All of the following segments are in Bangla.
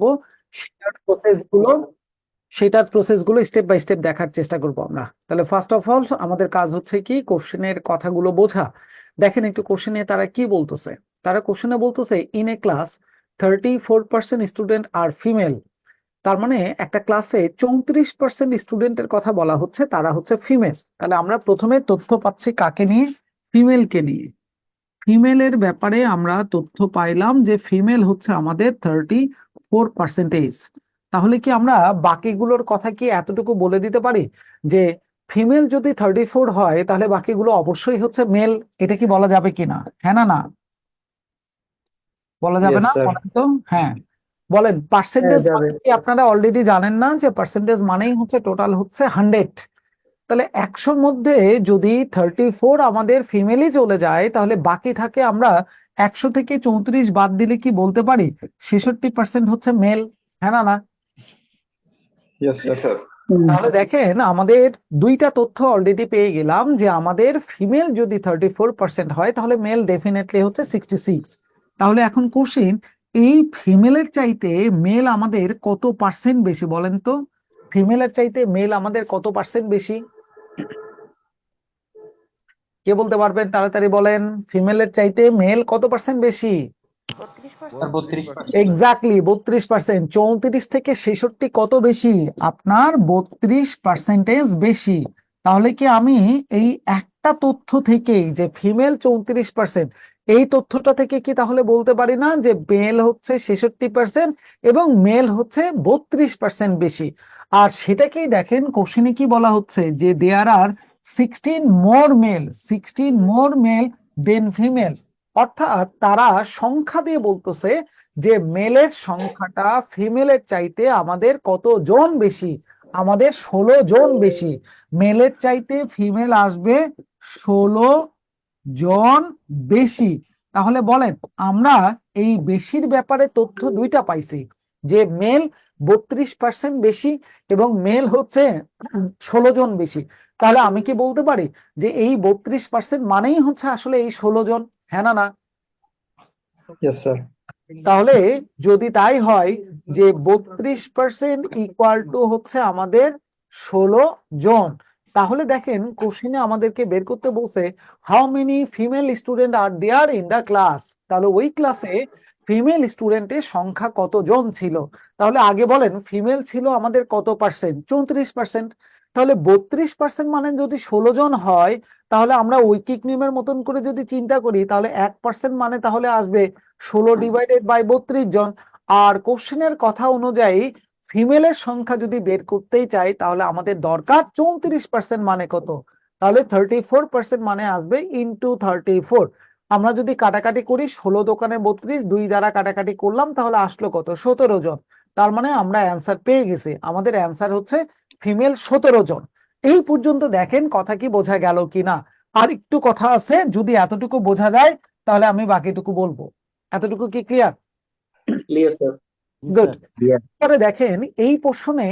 করব সেটার প্রসেসগুলো সেটার প্রসেসগুলো স্টেপ বাই স্টেপ দেখার চেষ্টা করব আমরা। তাহলে ফার্স্ট অফ অল আমাদের কাজ হচ্ছে কি কোশ্চেনের কথাগুলো বোঝা। দেখেন একটু কোশ্চেনে তারা কি বলতেছে। তারা কোশ্চেনে বলতেছে in a class 34% student are female. তার মানে একটা ক্লাসে 34% স্টুডেন্টের কথা বলা হচ্ছে, তারা হচ্ছে ফিমেল। তাহলে আমরা প্রথমে তথ্য পাচ্ছি কাকে নিয়ে? ফিমেলকে নিয়ে। ফিমেলের ব্যাপারে আমরা তথ্য পাইলাম যে ফিমেল হচ্ছে আমাদের 34%। তাহলে কি আমরা বাকিগুলোর কথা কি এতটুকু বলে দিতে পারি যে ফিমেল যদি 34 হয় তাহলে বাকিগুলো অবশ্যই হচ্ছে মেল? এটা কি বলা যাবে কিনা? হ্যাঁ না না? বলা যাবে ইয়েস না? স্যার। বলেন তো। হ্যাঁ বলেন। হ্যাঁ, পার্সেন্টেজ যাবে। মানে কি আপনারা অলরেডি জানেন না যে পার্সেন্টেজ মানেই হচ্ছে টোটাল হচ্ছে 100। তাহলে 100-র মধ্যে যদি 34 আমাদের ফিমেলই চলে যায় তাহলে বাকি থাকে, আমরা 100 থেকে 34 বাদ দিলে কি বলতে পারি 66% হচ্ছে মেল? হ্যাঁ না না? Yes sir. তাহলে দেখেন আমাদের দুইটা তথ্য অলরেডি পেয়ে গেলাম যে আমাদের ফিমেল যদি 34% হয় তাহলে মেল ডেফিনেটলি হচ্ছে 66। তাহলে এখন কোশ্চিন, এই ফিমেলের চাইতে মেল আমাদের কত পার্সেন্ট বেশি বলেন তো? ফিমেলের চাইতে মেল আমাদের কত পার্সেন্ট বেশি? কে বলতে পারবেন? তাড়াতাড়ি বলেন, ফিমেলের চাইতে মেল কত পার্সেন্ট বেশি? 32%। এক্স্যাক্টলি 32%। 34 থেকে 66 কত বেশি? আপনার 32% বেশি। তাহলে কি আমি এই একটা তথ্য থেকেই যে ফিমেল 34%, এই তথ্যটা থেকে কি তাহলে বলতে পারি না যে মেল হচ্ছে 66% এবং মেল হচ্ছে 32% বেশি? আর সেটাকেই দেখেন কোশ্চেনে কি বলা হচ্ছে যে দেয়ার আর 16 more male দেন ফিমেল। অর্থাৎ তারা সংখ্যা দিয়ে বলতেছে যে মেলের সংখ্যাটা ফিমেলের চাইতে আমাদের কত জন বেশি? আমাদের 16 জন বেশি। মেলের চাইতে ফিমেল আসবে 16 জন বেশি। তাহলে বলেন আমরা এই বেশির ব্যাপারে তথ্য দুইটা পাইছি, যে মেল 32% বেশি এবং মেল হচ্ছে 16 জন বেশি। তাহলে আমি কি বলতে পারি যে এই 32% মানেই হচ্ছে আসলে এই 16 জন? হ্যাঁ না না? Yes sir. তাহলে যদি তাই হয় যে 32% ইকুয়াল টু হচ্ছে আমাদের 16 জন, তাহলে দেখেন কোশ্চেনে আমাদেরকে বের করতে বলছে how many female student are there in the class. তাহলে ওই ক্লাসে ফিমেল স্টুডেন্টের সংখ্যা কতজন ছিল? তাহলে আগে বলেন ফিমেল ছিল আমাদের কত পার্সেন্ট? 34%। তাহলে 32% মানে যদি 16 জন হয়, তাহলে আমরা ঐকিক নিয়মের মতন করে যদি চিন্তা করি তাহলে 1% মানে তাহলে আসবে 16 / 32 জন। আর কোশ্চেনের কথা অনুযায়ী ফিমেলের সংখ্যা যদি বের করতেই চাই তাহলে আমাদের দরকার 34% মানে কত? তাহলে 34% মানে আসবে ইন্টু 34। আমরা যদি কাটাকাটি করি 16 দোকানে 32, 2 দ্বারা কাটাকাটি করলাম তাহলে আসলো কত? 17 জন। তার মানে আমরা অ্যান্সার পেয়ে গেছি, আমাদের অ্যান্সার হচ্ছে ফিমেল 17 জন। এই পর্যন্ত দেখেন কথা কি বোঝা গেল কিনা? আর একটু কথা আছে, যদি এতটুকু বোঝা যায় তাহলে আমি বাকিটুকু বলবো। এতটুকু কি ক্লিয়ার? Clear sir. গুড। পরে দেখেন এই প্রশ্নে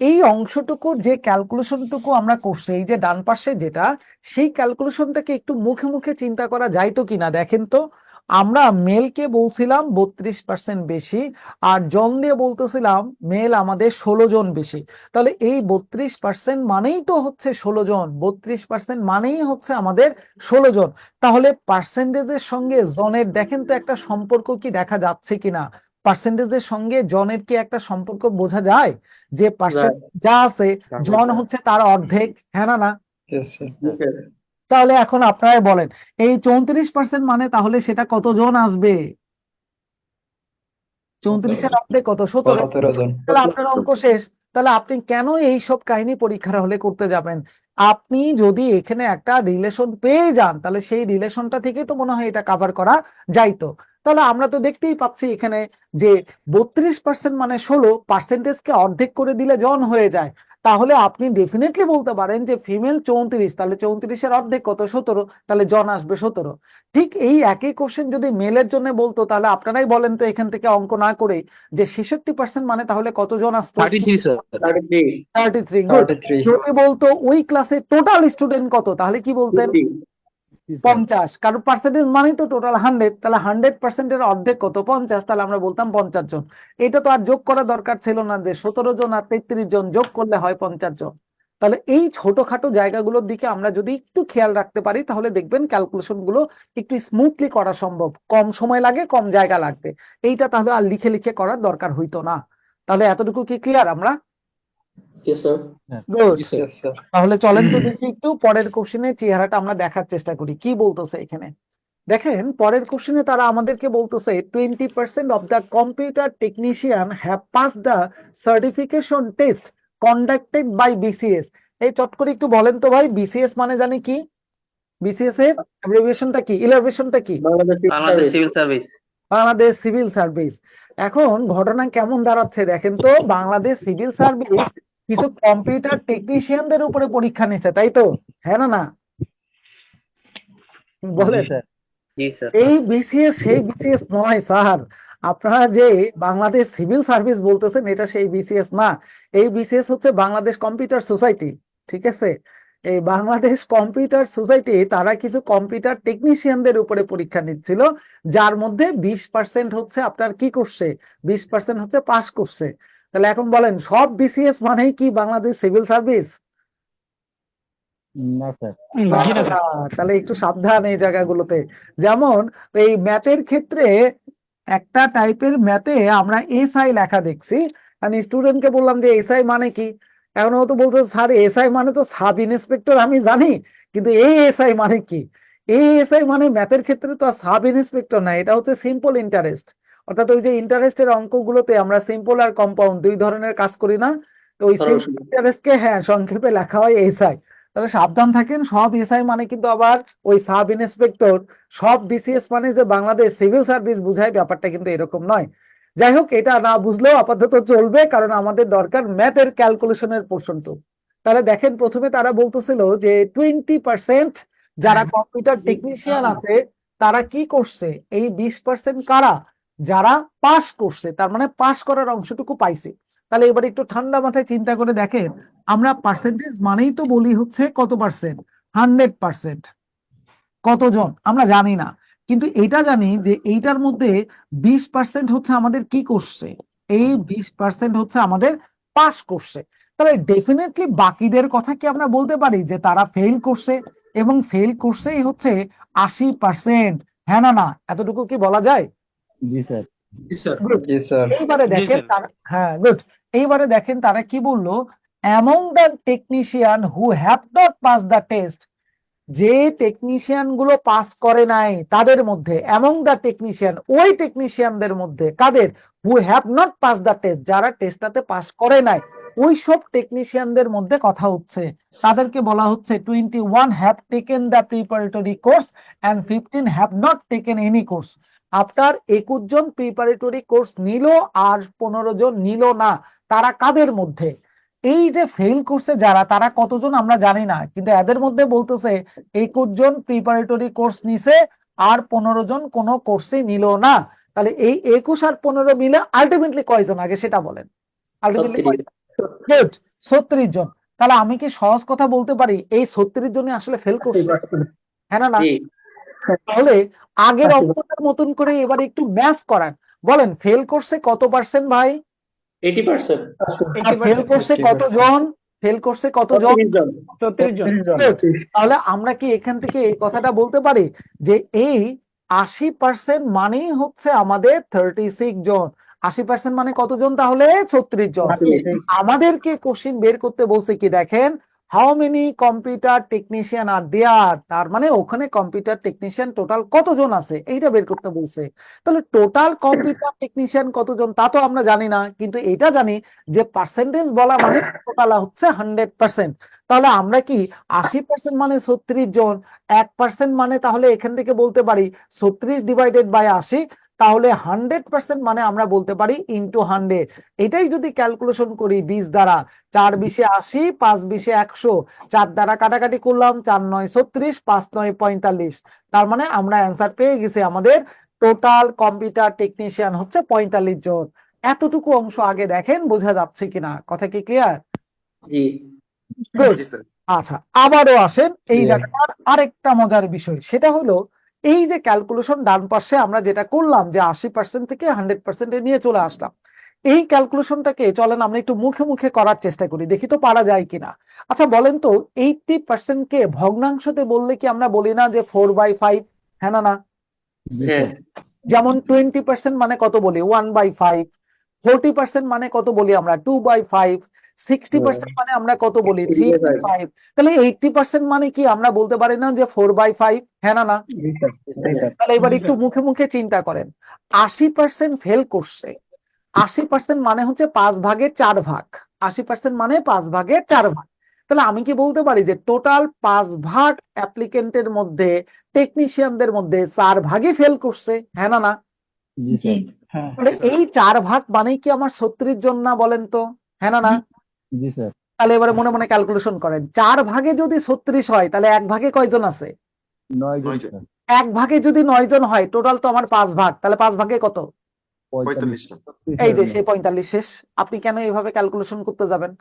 এই অংশটুকুর যে ক্যালকুলেশনটুকু আমরা করছি, এই যে ডান পাশে যেটা, সেই ক্যালকুলেশনটাকে একটু মুখে মুখে চিন্তা করা যাইতো কিনা দেখেন তো। আমরা মেলকে বলছিলাম 32% বেশি, আর জন দিয়ে বলতেছিলাম মেল আমাদের 16 জন বেশি। তাহলে এই 32% মানেই তো হচ্ছে 16 জন, 32% মানেই হচ্ছে আমাদের 16 জন। তাহলে পার্সেন্টেজের সঙ্গে জনের দেখেন তো একটা সম্পর্ক কি দেখা যাচ্ছে কিনা? পার্সেন্টেজের সঙ্গে জনের কি একটা সম্পর্ক বোঝা যায়? যে পার্সেন্ট যা আছে জন হচ্ছে তার অর্ধেক। হ্যাঁ না না? Yes sir. তাহলে এখন আপনারাই বলেন এই 34% মানে তাহলে সেটা কত জন আসবে? 34-এর অর্ধেক কত? 17। 17 জন। তাহলে আপনার অঙ্ক শেষ। তাহলে আপনি কেন এই সব কাহিনী পরীক্ষার হলে করতে যাবেন? আপনি যদি এখানে একটা রিলেশন পেয়ে যান তাহলে সেই রিলেশনটা থেকে তো মনে হয় এটা কভার করা যাইতো। তাহলে আমরা তো দেখতেই পাচ্ছি এখানে যে 32% মানে 16, পার্সেন্টেজকে অর্ধেক করে দিলে জন হয়ে যায়। তাহলে আপনি ডেফিনেটলি বলতে পারেন যে ফিমেল 34, তাহলে 34-এর অর্ধেক কত? 17, তাহলে জন আসবে 17। ঠিক এই একই কোশ্চেন যদি মেলের জন্য বলতো তাহলে আপনারাই বলেন তো এখান থেকে অঙ্ক না করে যে 66% মানে তাহলে কতজন আসতো? 33 স্যার। 33। গুড। 33। যদি বলতো ওই ক্লাসে টোটাল স্টুডেন্ট কত তাহলে কি বলতেন? 50, কারণ পার্সেন্টেজ মানেই তো টোটাল 100, তাহলে 100%-এর অর্ধেক কত, 50, তাহলে আমরা বলতাম 50 জন। এটা তো আর যোগ করা দরকার ছিল না, যে 17 জন আর 33 জন যোগ করলে হয় 50 জন। তাহলে এই ছোটখাটো জায়গাগুলোর দিকে আমরা যদি একটু খেয়াল রাখতে পারি, তাহলে দেখবেন ক্যালকুলেশন গুলো একটু স্মুথলি করা সম্ভব, কম সময় লাগে, কম জায়গা লাগবে। এইটা তাহলে আর লিখে লিখে করার দরকার হইতো না। তাহলে এতটুকু কি ক্লিয়ার আমরা? Yes, sir. Good. Yes, sir. তাহলে চলেন তো দেখি একটু পরের কোশ্চেনের চেহারাটা আমরা দেখার চেষ্টা করি, কি বলতেছে এখানে। দেখেন পরের কোশ্চেনে তারা আমাদেরকে বলতেছে 20% of the computer technician have pass the certification test conducted by BCS. এই চট করে একটু বলেন তো ভাই, বিসিএস মানে জানি কি? বিসিএস এর অ্যাব্রিভিয়েশনটা কি, ইলাস্ট্রেশনটা কি? Bangladesh civil service. Bangladesh civil service. এখন ঘটনা কেমন দাঁড়াচ্ছে দেখেন তো, বাংলাদেশ সিভিল সার্ভিস কিছু কম্পিউটার টেকনিশিয়ানদের উপরে পরীক্ষা নিচ্ছে, তাই তো? হ্যাঁ না না বলেন। জি স্যার। এই বিসিএস সেই বিসিএস নয় স্যার, আপনারা যে বাংলাদেশ সিভিল সার্ভিস বলতেছেন এটা সেই বিসিএস না। এই বিসিএস হচ্ছে বাংলাদেশ কম্পিউটার সোসাইটি, ঠিক আছে? এই বাংলাদেশ কম্পিউটার সোসাইটি তারা কিছু কম্পিউটার টেকনিশিয়ানদের উপরে পরীক্ষা নিচ্ছিল, যার মধ্যে 20% হচ্ছে আপনার কি করছে, 20% হচ্ছে পাস করছে। তাহলে এখন বলেন সব বিসিএস মানেই কি বাংলাদেশ সিভিল সার্ভিস? না স্যার। আচ্ছা, তাহলে একটু সাবধান এই জায়গাগুলোতে। যেমন এই ম্যাথের ক্ষেত্রে একটা টাইপের ম্যাথে আমরা এসআই লেখা দেখছি, আমি স্টুডেন্টকে বললাম যে এসআই মানে কি, এখন ও তো বলতে স্যার এসআই মানে তো সাব ইন্সপেক্টর, আমি জানি, কিন্তু এই এসআই মানে কি? এই এসআই মানে ম্যাথের ক্ষেত্রে তো সাব ইন্সপেক্টর না, এটা হচ্ছে সিম্পল ইন্টারেস্ট। অর্থাৎ ওই যে ইন্টারেস্টের অঙ্কগুলোতে আমরা সিম্পল আর কম্পাউন্ড দুই ধরনের কাজ করি না, তো ওই সিম্পল ইন্টারেস্টকে হ্যাঁ সংক্ষেপে লেখা হয় এসআই। তাহলে সাবধান থাকেন, সব এসআই মানে কিন্তু আবার ওই সাব ইন্সপেক্টর, সব বিসিএস মানে যে বাংলাদেশ সিভিল সার্ভিস বুঝায়, ব্যাপারটা কিন্তু এরকম নয়। যাই হোক, এটা না বুঝলেও আপাতত চলবে, কারণ আমাদের দরকার ম্যাথের ক্যালকুলেশনের পোর্শনটু। তাহলে দেখেন প্রথমে তারা বলতেছিল যে 20% যারা কম্পিউটার টেকনিশিয়ান আছে তারা কি করছে, এই 20% কারা, যারা পাস করছে, তার মানে পাস করার অংশটুকু পাইছে। তাহলে এবার একটু ঠান্ডা মাথায় চিন্তা করে দেখেন, আমরা পার্সেন্টেজ মানেই তো বলি হচ্ছে কত পার্সেন্ট, 100%। কতজন আমরা জানি না, কিন্তু এটা জানি যে এইটার মধ্যে 20% হচ্ছে আমাদের কি করছে, এই 20% হচ্ছে আমাদের পাস করছে। তাহলে ডেফিনেটলি বাকিদের কথা কি আমরা বলতে পারি যে তারা ফেল করছে, এবং ফেল করছেই হচ্ছে 80%? হ্যাঁ না না, এতটুকু কি বলা যায়? জি স্যার। Good. জি স্যার। এইবারে দেখেন তারা, হ্যাঁ গুড, এইবারে দেখেন তারা কি বললো, among the technician who have not passed the test, যে টেকনিশিয়ান গুলো পাস করে নাই তাদের মধ্যে, among the technician ওই টেকনিশিয়ানদের মধ্যে কাদের, who have not passed the test, যারা টেস্টটাতে পাস করে নাই, ওই সব টেকনিশিয়ানদের মধ্যে কথা হচ্ছে, তাদেরকে বলা হচ্ছে 21 have taken the preparatory course and 15 have not taken any course। আপনার 21 জন প্রিপারেটরি কোর্স নিল আর 15 জন নিল না, তারা কাদের মধ্যে? এই যে ফেল করছে যারা, তারা কতজন আমরা জানি না, কিন্তু এদের মধ্যে বলতেছে 21 জন প্রিপারেটরি কোর্স নিছে আর 15 জন কোনো কোর্সই নিল না। তাহলে এই 21 আর 15 মিলে আলটিমেটলি কয়জন আগে সেটা বলেন, আলটিমেটলি 36 জন। তাহলে আমি কি সহজ কথা বলতে পারি এই 36 জনই আসলে ফেল করছে? হ্যাঁ না না? জি। তাহলে আগের অঙ্কটার মতন করে এবার একটু ম্যাচ করান, বলেন ফেল করছে কত পার্সেন্ট ভাই, 80%। আর ফেল করছে কতজন, ফেল করছে কতজন? 36 জন। তাহলে আমরা কি এখান থেকে এই কথাটা বলতে পারি যে এই 80% মানেই হচ্ছে আমাদের 36 জন। 80% মানে কতজন তাহলে? 36 জন। আমাদেরকে কোশ্চিন বের করতে বলছে কি দেখেন, হাউ মেনি কম্পিউটার টেকনিশিয়ান আর দেয়ার, তার মানে ওখানে কম্পিউটার টেকনিশিয়ান টোটাল কতজন আছে এইটা বের করতে বলছে। তাহলে টোটাল কম্পিউটার টেকনিশিয়ান কতজন তা তো আমরা জানি না, কিন্তু এটা জানি যে পার্সেন্টেজ বলা মানে টোটাল হচ্ছে 100%। তাহলে আমরা কি 80% মানে 36 জন, 1% মানে তাহলে এখান থেকে বলতে পারি 36 ডিভাইডেড বাই 80, তাহলে 100% মানে আমরা বলতে পারি ইনটু 100। এটাই যদি ক্যালকুলেশন করি 20 দ্বারা, 4 20 80, 5 20 100, 4 দ্বারা কাটাকাটি করলাম, 4 9 36, 5 9 45। তার মানে আমরা অ্যান্সার পেয়ে গেছি, আমাদের টোটাল কম্পিউটার টেকনিশিয়ান হচ্ছে 45 জন। এতটুকু অংশ আগে দেখেন বোঝা যাচ্ছে কিনা, কথা কি ক্লিয়ার? জি। গুড। আচ্ছা, আবারও আসেন এই Yeah. জায়গাটার আরেকটা মজার বিষয়, সেটা হলো এই যে ক্যালকুলেশন ডান পাশে আমরা যেটা করলাম যে 80% থেকে 100% নিয়ে চলে আসলাম, এই ক্যালকুলেশনটাকে চলেন আমরা একটু মুখে মুখে করার চেষ্টা করি, দেখি তো পারা যায় কিনা। আচ্ছা বলেন তো 80% কে ভগ্নাংশতে বললে কি আমরা বলি না যে 4/5, হ্যাঁ না? জি হ্যাঁ স্যার। যেমন 20% মানে কত বলি 1/5, 40% মানে কত বলি আমরা 2/5, 60% মানে আমরা কত বলি 3/5। তাহলে 80% মানে কি আমরা বলতে পারি না যে 4/5, হ্যাঁ না? জি স্যার। জি স্যার। তাহলে এবার একটু মুখে মুখে চিন্তা করেন, 80% ফেল করছে, 80% মানে হচ্ছে 5/4 ভাগ, 80% মানে 5/4 ভাগ। তাহলে আমি কি বলতে পারি যে টোটাল 5 ভাগ অ্যাপ্লিকেন্টের মধ্যে, টেকনিশিয়ানদের মধ্যে 4 ভাগই ফেল করছে, হ্যাঁ না? জি স্যার। হ্যাঁ তাহলে এই 4 ভাগ মানেই কি আমার 36 জন না, বলেন তো, হ্যাঁ না? জি স্যার। তাহলে এবারে মনে মনে ক্যালকুলেশন করেন, 4 ভাগে যদি 36 হয় তাহলে 1 ভাগে কয়জন আছে? 9 জন স্যার। 1 ভাগে যদি 9 জন হয়, টোটাল তো আমার 5 ভাগ, তাহলে 5 ভাগে কত? 45 জন। এই যে সেই 45 শেষ। আপনি কেন এইভাবে ক্যালকুলেশন করতে যাবেন?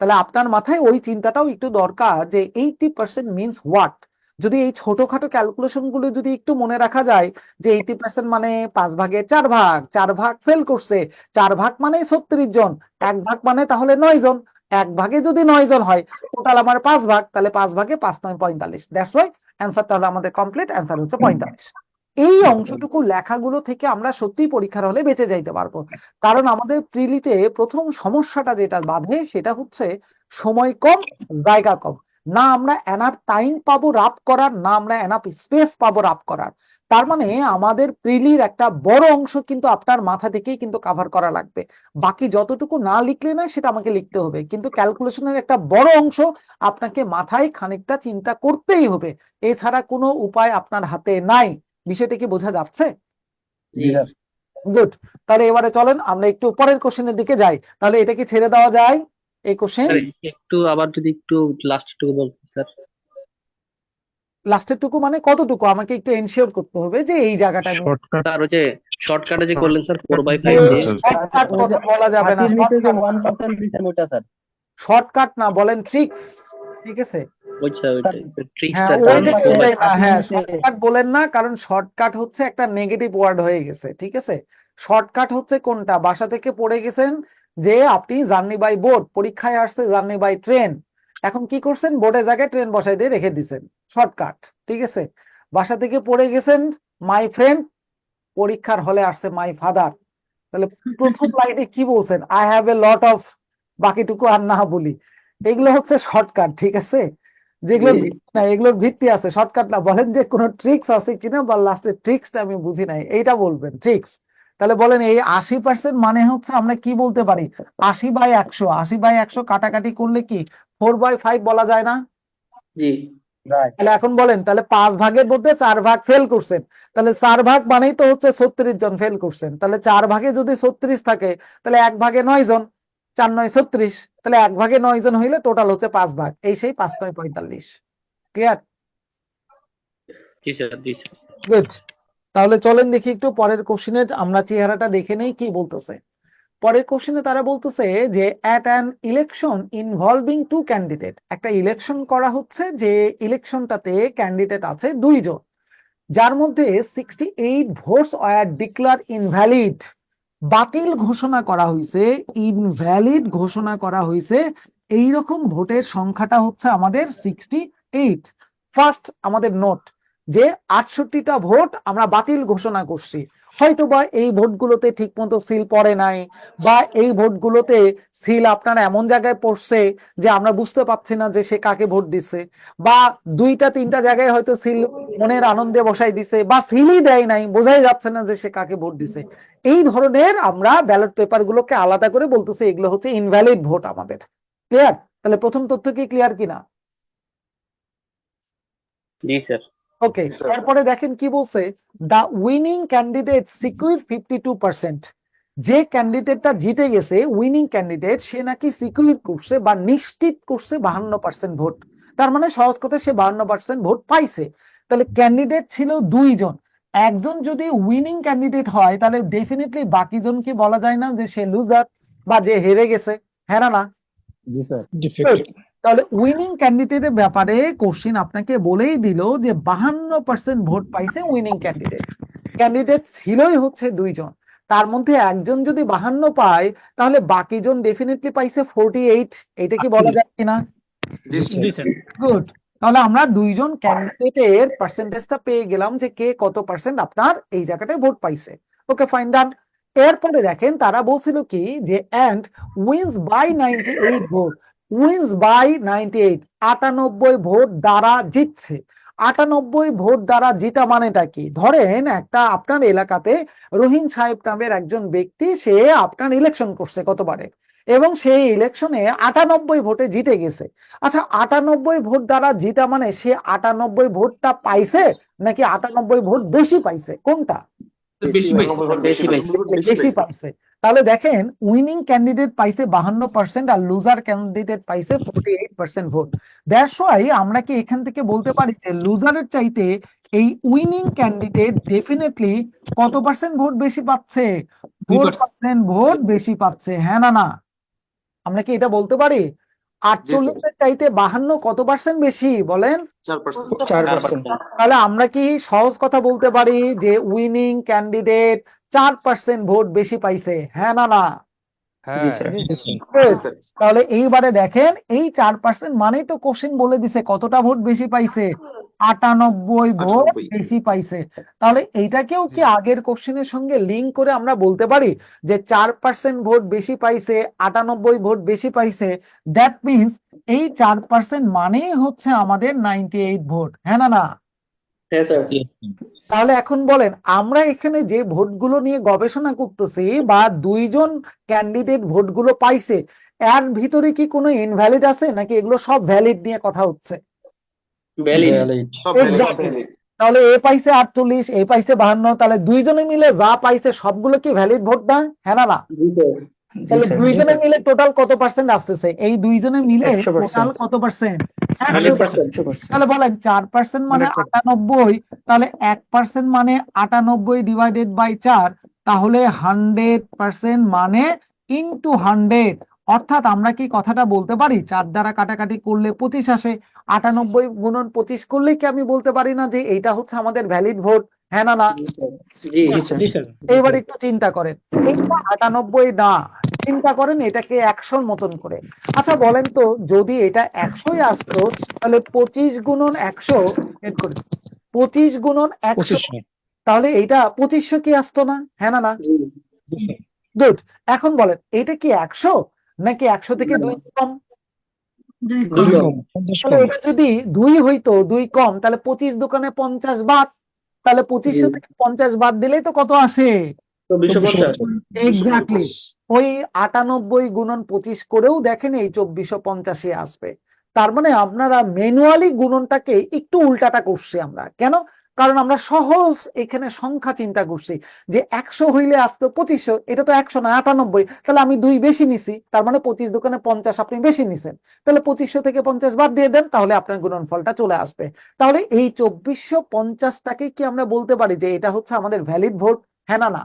তাহলে আপনার মাথায় ওই চিন্তাটাও একটু দরকার যে 80% মিনস হোয়াট। যদি এই ছোটখাটো ক্যালকুলেশন গুলো যদি একটু মনে রাখা যায় যে 80% মানে 5/4 ভাগ, 4 ভাগ ফেল করছে, 4 ভাগ মানে 36 জন, 1 ভাগ মানে তাহলে 9 জন, 1 ভাগে যদি 9 জন হয়, টোটাল আমার 5 ভাগ, তাহলে 5 ভাগে 5×9 45। দ্যাটস ওয়াই অ্যান্সার তাহলে আমাদের কমপ্লিট অ্যান্সার হচ্ছে 45। এই অংশটুকু লেখাগুলো থেকে আমরা সত্যিই পরীক্ষার হলে বেঁচে যাইতে পারবো, কারণ আমাদের প্রিলিতে প্রথম সমস্যাটা যেটা বাধে সেটা হচ্ছে সময় কম, জায়গা কম। না আমরা এনাফ টাইম পাবো রাপ করার, না আমরা এনাফ স্পেস পাবো রাপ করার। তার মানে আমাদের প্রিলির একটা বড় অংশ কিন্তু আপনার মাথা থেকেই কিন্তু কভার করা লাগবে। বাকি যতটুকু না লিখলে না সেটা আমাকে লিখতে হবে, কিন্তু ক্যালকুলেশনের একটা বড় অংশ আপনাকে মাথায় খানিকটা চিন্তা করতেই হবে, এছাড়া কোনো উপায় আপনার হাতে নাই। বিষয়টা কি বোঝা যাচ্ছে? জি স্যার। গুড। তাহলে এবারে চলেন আমরা একটু পরের কোশ্চেনের দিকে যাই। তাহলে এটা কি ছেড়ে দেওয়া যায় এই কোশ্চেন? স্যার একটু আবার যদি একটু লাস্ট টুকু বলতেন স্যার। লাস্টের টুকু মানে কতটুকু আমাকে একটু এনশিওর করতে হবে যে এই জায়গাটা আমি স্যার ওই যে শর্টকাটে যে করলেন স্যার 4/5 এই দিয়ে শর্টকাট কথা বলা যাবে না, 30 নিচে যে 1% দিছেন ওটা স্যার। শর্টকাট না, বলেন ট্রিক্স, ঠিক আছে? ওইটা ট্রিক্সটা হ্যাঁ ডান ওইটা পাশে ওইটাই না, হ্যাঁ 30 নিচে শর্টকাট বলেন না, কারণ শর্টকাট হচ্ছে একটা নেগেটিভ ওয়ার্ড হয়ে গেছে, ঠিক আছে? শর্টকাট হচ্ছে কোনটা, বাসা থেকে পড়ে গেছেন যে আপনি জার্নি বাই বোট, পরীক্ষায় আসছে জার্নি বাই ট্রেন, এখন কি করছেন বোর্ডের জায়গায় ট্রেন বসাই দিয়ে রেখে দিছেন, শর্টকাট, ঠিক আছে? বাসা থেকে পড়ে গেছেন মাই ফ্রেন্ড, পরীক্ষার হলে আসছে মাই ফাদার, তাহলে প্রথম লাইনে কি বলছেন I have a lot of, বাকিটুকু আর না বলি, এগুলো হচ্ছে শর্টকাট, ঠিক আছে? যেগুলো না এগুলোর ভিত্তি আছে, শর্টকাট না। বলেন যে কোনো ট্রিক্স আছে কিনা, বা লাস্টে ট্রিক্সটা আমি বুঝি নাই এইটা বলবেন, ট্রিক্স। তাহলে বলেন এই 80% মানে হচ্ছে আমরা কি বলতে পারি, 80/100, 80/100 কাটাকাটি করলে কি 4/5 বলা যায় না? জি তাহলে এখন বলেন, তাহলে 5 ভাগের মধ্যে 4 ভাগ ফেল করছেন, তাহলে 4 ভাগ মানেই তো হচ্ছে 36 জন ফেল করছেন, তাহলে 4 ভাগে যদি 36 থাকে তাহলে 1 ভাগে 9 জন, 4×9 36, তাহলে 1 ভাগে 9 জন হইলে টোটাল হচ্ছে 5 ভাগ, এই সেই 5×9 45। ক্লিয়ার? জি স্যার জি স্যার। গুড। তাহলে চলেন দেখি একটু পরের কোশ্চেনের আমরা চেহারাটা দেখে নেই কি বলতেছে। পরের কোশ্চেনে তারা বলতেছে যে at an election involving 2 candidate, একটা ইলেকশন করা হচ্ছে, যে ইলেকশনটাতে ক্যান্ডিডেট আছে 2 জন, যার মধ্যে 68 ভোটস ওয়ার ডিক্লার ইনভ্যালিড, বাতিল ঘোষণা করা হয়েছে, ইনভ্যালিড ঘোষণা করা হয়েছে, এইরকম ভোটের সংখ্যাটা হচ্ছে আমাদের 68। ফার্স্ট আমাদের নোট যে 68টা ভোট আমরা বাতিল ঘোষণা করছি, হয়তো বা এই ভোটগুলোতে ঠিক মতো সিল পড়ে নাই, বা এই ভোটগুলোতে সিল আপনার এমন জায়গায় পড়ছে যে আমরা বুঝতে পারছি না যে সে কাকে ভোট দিচ্ছে, বা 2-3টা জায়গায় হয়তো সিল মনের আনন্দে বসাই দিছে, বা সিলই দেয় নাই, বোঝাই যাচ্ছে না যে সে কাকে ভোট দিছে। এই ধরনের আমরা ব্যালট পেপার গুলোকে আলাদা করে বলতেছি এগুলো হচ্ছে ইনভ্যালিড ভোট আমাদের। ক্লিয়ার? তাহলে প্রথম তথ্য কি ক্লিয়ার কিনা? জি স্যার। ওকে, তারপরে দেখেন কি বলছে, দা উইনিং ক্যান্ডিডেট সিকিউর 52%, যে ক্যান্ডিডেটটা জিতে গেছে উইনিং ক্যান্ডিডেট, সে নাকি সিকিউর করছে বা নিশ্চিত করছে 52% ভোট, তার মানে সহজ কথা সে 52% ভোট পাইছে। তাহলে ক্যান্ডিডেট ছিল 2 জন, একজন যদি উইনিং ক্যান্ডিডেট হয় তাহলে ডেফিনেটলি বাকি জনকে বলা যায় না যে সে লুজার বা যে হেরে গেছে, হ্যাঁ না? জি স্যার। Good. তাহলে উইনিং ক্যান্ডিডেটের ব্যাপারে কোশ্চিন আপনাকে বলেই দিল যে 52% ভোট পাইছে উইনিং ক্যান্ডিডেট। ক্যান্ডিডেট ছিলই হচ্ছে 2 জন, তার মধ্যে একজন যদি 52 পায় তাহলে বাকিজন ডেফিনেটলি পাইছে 48। এটা কি বলা যায় কিনা? জি স্যার। গুড। তাহলে আমরা 2 জন ক্যান্ডিডেটের পার্সেন্টেজটা পেয়ে গেলাম যে কে কত পার্সেন্ট আপনার এই জায়গাটায় ভোট পাইছে। Okay, fine, done. এরপরে দেখেন তারা বলছিল কি যে and wins by 98 vote. Wins by 98, 98 vote দ্বারা জিতছে। 98 ভোট দ্বারা জিতা মানেটা কি? ধরেন একটা আপনার এলাকাতে রহিম সাহেব নামের একজন ব্যক্তি, সে আপনার ইলেকশন করছে কতবারে, এবং সেই ইলেকশনে 98 ভোটে জিতে গেছে। আচ্ছা, 98 ভোট দ্বারা জিতা মানে সে 98 ভোটটা পাইছে নাকি 98 ভোট বেশি পাইছে? কোনটা? বেশি বেশি পাইছে। তাহলে দেখেন উইনিং ক্যান্ডিডেট পাইছে 52% আর লুজার ক্যান্ডিডেট পাইছে 48% ভোট। দ্যাটস ওয়াই আমরা কি এখান থেকে বলতে পারি যে লুজারের চাইতে এই উইনিং ক্যান্ডিডেট ডেফিনেটলি কত পার্সেন্ট ভোট বেশি পাচ্ছে? 4% ভোট বেশি পাচ্ছে, হ্যাঁ না না? আমরা কি এটা বলতে পারি? 48-এর চাইতে 52 কত পার্সেন্ট বেশি বলেন? 4%। তাহলে আমরা কি সহজ কথা বলতে পারি যে উইনিং ক্যান্ডিডেট 4% ভোট বেশি পাইছে, হ্যাঁ না না? জি স্যার। Good. তাহলে এইবারে দেখেন এই 4% মানেই তো কোশ্চেন বলে দিছে কতটা ভোট বেশি পাইছে, 98 ভোট 98 বেশি পাইছে। তাহলে এইটাকেও কি আগের কোশ্চেনের সঙ্গে লিঙ্ক করে আমরা বলতে পারি যে 4% ভোট বেশি পাইছে, 98 ভোট বেশি পাইছে, দ্যাট মিনস এই 4% মানেই হচ্ছে আমাদের 98 ভোট, হ্যাঁ না না? হ্যাঁ স্যার। তাহলে এখন বলেন আমরা এখানে যে ভোটগুলো নিয়ে গবেষণা করতেছি বা 2 জন ক্যান্ডিডেট ভোটগুলো পাইছে, এর ভিতরে কি কোনো ইনভ্যালিড আছে নাকি এগুলো সব ভ্যালিড নিয়ে কথা হচ্ছে? ভ্যালিড। Exactly. তাহলে এ পাইছে 48, এ পাইছে 52, তাহলে 2 জনে মিলে যা পাইছে সবগুলো কি ভ্যালিড ভোট না, হ্যাঁ না না? জি স্যার। তাহলে 2 জনে মিলে টোটাল কত পার্সেন্ট আসতেছে? এই 2 জনে মিলে 100%। টোটাল কত পার্সেন্ট? 100%। তাহলে বলেন 4% মানে 98, তাহলে 1% মানে 98 ডিভাইডেড বাই 4, তাহলে 100% মানে ইনটু 100। অর্থাৎ আমরা কি কথাটা বলতে পারি 4 দ্বারা কাটাকাটি করলে 25 আসে, 98 গুণন 25 করলে কি আমি বলতে পারি না যে এইটা হচ্ছে আমাদের ভ্যালিড ভোট, হ্যাঁ না না? জি স্যার। এবার একটু চিন্তা করেন, এটা 98 না, চিন্তা করেন এটাকে 100-র মতন করে। আচ্ছা বলেন তো যদি এটা 100-ই আসতো তাহলে 25 গুণন 100 এর করে 25 গুণন 100, তাহলে এইটা 2500 কি আসতো না, হ্যাঁ না না? গুড। এখন বলেন এটা কি 100 নাকি 100 থেকে 2 কম? তাহলে এটা যদি 2 হইতো, 2 কম, তাহলে 25 দোকানে 50 বাদ, তাহলে 2500 থেকে 50 বাদ দিলেই তো কত আসে? 2450। এক্স্যাক্টলি। ওই 98 গুণন 25 করেও দেখেন এই 2450 আসবে। তার মানে আপনারা ম্যানুয়ালি গুণনটাকে একটু উল্টাটা করছি আমরা, কেন? কারণ আমরা সহজ এখানে সংখ্যা চিন্তা করছি যে 100 হইলে আসতো 2500, এটা তো 100 না 98, তাহলে আমি 2 বেশি নিছি, তার মানে 25 দোকানে 50 আপনি বেশি নিছেন, তাহলে 2500 থেকে 50 বাদ দিয়ে দেন, তাহলে আপনার গুণনফলটা চলে আসবে। তাহলে এই 2450টাকে কি আমরা বলতে পারি যে এটা হচ্ছে আমাদের ভ্যালিড ভোট, হ্যাঁ না না?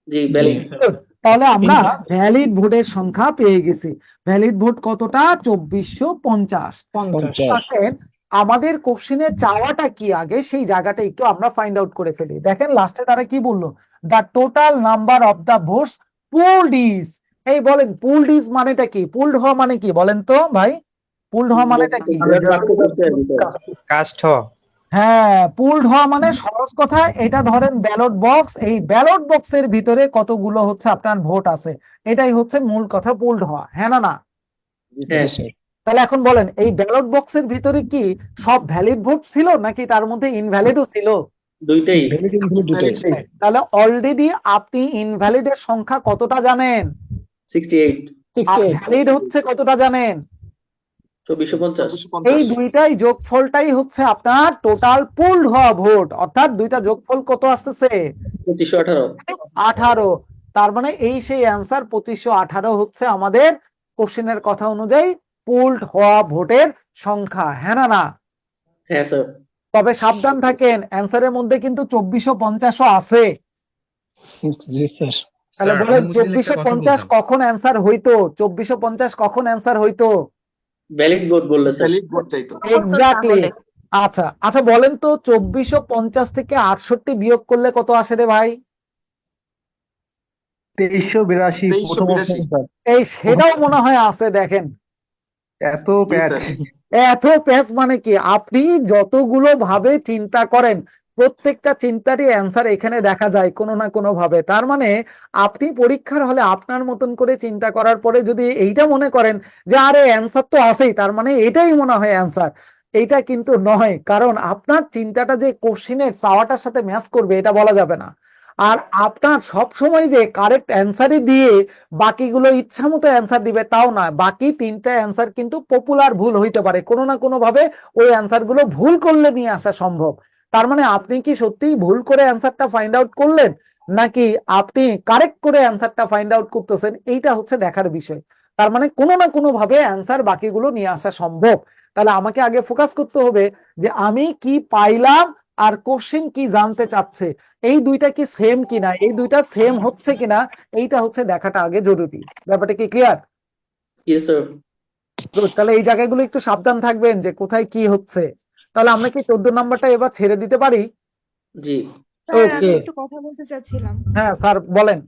জি ভ্যালিড। তাহলে আমরা ভ্যালিড ভোটের সংখ্যা পেয়ে গেছি। ভ্যালিড ভোট কতটা? 2450। আসেন আমাদের কোশ্চেনে চাওয়াটা কি আগে সেই জায়গাটা একটু আমরা ফাইন্ড আউট করে ফেলি। দেখেন লাস্টে তারা কি বললো, the total number of the votes pulled is. এই বলেন পুলড ইজ মানেটা কি? পুলড হওয়া মানে কি বলেন তো ভাই? পুলড হওয়া মানেটা কি? কাস্ট হ্যাঁ, পুলড হওয়া মানে সহজ কথা, এটা ধরেন ব্যালট বক্স, এই ব্যালট বক্সের ভিতরে কতগুলো হচ্ছে আপনার ভোট আছে, এটাই হচ্ছে মূল কথা পুলড হওয়া, হ্যাঁ না না? হ্যাঁ। তাহলে এখন বলেন এই ব্যালট বক্সের ভিতরে কি সব ভ্যালিড ভোট ছিল নাকি তার মধ্যে ইনভ্যালিডও ছিল? দুইটাই। তাহলে অলরেডি আপনি ইনভ্যালিডের সংখ্যা কতটা জানেন? 68। আর ভ্যালিড হচ্ছে কতটা জানেন? 2450। এই দুইটাই যোগফলটাই হচ্ছে আপনার টোটাল পুলড হওয়া ভোট, অর্থাৎ দুইটা যোগফল কত আসতেছে? 2518। 18। তার মানে এই সেই অ্যান্সার 2518 হচ্ছে আমাদের কোশ্চেনের কথা অনুযায়ী পুলড হওয়া ভোটের সংখ্যা, হ্যাঁ না না? হ্যাঁ স্যার। তবে সাবধান থাকেন, অ্যান্সারের মধ্যে কিন্তু 2450 আছে। জি স্যার। তাহলে বলেন 2450 কখন অ্যান্সার হইতো? 2450 কখন অ্যান্সার হইতো? ভ্যালিড বোধ বললে স্যার। ভ্যালিড ভোট চাইতো। এক্স্যাক্টলি। আচ্ছা আচ্ছা, বলেন তো 2450 থেকে 68 বিয়োগ করলে কত আসে রে ভাই? 2382 প্রথম 2382 অপশন স্যার। এই সেটাও মনে হয় আছে, দেখেন এত জি প্যাচ। স্যার। এত প্যাচ মানে কি? আপনি যতগুলো ভাবে চিন্তা করেন প্রত্যেকটা চিন্তারই অ্যান্সার এখানে দেখা যায় কোনো না কোনো ভাবে। তার মানে আপনি পরীক্ষার হলে আপনার মতন করে চিন্তা করার পরে যদি এইটা মনে করেন যে আরে অ্যান্সার তো আছেই, তার মানে এটাই মনে হয় অ্যান্সার, এইটা কিন্তু নয়। কারণ আপনার চিন্তাটা যে কোশ্চিনের চাওয়াটার সাথে ম্যাচ করবে এটা বলা যাবে না। আর আপনার সব সময় যে কারেক্ট অ্যান্সারই দিয়ে বাকিগুলো ইচ্ছা মতো অ্যান্সার দিবে তাও না, বাকি তিনটা অ্যান্সার কিন্তু পপুলার ভুল হইতে পারে, কোনো না কোনো ভাবে ওই অ্যান্সার গুলো ভুল করলে নিয়ে আসা সম্ভব। তার মানে আপনি কি সত্যিই ভুল করে অ্যান্সারটা ফাইন্ড আউট করলেন নাকি আপনি কারেক্ট করে অ্যান্সারটা ফাইন্ড আউট করতেছেন, এইটা হচ্ছে দেখার বিষয়। তার মানে কোনো না কোনো ভাবে অ্যান্সার বাকিগুলো নিয়ে আসা সম্ভব। তাহলে আমাকে আগে ফোকাস করতে হবে যে আমি কি পাইলাম আর কোশ্চেন কি জানতে চাচ্ছে, এই দুইটা কি সেম কিনা, এই দুইটা সেম হচ্ছে কিনা, এইটা হচ্ছে দেখাটা আগে জরুরি। ব্যাপারটা কি ক্লিয়ার? Yes sir. তাহলে এই জায়গাগুলো একটু সাবধান থাকবেন যে কোথায় কি হচ্ছে। তাহলে আমরা কি 14 নাম্বারটা এবার ছেড়ে দিতে পারি? জি স্যার আমি ওকে, একটু কথা বলতে চাচ্ছিলাম। হ্যাঁ স্যার বলেন।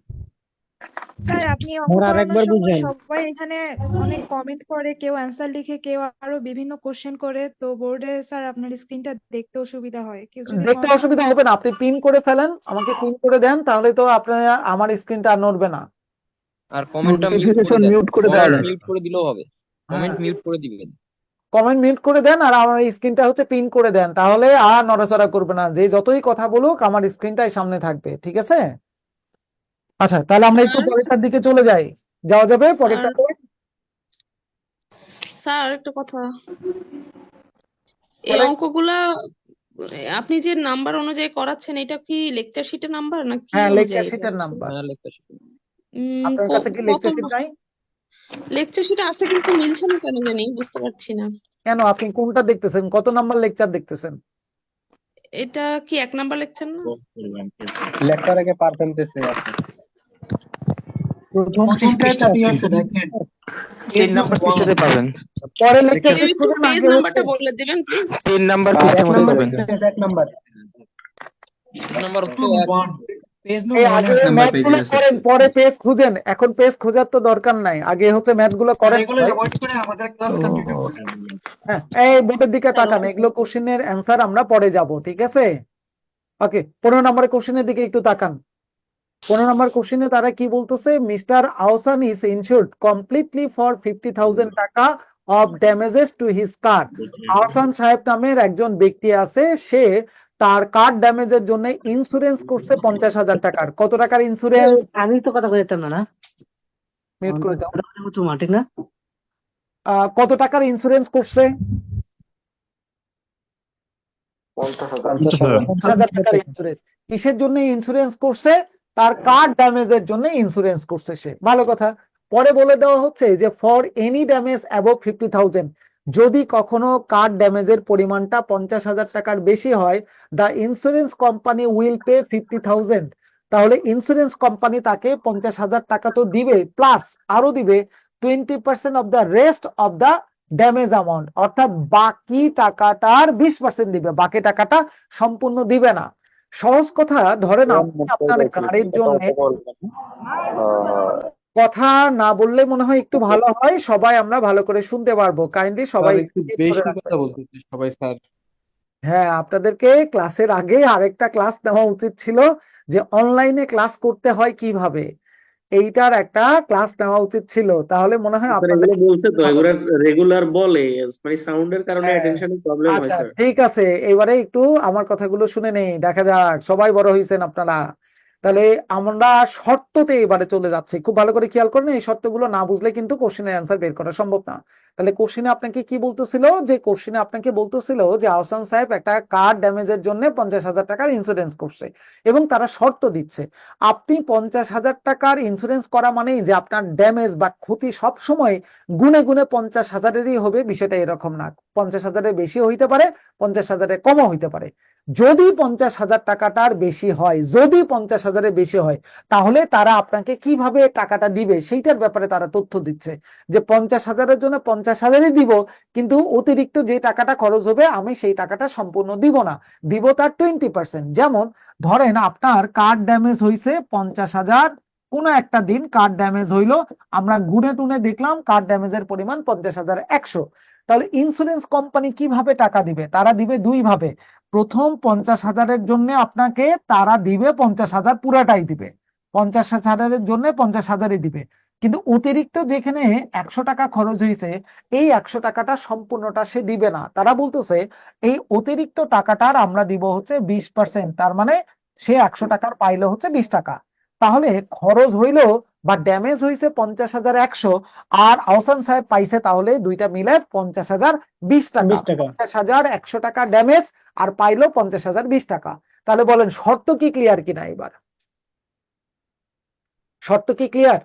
স্যার আপনি অঙ্ক স্যার করানোর আরেকবার সময় বুঝান। সবাই এখানে অনেক কমেন্ট করে, কেউ অ্যান্সার লিখে, কেউ আরো বিভিন্ন কোশ্চেন করে, তো বোর্ডে স্যার আপনার স্ক্রিনটা দেখতে অসুবিধা হয়, কেউ যদি দেখতে সমাধান অসুবিধা হবে না, আপনি পিন করে ফেলেন, আমাকে পিন করে দেন, তাহলে তো আপনার আমার স্ক্রিনটা আর নড়বে না। আর কমেন্টটা নোটিফিকেশন মিউট করে দেন, মিউট করে দিলেও হবে। কমেন্ট মিউট করে দিবেন। কমেন্ট মিউট করে দেন আর আমার স্ক্রিনটা হচ্ছে পিন করে দেন, তাহলে আর নড়াচড়া করবে না, যে যতই কথা বলুক আমার স্ক্রিনটাই সামনে থাকবে, ঠিক আছে? আচ্ছা তাহলে আমরা একটু পরেরটার দিকে চলে যাই, যাওয়া যাবে পরেরটাতে? স্যার আরেকটা কথা, এই বলেন। অঙ্কগুলা আপনি যে নাম্বার অনুযায়ী করাচ্ছেন এটা কি লেকচার শিটের নাম্বার না কি হ্যাঁ, লেকচার অনুযায়ী এটা শিটের হচ্ছে? নাম্বার। ক- আপনার কাছে কি কত লেকচার শিট নাই? লেকচার শিটে আছে কিন্তু মিলছে না কেন জানি, বুঝতে পারছি না। কেন, আপনি কোনটা দেখতেছেন, কত নাম্বার লেকচার দেখতেছেন? এটা কি 1 নাম্বার লেকচার না? লেখার আগে পার্সেন্টেজে আছে। প্রথম পৃষ্ঠা দিয়ে আছে দেখেন। 3 নাম্বার পৃষ্ঠাতে পাবেন। পরে লেকচার কেউ শিট একটু খুঁজে না, পেজ আগে হচ্ছে নাম্বারটা বলে দিবেন প্লিজ। 3 নাম্বার আর পৃষ্ঠার এক মধ্যে নাম্বার পাবেন। এক নাম্বার নাম্বার এই আগে ম্যাথ গুলো করেন, পরে পেজ খুঁজেন, এখন পেজ খোঁজার তো দরকার নাই, আগে হচ্ছে ম্যাথ গুলো করেন ভাই। হ্যাঁ, এই বোর্ডের দিকে তাকান, এগুলো কোশ্চেনের অ্যান্সার আমরা পরে যাব, ঠিক আছে? ওকে, 15 নম্বরের কোশ্চেনের দিকে একটু তাকান। 15 নম্বর কোশ্চেনে তারা কি বলতেছে, Mr Ahsan is insured completely for 50,000 টাকা of damages to his car. Ahsan সাহেব নামের একজন ব্যক্তি আছে, সে তার কার ড্যামেজের জন্য ইন্স্যুরেন্স করছে 50,000 টাকার। কত টাকার ইন্স্যুরেন্স? আমি তো কথা বলতাম না। মিউট করে দাও। তোমার ঠিক না? কত টাকার ইন্স্যুরেন্স করছে? 50,000 টাকার ইন্স্যুরেন্স। কিসের জন্য ইন্স্যুরেন্স করছে? তার কার ড্যামেজের জন্য ইন্স্যুরেন্স করছে সে, ভালো কথা। পরে বলে দেওয়া হচ্ছে যে ফর এনি ড্যামেজ অ্যাবভ 50,000, যদি কখনো কার ড্যামেজের পরিমাণটা 50,000 টাকার বেশি হয়, the insurance company will pay 50,000। তাহলে ইন্স্যুরেন্স কোম্পানি তাকে 50,000 টাকা তো দিবে, প্লাস আরো দিবে 20% of the rest of the damage amount, অর্থাৎ বাকি টাকাটার 20% দিবে, বাকি টাকাটা সম্পূর্ণ দিবে না। সহজ কথা, ধরেন আপনি আপনার গাড়ির জন্য, কথা না বললে মনে হয় একটু ভালো হয়, সবাই আমরা ভালো করে শুনতে পারবো, কাইন্ডলি সবাই একটু mute করে বেশি রাখবেন। কথা বলতেছে সবাই স্যার। হ্যাঁ, আপনাদেরকে ক্লাসের আগে আরেকটা ক্লাস নেওয়া উচিত ছিল যে অনলাইনে ক্লাস করতে হয় কিভাবে, এইটার একটা ক্লাস নেওয়া উচিত ছিল, তাহলে মনে হয় স্যার আপনাদের এগুলো বলছে তো, এগুলো রেগুলার বলে, মানে সাউন্ডের কারণে হ্যাঁ, অ্যাটেনশনের প্রবলেম হয় আচ্ছা স্যার। ঠিক আছে, এবারে একটু আমার কথাগুলো শুনে নেই, দেখা যাক, সবাই বড় হয়েছেন আপনারা। তাহলে আমরা শর্ততে এবারে চলে যাচ্ছি, খুব ভালো করে খেয়াল করেন, এই শর্তগুলো না বুঝলে কিন্তু কোশ্চেনের অ্যান্সার বের করা সম্ভব না। তাহলে কোশ্চেনে আপনাকে কি বলতেছিল, যে কোশ্চেনে আপনাকে বলতেছিল যে আহসান সাহেব একটা কার ড্যামেজের জন্য 50,000 টাকার ইন্স্যুরেন্স করছে, এবং তারা শর্ত দিচ্ছে আপনি 50,000 টাকার ইন্স্যুরেন্স করা মানেই যে আপনার ড্যামেজ বা ক্ষতি সব সময় গুনে গুনে 50,000-এরই হবে, বিষয়টা এরকম না, 50,000-এর বেশিও হইতে পারে, 50,000-এর কমও হইতে পারে। যদি 50,000 টাকাটার বেশি হয়, যদি 50,000-এর বেশি হয়, তাহলে তারা আপনাকে কিভাবে টাকাটা দিবে সেইটার ব্যাপারে তারা তথ্য দিচ্ছে যে 50,000-এর জন্য 50,000-ই দিব, কিন্তু অতিরিক্ত যে টাকাটা খরচ হবে আমি সেই টাকাটা সম্পূর্ণ দিব না, দিব তার 20%। যেমন ধরেন আপনার কার্ড ড্যামেজ হয়েছে 50,000, কোনো একটা দিন কার্ড ড্যামেজ হইলো, আমরা গুনে টুনে দেখলাম কার্ড ড্যামেজের পরিমাণ 50,100। তাহলে ইন্স্যুরেন্স কোম্পানি কিভাবে টাকা দিবে? তারা দিবে দুই ভাবে। প্রথম 50,000-এর জন্য আপনাকে তারা দিবে 50,000 পুরাটাই দিবে, 50,000-এর জন্য 50,000-ই দিবে, কিন্তু অতিরিক্ত যেখানে 100 টাকা খরচ হয়েছে এই 100 টাকাটা সম্পূর্ণটা সে দিবে না। তারা বলতেছে এই অতিরিক্ত টাকাটার আমরা দিব হচ্ছে 20%, তার মানে সে 100 টাকার পাইলো হচ্ছে 20 টাকা। তাহলে খরচ হইলো বা ড্যামেজ হয়েছে 50,100, আর আহসান সাহেব পাইছে তাহলে দুইটা মিলে 50,020 টাকা। 50,100 টাকা ড্যামেজ আর পাইলো 50,020 টাকা। তাহলে বলেন শর্ত কি ক্লিয়ার কিনা? এবার শর্ত কি ক্লিয়ার?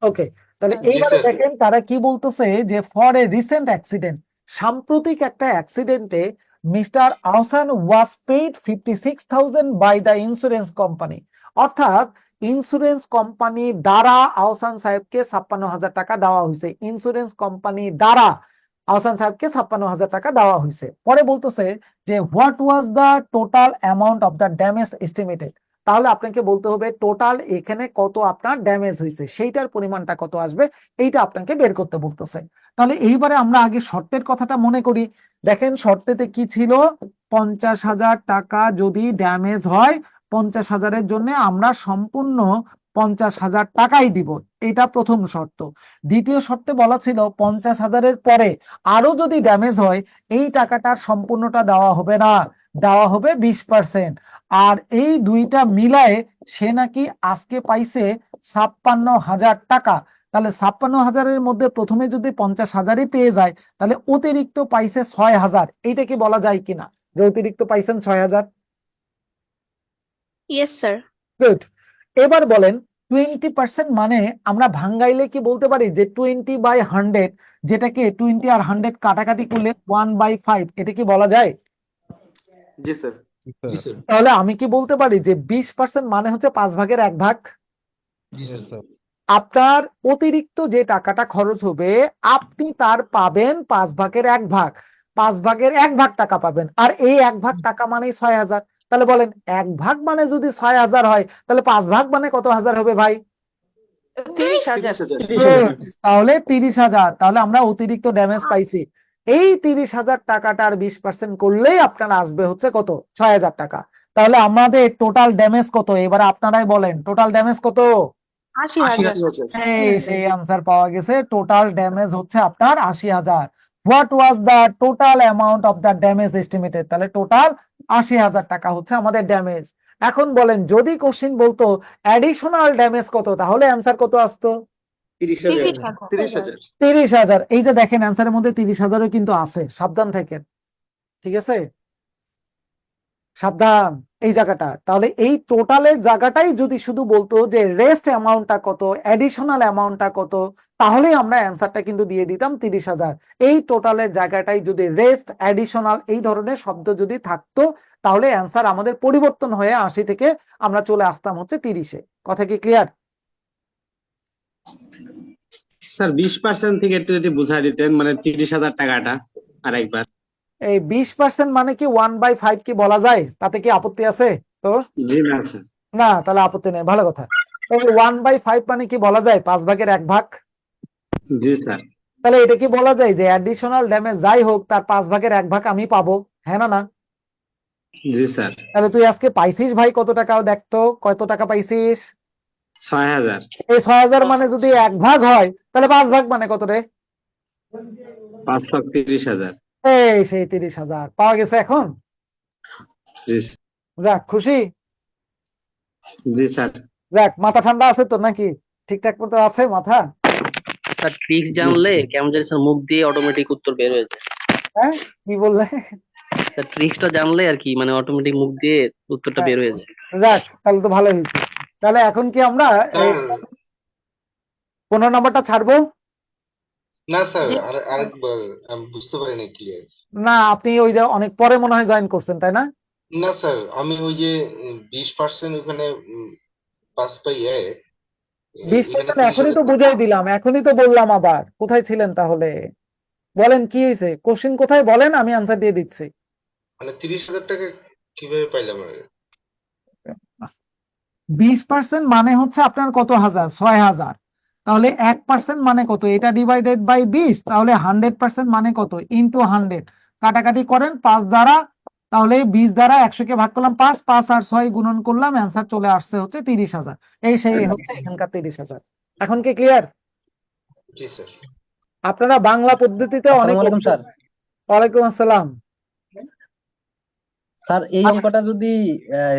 ওকে, তাহলে এইবারে দেখেন তারা কি বলতেছে যে ফর এ রিসেন্ট অ্যাক্সিডেন্ট, সাম্প্রতিক একটা অ্যাক্সিডেন্টে mister Ahsan was paid 56,000 by the insurance company. অর্থাৎ ইন্স্যুরেন্স কোম্পানি দ্বারা আহসান সাহেবকে 56,000 টাকা দেওয়া হয়েছে, ইন্স্যুরেন্স কোম্পানি দ্বারা আহসান সাহেবকে 56,000 টাকা দেওয়া হয়েছে। পরে বলতেছে যে what was the total amount of the damage estimated. তাহলে আপনাকে বলতে হবে টোটাল এখানে কত আপনার ড্যামেজ হয়েছে, সেইটার পরিমাণটা কত আসবে এইটা আপনাকে বের করতে বলতেছে। তাহলে এইবারে আমরা আগে শর্তের কথাটা মনে করি। দেখেন শর্তেতে কি ছিল? 50,000 টাকা যদি ড্যামেজ হয়, 50,000-এর জন্য আমরা সম্পূর্ণ 50,000 টাকাই দিব, এটা প্রথম শর্ত। দ্বিতীয় শর্তে বলা ছিল 50,000-এর পরে আরো যদি ড্যামেজ হয় এই টাকাটার সম্পূর্ণটা দেওয়া হবে না, দেওয়া হবে 20%। আর এই দুইটা মিলায়ে সে নাকি আজকে পাইছে 56,000 টাকা। তাহলে 56,000-এর মধ্যে প্রথমে যদি 50,000-ই পেয়ে যায় তাহলে অতিরিক্ত পাইছে 6,000। এইটা কি বলা যায় কিনা যে অতিরিক্ত পাইছেন 6,000? Yes sir. গুড। এবার বলেন 20% মানে আমরা ভাঙ্গাইলে কি বলতে পারি যে 20/100, যেটাকে 20 আর 100 কাটাকাটি করলে 1/5, এটা কি বলা যায়? জি স্যার। তাহলে আমি কি বলতে পারি যে 20% মানে হচ্ছে 5/1 আপনার অতিরিক্ত যে টাকাটা খরচ হবে আপনি তার পাবেন 5/1, 5/1 টাকা পাবেন, আর এই 1 ভাগ টাকা মানে 6,000। তাহলে বলেন 1 ভাগ মানে যদি 6,000 হয় তাহলে 5 ভাগ মানে কত হাজার হবে ভাই? 30,000। Good. তাহলে 30,000। তাহলে আমরা অতিরিক্ত ড্যামেজ পাইছি, এই 30,000 টাকাটার 20% করলেই আপনার আসবে হচ্ছে কত? 6,000 টাকা। তাহলে আমাদের টোটাল ড্যামেজ কত? এবারে আপনারাই বলেন টোটাল ড্যামেজ কত? 80,000। এই সেই আনসার পাওয়া গেছে, টোটাল ড্যামেজ হচ্ছে আপনার 80,000। What was the total amount of the damage estimated? তাহলে টোটাল 80,000 টাকা হচ্ছে আমাদের ড্যামেজ। এখন বলেন যদি কোশ্চেন বলতো অ্যাডিশনাল ড্যামেজ কত, তাহলে অ্যান্সার কত আসতো? 30,000। 30,000। এই যে দেখেন অ্যান্সারের মধ্যে 30,000-ও কিন্তু আছে, সাবধান থাকেন, ঠিক আছে? সাবধান এই জায়গাটা। তাহলে এই টোটালের জায়গাটাই যদি শুধু বলতো যে রেস্ট অ্যামাউন্টটা কত, অ্যাডিশনাল অ্যামাউন্টটা কত, তাহলে আমরা অ্যান্সারটা কিন্তু দিয়ে দিতাম 30,000। এই টোটালের জায়গাটাই যদি রেস্ট, অ্যাডিশনাল এই ধরনের শব্দ যদি থাকতো তাহলে অ্যান্সার আমাদের পরিবর্তন হয়ে 80 থেকে আমরা চলে আসতাম হচ্ছে 30-এ। কথা কি ক্লিয়ার? স্যার 20% থেকে একটু যদি বুঝাই দিতেন, মানে 30,000 টাকাটা আরেকবার। এই 20% মানে কি 1/5 কি বলা যায়? তাতে কি আপত্তি আছে তোর? জি না স্যার। না, তাহলে আপত্তি নেই, ভালো কথা। এই 1/5 মানে কি বলা যায়? 5/1 জি স্যার। তাহলে এটা কি বলা যায় যে অ্যাডিশনাল ড্যামেজ যাই হোক তার 5/1 আমি পাবো, হ্যাঁ না? না, জি স্যার। তাহলে তুই আজকে পাইছিস ভাই কত টাকা? দেখতো কত টাকা পাইছিস? 6,000। এই 6,000 মানে যদি 1 ভাগ হয় তাহলে 5 ভাগ মানে কত রে? 5,30,000। এই সেই 30,000 পাওয়া গেছে এখন। জি যাক, খুশি? জি স্যার। যাক, মাথা ঠান্ডা আছে তো নাকি? ঠিকঠাক মতো আছে মাথা? স্যার ট্রিক্স জানলে কেমন জানি স্যার মুখ দিয়ে অটোমেটিক উত্তর বের হয়ে যায়। হ্যাঁ, কি বললে? স্যার ট্রিক্সটা জানলে আর কি, মানে অটোমেটিক মুখ দিয়ে উত্তরটা বের হয়ে যায়। যাক, তাহলে তো ভালো হয়েছে। তাহলে এখন কি আমরা এই 15 নম্বরটা ছাড়বো? না স্যার, যে আরেকবার আমি বুঝতে পারিনি ক্লিয়ার। না, আপনি ওই যে অনেক পরে মনে হয় জয়েন করছেন, তাই না? না স্যার, আমি ওই যে 20% ওখানে পাস পাইয়ে 20% এখানে এখনই তো 30,000 বুঝাই দিলাম, এখনই তো বললাম। আবার কোথায় ছিলেন তাহলে? বলেন কি হয়েছে, কোশ্চিন কোথায় বলেন, আমি আনসার দিয়ে দিচ্ছি। মানে 30,000 টাকা কিভাবে পাইলাম আমি? 20% মানে হচ্ছে আপনার কত হাজার? 6,000। তাহলে 1% মানে কত? এটা ডিভাইডেড বাই 20, তাহলে 100% মানে কত? ইন্টু 100। কাটাকাটি করেন 5 দ্বারা, তাহলে 20 দ্বারা 100 কে ভাগ করলাম 5, 5 আর 6 গুণন করলাম, অ্যান্সার চলে আসছে হচ্ছে 30,000। এই সেই হচ্ছে এখানকার 30,000। এখন কি ক্লিয়ার? জি স্যার। আপনারা বাংলা পদ্ধতিতে অনেক আসসালামু আলাইকুম স্যার। ওয়ালাইকুম আসসালাম। স্যার এই অঙ্কটা যদি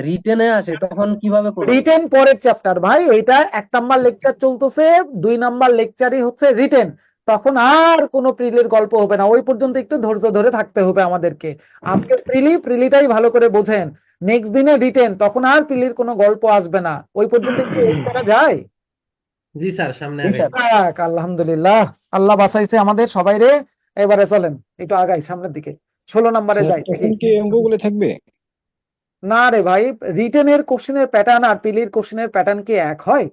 রিটেনে আসে তখন কিভাবে করব? রিটেন পরের চ্যাপ্টার ভাই, এটা 1 নাম্বার লেকচার চলতেছে, 2 নাম্বার লেকচারই হচ্ছে রিটেন। তখন আর কোনো প্রিলির গল্প হবে না, ওই পর্যন্ত একটু ধৈর্য ধরে থাকতে হবে আমাদেরকে। আজকে প্রিলিটাই ভালো করে বোঝেন, নেক্সট দিনে রিটেন, তখন আর প্রিলির কোনো গল্প আসবে না, ওই পর্যন্ত একটু ওয়েট করা যায়। জি স্যার, সামনে জি আগাই। স্যার। যাক, আলহামদুলিল্লাহ, আল্লাহ বাঁচাইছে আমাদের সবাই রে। এবারে চলেন একটু আগাই সামনের দিকে, 16 নম্বরে স্যার যাই। তখন কি অঙ্কগুলো থাকবে? না রে ভাই, রিটেনের কোশ্চেনের প্যাটার্ন আর প্রিলির কোশ্চেনের প্যাটার্ন কি এক হয়?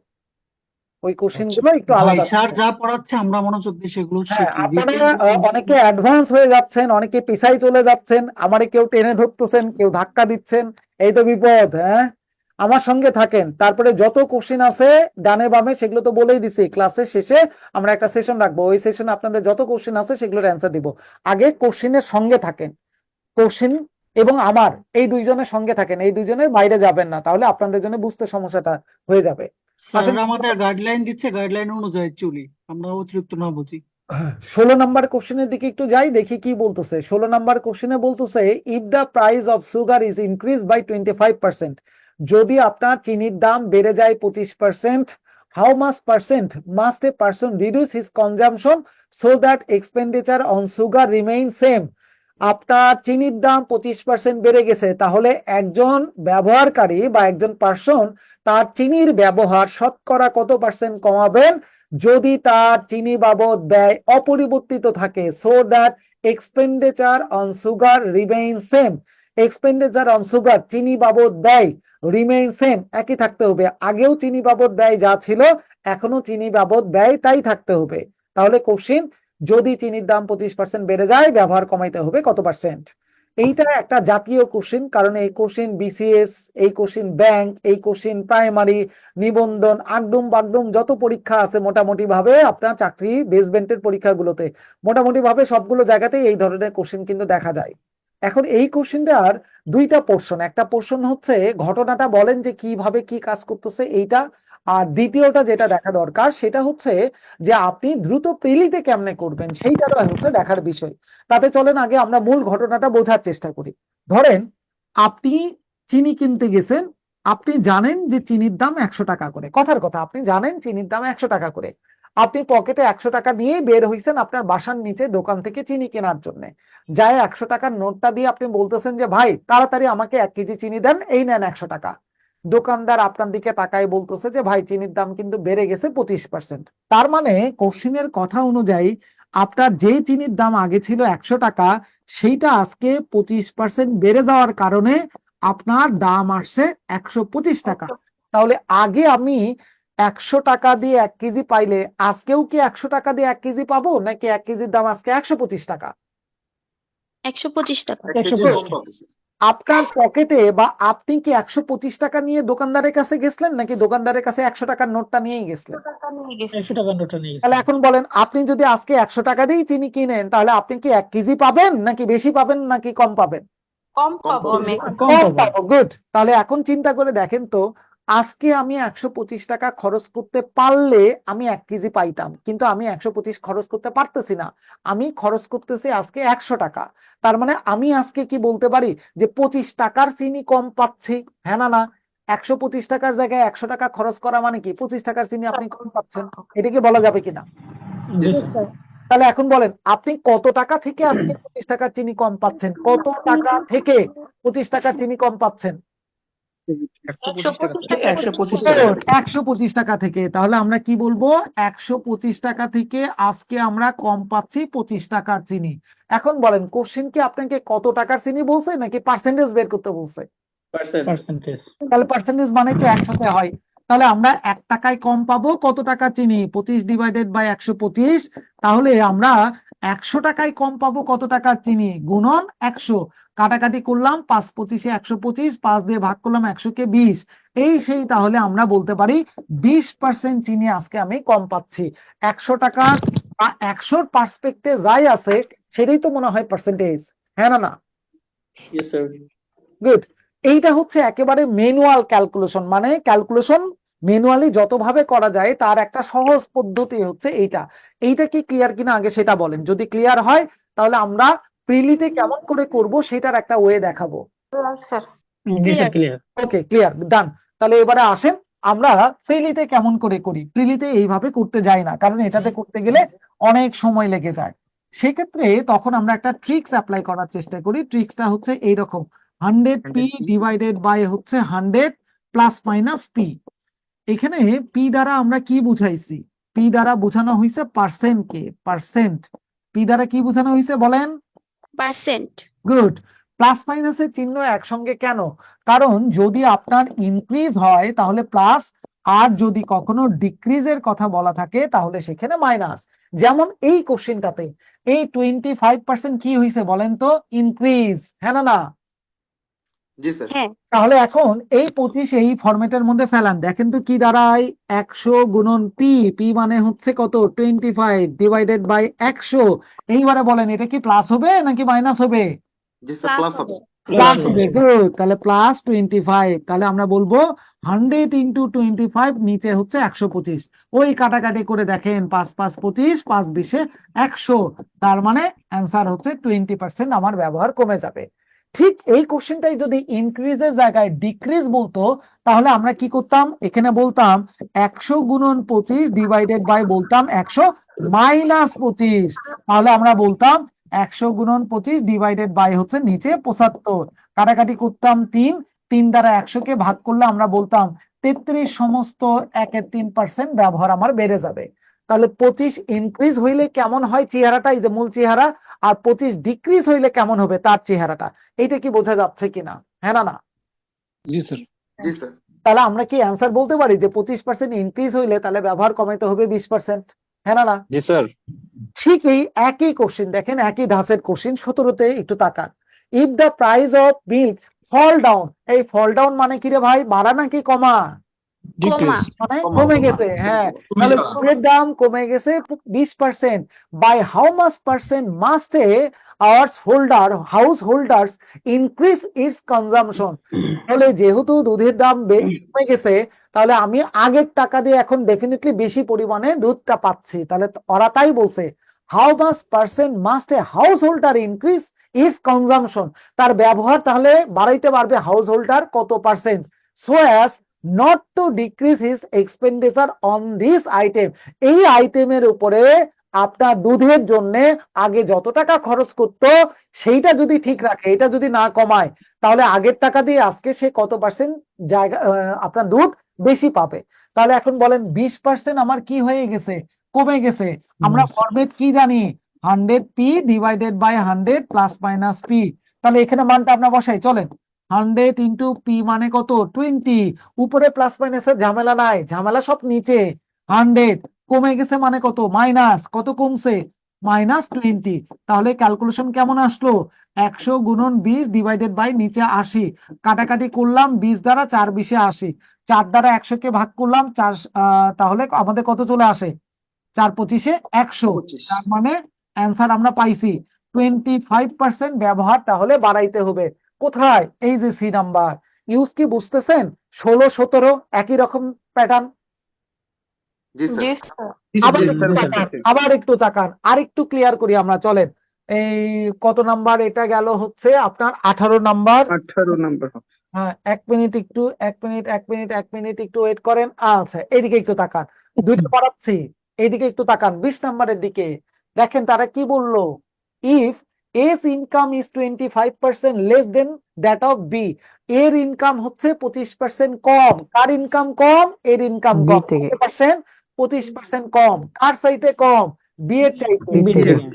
ওই কোশ্চেন আচ্ছা, গুলো একটু ভাই আলাদা স্যার থাকে। যা পড়াচ্ছে আমরা মনোযোগ দিয়ে সেগুলো হ্যাঁ, শিখি, আপনারা রিটেন গুলো অনেকে ইনশাআল্লাহ। অ্যাডভান্স হয়ে যাচ্ছেন, অনেকে পিছাই চলে যাচ্ছেন, আমারে কেউ টেনে ধরতেছেন, কেউ ধাক্কা দিচ্ছেন, এই তো বিপদ। হ্যাঁ, আমার সঙ্গে থাকেন, তারপরে যত কোশ্চেন আছে ডানে বামে সেগুলো তো বলেই দিছি, ক্লাসের শেষে আমরা একটা সেশন রাখবো, ওই সেশনে আপনাদের যত কোশ্চেন আছে সেগুলোর অ্যান্সার দিব। আগে কোশ্চেনের সঙ্গে থাকেন, কোশ্চেন এবং আমার এই দুইজনের সঙ্গে থাকেন, এই দুইজনের বাইরে যাবেন না, তাহলে আপনাদের জন্য বুঝতে সমস্যাটা হয়ে যাবে। আসেন, স্যার আমাদের গাইডলাইন দিচ্ছে, গাইডলাইন অনুযায়ী চলি, আমরা অতিরিক্ত না বুঝি। 16 নাম্বার কোশ্চেনের দিকে একটু যাই, দেখি কি বলতেছে। 16 নাম্বার কোশ্চেনে বলতেছে, if the price of sugar is increase by 25%, যদি আপনার চিনির দাম বেড়ে যায় 25%, how much percent must a person reduce his consumption so that expenditure on sugar remain same. আপনার চিনির দাম 25% বেড়ে গেছে, তাহলে একজন ব্যবহারকারী বা একজন পার্সন তার চিনির ব্যবহার শতকরা কত পার্সেন্ট কমাবেন যদি তার চিনি বাবদ ব্যয় অপরিবর্তিত থাকে, so that expenditure on sugar remain same. Expenditure on sugar, চিনি বাবদ ব্যয়, রিমেইন সেম, একই থাকতে হবে। আগেও চিনি বাবদ ব্যয় যা ছিল এখনো চিনি বাবদ ব্যয় তাই থাকতে হবে। তাহলে কোশ্চিন, যদি চিনির দাম 25% বেড়ে যায় ব্যবহার কমাইতে হবে কত পার্সেন্ট? এইটা একটা জাতীয় কোশ্চিন, কারণ এই কোশ্চিন বিসিএস, এই কোশ্চিন ব্যাংক, এই কোশ্চিন প্রাইমারি, নিবন্ধন, আগডুম বাগডুম যত পরীক্ষা আছে মোটামুটি ভাবে আপনার চাকরি বেসমেন্টের পরীক্ষাগুলোতে মোটামুটি ভাবে সবগুলো জায়গাতেই এই ধরনের কোশ্চিন কিন্তু দেখা যায়। এখন এই কোশ্চিনটার দুইটা পোর্শন, একটা পোর্শন হচ্ছে ঘটনাটা বলেন যে কিভাবে কি কাজ করতেছে এইটা, আর দ্বিতীয়টা যেটা দেখা দরকার সেটা হচ্ছে যে আপনি দ্রুত প্রিলিতে কেমনে করবেন সেইটারও হচ্ছে দেখার বিষয়। তাতে চলেন আগে আমরা মূল ঘটনাটা বোঝার চেষ্টা করি। ধরেন আপনি চিনি কিনতে গেছেন, আপনি জানেন যে চিনির দাম 100 টাকা করে, কথার কথা আপনি জানেন চিনির দাম 100 টাকা করে, আপনি পকেটে 100 টাকা নিয়েই বের হইছেন আপনার বাসার নিচে দোকান থেকে চিনি কেনার জন্য। যায় 100 টাকার নোটটা দিয়ে আপনি বলতেছেন যে ভাই তাড়াতাড়ি আমাকে 1 কেজি চিনি দেন, এই নেন 100 টাকা। দোকানদার আপনার দিকে তাকায় বলতেছে যে ভাই চিনির দাম কিন্তু বেড়ে গেছে 25%। তার মানে কোশ্চিনের কথা অনুযায়ী আপনার যে চিনির দাম আগে ছিল 100 টাকা, সেইটা আজকে 25% বেড়ে যাওয়ার কারণে আপনার দাম আসছে 125 টাকা। তাহলে আগে আমি 100 টাকা দিয়ে 1 কেজি পাইলে আজকেও কি 100 টাকা দিয়ে 1 কেজি পাবো, নাকি 1 কেজির দাম আজকে 125 টাকা? 125 টাকা। আপনার পকেটে বা আপনি কি 125 টাকা নিয়ে দোকানদারের কাছে গেছিলেন, নাকি দোকানদারের কাছে 100 টাকার নোটটা নিয়েই গেছিলেন? 100 টাকার নোটটা নিয়ে তাহলে এখন বলেন, আপনি যদি আজকে 100 টাকা দিয়ে চিনি কিনেন তাহলে আপনি কি 1 কেজি পাবেন, নাকি বেশি পাবেন, নাকি কম পাবেন? কম পাবো আমি। কম পাবো। গুড। তাহলে এখন চিন্তা করে দেখেন তো, আজকে আমি 125 টাকা খরচ করতে পারলে আমি 1 কেজি পাইতাম, কিন্তু আমি 125 খরচ করতে পারতেছি না, আমি খরচ করতেছি আজকে 100 টাকা। তার মানে আমি আজকে কি বলতে পারি যে 25 টাকার চিনি কম পাচ্ছি? হ্যাঁ না না? 125 টাকার জায়গায় 100 টাকা খরচ করা মানে কি 25 টাকার চিনি আপনি কম পাচ্ছেন, এটা কি বলা যাবে কিনা? তাহলে এখন বলেন আপনি কত টাকা থেকে আজকে 25 টাকার চিনি কম পাচ্ছেন, কত টাকা থেকে 25 টাকার চিনি কম পাচ্ছেন? 125 টাকা 125 টাকা থেকে। তাহলে আমরা কি বলবো, 125 টাকা থেকে আজকে আমরা কম পাচ্ছি 25 টাকার চিনি। এখন বলেন কোশ্চেন কি আপনাকে কত টাকার চিনি বলছে নাকি পার্সেন্টেজ বের করতে বলছে? পার্সেন্টেজ। তাহলে পার্সেন্টেজ মানে তো 100-তে হয়। তাহলে আমরা 1 টাকায় কম পাবো কত টাকা চিনি, 25 ডিভাইডেড বাই 125। তাহলে আমরা 100 টাকায় কম পাবো কত টাকার চিনি গুণন 100, কাটাকাটি করলাম 5 25 125, 5 দিয়ে ভাগ করলাম 100-কে 20, এই সেই। তাহলে আমরা বলতে পারি 20% চিনি আজকে আমি কম পাচ্ছি। 100 টাকা বা 100-র পার্সপেক্টে যাই আছে সেটাই তো মনে হয় পার্সেন্টেজ, হ্যাঁ না? Yes, sir. গুড। এইটা হচ্ছে একেবারে ম্যানুয়াল ক্যালকুলেশন, মানে ক্যালকুলেশন ম্যানুয়ালি যতভাবে করা যায় তার একটা সহজ পদ্ধতি হচ্ছে এইটা। এইটা কি ক্লিয়ার কিনা আগে সেটা বলেন, যদি ক্লিয়ার হয় তাহলে আমরা প্রিলিতে কেমন করে করব সেটার একটা ওয়ে দেখাবো। জি স্যার, ক্লিয়ার। ওকে, ক্লিয়ার, ডান। তাহলে এবারে আসেন আমরা প্রিলিতে কেমন করে করি। প্রিলিতে এইভাবে করতে যাই না, কারণ এটাতে করতে গেলে অনেক সময় লেগে যায়। সেক্ষেত্রে তখন আমরা একটা ট্রিক্স অ্যাপ্লাই করার চেষ্টা করি। ট্রিক্সটা হচ্ছে এইরকম, 100p ডিভাইডেড বাই হচ্ছে 100 প্লাস মাইনাস পি। এখানে পি দ্বারা আমরা কি বুঝাইছি? পি দ্বারা বোঝানো হয়েছে পার্সেন্ট কে, পার্সেন্ট। পি দ্বারা কি বোঝানো হয়েছে বলেন? পার্সেন্ট। গুড। প্লাস মাইনাসের চিহ্ন একসঙ্গে কেন? কারণ যদি আপনার ইনক্রিজ হয় তাহলে প্লাস, আর যদি কখনো ডিক্রিজের কথা বলা থাকে তাহলে সেখানে মাইনাস। যেমন এই কোশ্চেনটাতে এই 25% কি হয়েছে বলেন তো? ইনক্রিজ, হ্যাঁ না? জি স্যার। তাহলে এখন এই 25 এই ফরম্যাটের মধ্যে ফেলান, দেখেন তো কি দাঁড়ায়, 100 গুণন পি, পি মানে হচ্ছে কত 25 ডিভাইডেড বাই 100। এইবারে বলেন এটা কি প্লাস হবে নাকি মাইনাস হবে? জি স্যার, প্লাস হবে। প্লাস হবে, গুড। তাহলে প্লাস 25। তাহলে আমরা বলবো 100 ইন্টু 25, নিচে হচ্ছে 125। ওই কাটাকাটি করে দেখেন 5 5 25, 5 20 100। তার মানে অ্যান্সার হচ্ছে 20% আমার ব্যবহার কমে যাবে। ঠিক এই কোশ্চেনটাই যদি ইনক্রিজের জায়গায় ডিক্রিজ বলতো তাহলে আমরা কি করতাম? এখানে বলতাম 100 গুণন 25 ডিভাইডেড বাই বলতাম 100 মাইনাস 25। তাহলে আমরা বলতাম 100 গুণন 25 ডিভাইডেড বাই হচ্ছে নিচে 75। কাটাকাটি করতাম 3 দ্বারা 100-কে ভাগ করলে আমরা বলতাম 33, সমস্ত 1/3% ব্যবহার আমার বেড়ে যাবে। তাহলে 25 ইনক্রিজ হইলে কেমন হয় চেহারাটা, এই যে মূল চেহারা, আর 25 ডিক্রিজ হইলে কেমন হবে তার চেহারাটা। এইটা কি বোঝা যাচ্ছে কিনা, হ্যাঁ না? জি স্যার। জি স্যার। তাহলে আমরা কি অ্যান্সার বলতে পারি যে 25% ইনক্রিজ হইলে তাহলে ব্যবহার কমাইতে হবে 20%, হ্যাঁ না? জি স্যার। ঠিক এই একই কোশ্চেন দেখেন, একই ধাঁচের কোশ্চেন 17-তে একটু তাকান। If the price of milk fall down, এই ফল ডাউন মানে কি রে ভাই, বাড়া নাকি কমা? ডিক্রিজ। মানে কমে গেছে, হ্যাঁ। তাহলে দুধের দাম কমে গেছে 20%। By how much percent must a householders increase its consumption. তাহলে যেহেতু দুধের দাম কমে গেছে তাহলে আমি আগের টাকা দিয়ে এখন ডেফিনেটলি বেশি পরিমাণে দুধটা পাচ্ছি। তাহলে ওরা তাই বলছে how much percent must a house holder increase its consumption, তার ব্যবহার তাহলে বাড়াইতে পারবে হাউস হোল্ডার কত percent, so as not to decrease his expenditure on this item। এই আইটেমের উপরে আপনার দুধের জন্য আগে যত টাকা খরচ করতো সেইটা যদি ঠিক রাখে, এটা যদি না কমায়, তাহলে আগের টাকা দিয়ে আজকে সে কত পার্সেন্ট জায়গা আপনার দুধ বেশি পাবে। তাহলে এখন বলেন 20% আমার কি হয়ে গেছে, কমে গেছে। আমরা ফরম্যাট কি জানি, 100p divided by 100 plus minus p। তাহলে এখানে মানটা আমরা বসাই, চলেন। 100 ইন্টু পি মানে কত 20, উপরে প্লাস মাইনাসের ঝামেলা নাই, ঝামেলা সব নিচে। 100 কমে গেছে মানে কত, মাইনাস, কত কমছে, মাইনাস 20। তাহলে ক্যালকুলেশন কেমন আসলো, 100 গুণন 20 ডিভাইডেড বাই নিচে 80। কাটাকাটি করলাম 20 দ্বারা 4 20 80, 4 দ্বারা 100-কে ভাগ করলাম 4, তাহলে আমাদের কত চলে আসে, 4 25 100। তার মানে অ্যান্সার আমরা পাইছি 25% ব্যবহার তাহলে বাড়াইতে হবে। কোথায়, এই যে সি নাম্বার। ইউজ কি বুঝতেছেন? 16 17 একই রকম প্যাটার্ন। জি স্যার। আবার একটু তাকান, আর একটু ক্লিয়ার করি আমরা, চলেন। এই কত নাম্বার, এটা গেল হচ্ছে আপনার 18 নাম্বার। 18 নাম্বার। হ্যাঁ, 1 মিনিট একটু, 1 মিনিট 1 মিনিট 1 মিনিট একটু ওয়েট করেন। আচ্ছা, এইদিকে একটু তাকান, দুইটা পড়াচ্ছি, এইদিকে একটু তাকান 20 নাম্বারের দিকে। দেখেন তারা কি বললো, if S income is 25% less than that of B. এর ইনকাম হচ্ছে 25% কম। কার ইনকাম কম? এর ইনকাম কম। 25% কম। কার চাইতে কম? বি এর চাইতে।